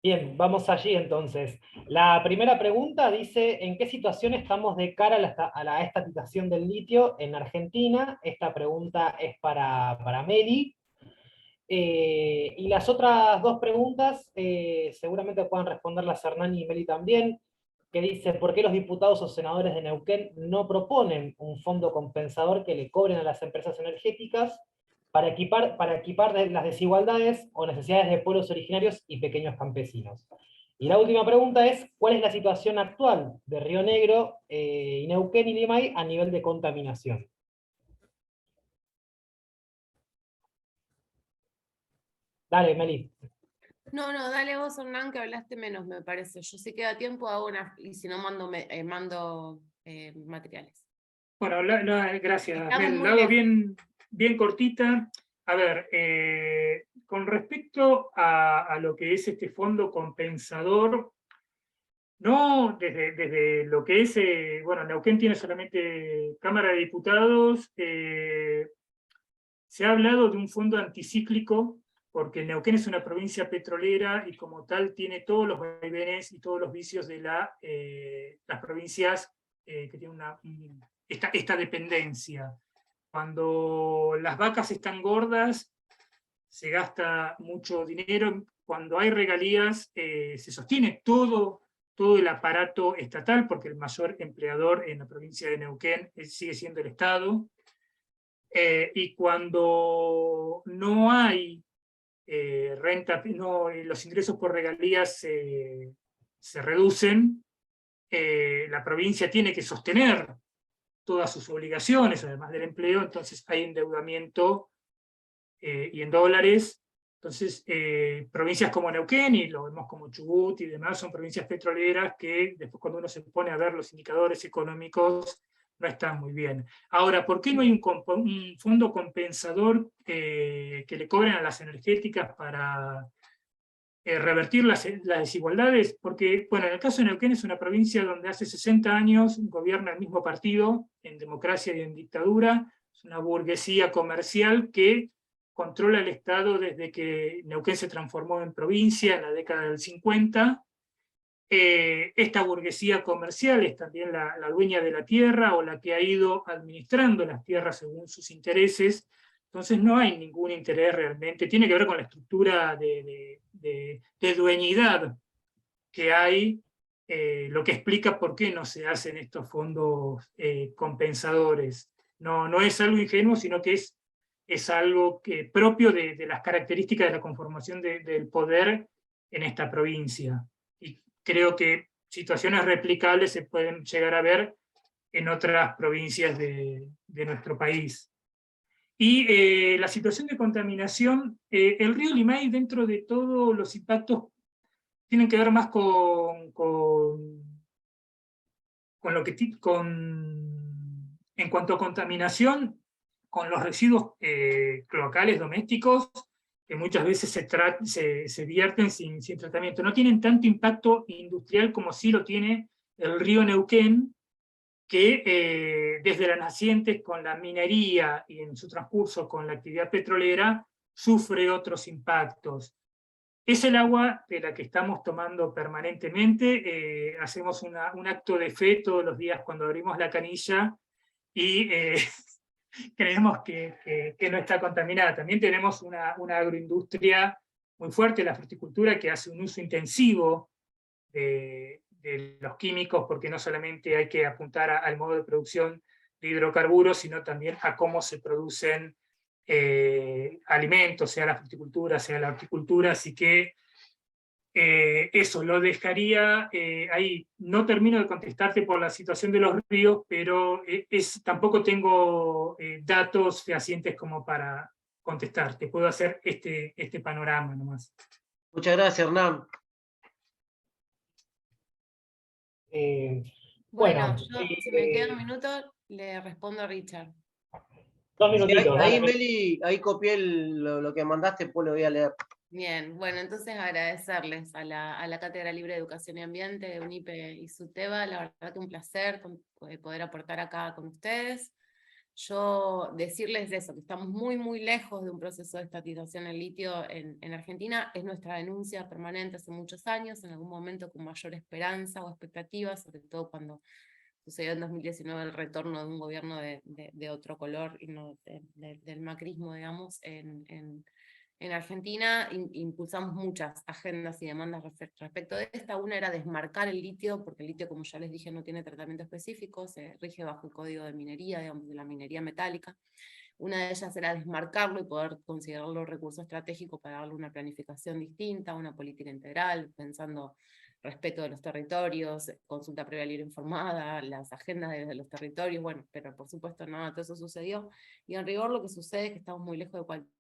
Bien, vamos allí entonces. La primera pregunta dice, ¿en qué situación estamos de cara a la estatización del litio en Argentina? Esta pregunta es para Meli. Y las otras dos preguntas seguramente puedan responderlas Hernán y Meli también, que dice, ¿por qué los diputados o senadores de Neuquén no proponen un fondo compensador que le cobren a las empresas energéticas para equipar las desigualdades o necesidades de pueblos originarios y pequeños campesinos? Y la última pregunta es, ¿cuál es la situación actual de Río Negro, y Neuquén y Limay a nivel de contaminación? Dale, Meli. No, dale vos, Hernán, que hablaste menos, me parece. Yo sí queda tiempo, hago y si no mando materiales. Bueno, gracias, Estamos Mel. muy Lo hago lejos. bien cortita. A ver, con respecto a lo que es este fondo compensador, no desde lo que es, bueno, Neuquén tiene solamente Cámara de Diputados, se ha hablado de un fondo anticíclico porque Neuquén es una provincia petrolera y como tal tiene todos los vaivenes y todos los vicios de las provincias que tienen esta dependencia. Cuando las vacas están gordas, se gasta mucho dinero. Cuando hay regalías, se sostiene todo el aparato estatal, porque el mayor empleador en la provincia de Neuquén sigue siendo el Estado. Y cuando no hay renta, los ingresos por regalías se reducen, la provincia tiene que sostener todas sus obligaciones, además del empleo, entonces hay endeudamiento y en dólares. Entonces, provincias como Neuquén, y lo vemos como Chubut y demás, son provincias petroleras que después cuando uno se pone a ver los indicadores económicos no están muy bien. Ahora, ¿por qué no hay un fondo compensador que le cobren a las energéticas para revertir las desigualdades? Porque, bueno, en el caso de Neuquén es una provincia donde hace 60 años gobierna el mismo partido, en democracia y en dictadura, es una burguesía comercial que controla el Estado desde que Neuquén se transformó en provincia en la década del 50. Esta burguesía comercial es también la dueña de la tierra o la que ha ido administrando las tierras según sus intereses. Entonces no hay ningún interés realmente, tiene que ver con la estructura de dueñidad que hay, lo que explica por qué no se hacen estos fondos compensadores. No es algo ingenuo, sino que es algo propio de las características de la conformación del poder en esta provincia. Y creo que situaciones replicables se pueden llegar a ver en otras provincias de nuestro país. Y la situación de contaminación, el río Limay, dentro de todos los impactos, tienen que ver más con lo que en cuanto a contaminación, con los residuos cloacales domésticos, que muchas veces se vierten sin tratamiento. No tienen tanto impacto industrial como sí lo tiene el río Neuquén, que desde las nacientes con la minería y en su transcurso con la actividad petrolera, sufre otros impactos. Es el agua de la que estamos tomando permanentemente, hacemos un acto de fe todos los días cuando abrimos la canilla y creemos que no está contaminada. También tenemos una agroindustria muy fuerte, la fruticultura, que hace un uso intensivo de los químicos, porque no solamente hay que apuntar al modo de producción de hidrocarburos, sino también a cómo se producen alimentos, sea la fruticultura, sea la horticultura, así que eso lo dejaría ahí. No termino de contestarte por la situación de los ríos, pero tampoco tengo datos fehacientes como para contestarte. Puedo hacer este panorama nomás. Muchas gracias, Hernán. Bueno, si me queda un minuto, le respondo a Richard. 2 minutitos. Ahí, Meli, ahí copié lo que mandaste, pues lo voy a leer. Bien, bueno, entonces agradecerles a la Cátedra Libre de Educación y Ambiente de UNIPE y SUTEBA, la verdad que un placer poder aportar acá con ustedes. Yo decirles eso, que estamos muy, muy lejos de un proceso de estatización del litio en Argentina, es nuestra denuncia permanente hace muchos años, en algún momento con mayor esperanza o expectativa, sobre todo cuando sucedió en 2019 el retorno de un gobierno de otro color, y no del macrismo, digamos, en Argentina. Impulsamos muchas agendas y demandas respecto de esta. Una era desmarcar el litio, porque el litio, como ya les dije, no tiene tratamiento específico, se rige bajo el código de minería, digamos, de la minería metálica. Una de ellas era desmarcarlo y poder considerarlo recurso estratégico para darle una planificación distinta, una política integral, pensando respeto de los territorios, consulta previa libre informada, las agendas de los territorios, bueno, pero por supuesto nada de todo eso sucedió, y en rigor lo que sucede es que estamos muy lejos de cualquier.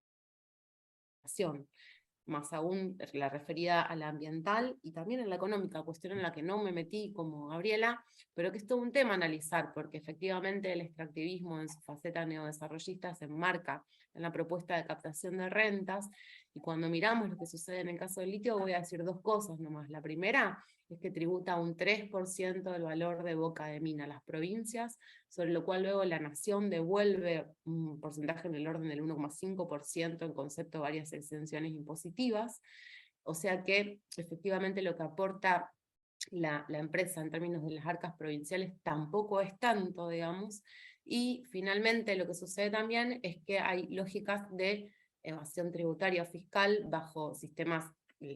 más aún la referida a la ambiental y también a la económica, cuestión en la que no me metí como Gabriela, pero que es todo un tema a analizar, porque efectivamente el extractivismo en su faceta neodesarrollista se enmarca en la propuesta de captación de rentas, y cuando miramos lo que sucede en el caso del litio, voy a decir dos cosas nomás. La primera es que tributa un 3% del valor de boca de mina a las provincias, sobre lo cual luego la nación devuelve un porcentaje en el orden del 1,5% en concepto de varias exenciones impositivas, o sea que efectivamente lo que aporta la empresa en términos de las arcas provinciales tampoco es tanto, digamos, y finalmente lo que sucede también es que hay lógicas de evasión tributaria o fiscal bajo sistemas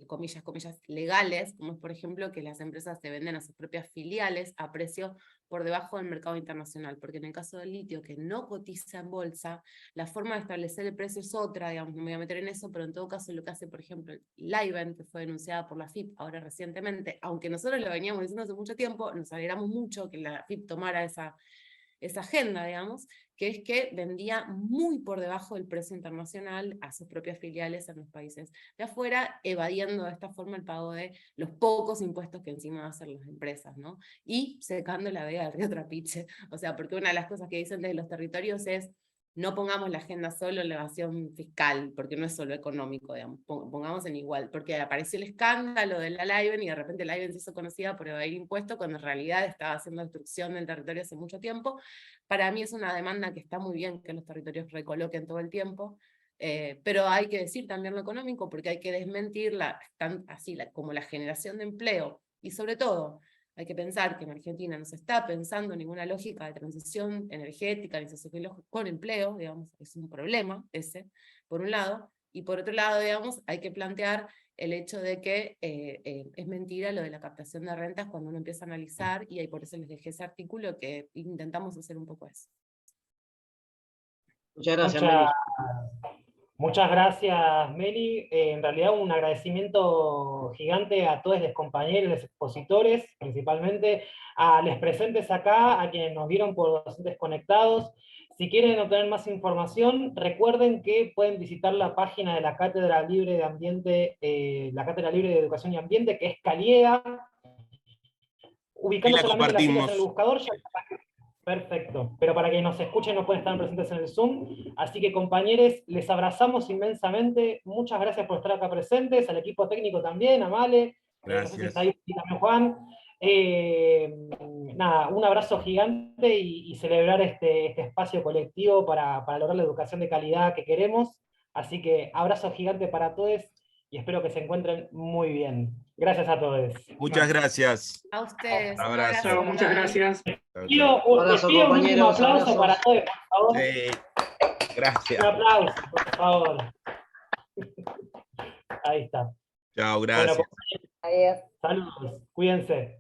comillas, legales, como es por ejemplo que las empresas se venden a sus propias filiales a precio por debajo del mercado internacional, porque en el caso del litio, que no cotiza en bolsa, la forma de establecer el precio es otra, digamos, no me voy a meter en eso, pero en todo caso lo que hace, por ejemplo, Livent, que fue denunciada por la AFIP ahora recientemente, aunque nosotros lo veníamos diciendo hace mucho tiempo, nos alegramos mucho que la AFIP tomara esa agenda, digamos, que es que vendía muy por debajo del precio internacional a sus propias filiales en los países de afuera, evadiendo de esta forma el pago de los pocos impuestos que encima van a hacer las empresas, ¿no? Y secando la vega del río Trapiche. O sea, porque una de las cosas que dicen desde los territorios es: no pongamos la agenda solo en la evasión fiscal, porque no es solo económico, digamos, pongamos en igual, porque apareció el escándalo de la Livent y de repente la Livent se hizo conocida por evadir impuestos cuando en realidad estaba haciendo destrucción del territorio hace mucho tiempo. Para mí es una demanda que está muy bien que los territorios recoloquen todo el tiempo, pero hay que decir también lo económico, porque hay que desmentir como la generación de empleo, y sobre todo, hay que pensar que en Argentina no se está pensando en ninguna lógica de transición energética, ni sociológica con empleo, digamos, es un problema ese, por un lado, y por otro lado, digamos, hay que plantear el hecho de que es mentira lo de la captación de rentas cuando uno empieza a analizar, y ahí por eso les dejé ese artículo que intentamos hacer un poco eso. Muchas gracias, Meli. Muchas gracias, Meli. En realidad un agradecimiento gigante a todos los compañeros, los expositores, principalmente a los presentes acá, a quienes nos vieron por docentes conectados. Si quieren obtener más información, recuerden que pueden visitar la página de la Cátedra Libre de Ambiente, la Cátedra Libre de Educación y Ambiente, que es CALIEA. Ubicando solamente las siglas en el buscador, ya. Perfecto, pero para que nos escuchen no pueden estar presentes en el Zoom, así que compañeros, les abrazamos inmensamente, muchas gracias por estar acá presentes, al equipo técnico también, a Male, no sé si está ahí también Juan, nada, un abrazo gigante y celebrar este espacio colectivo para lograr la educación de calidad que queremos, así que abrazo gigante para todos y espero que se encuentren muy bien. Gracias a todos. Muchas gracias. A ustedes. Un abrazo. Chao, muchas gracias. Pido un último aplauso para todos, por favor. Sí. Gracias. Un aplauso, por favor. Ahí está. Chao, gracias. Bueno, saludos, cuídense.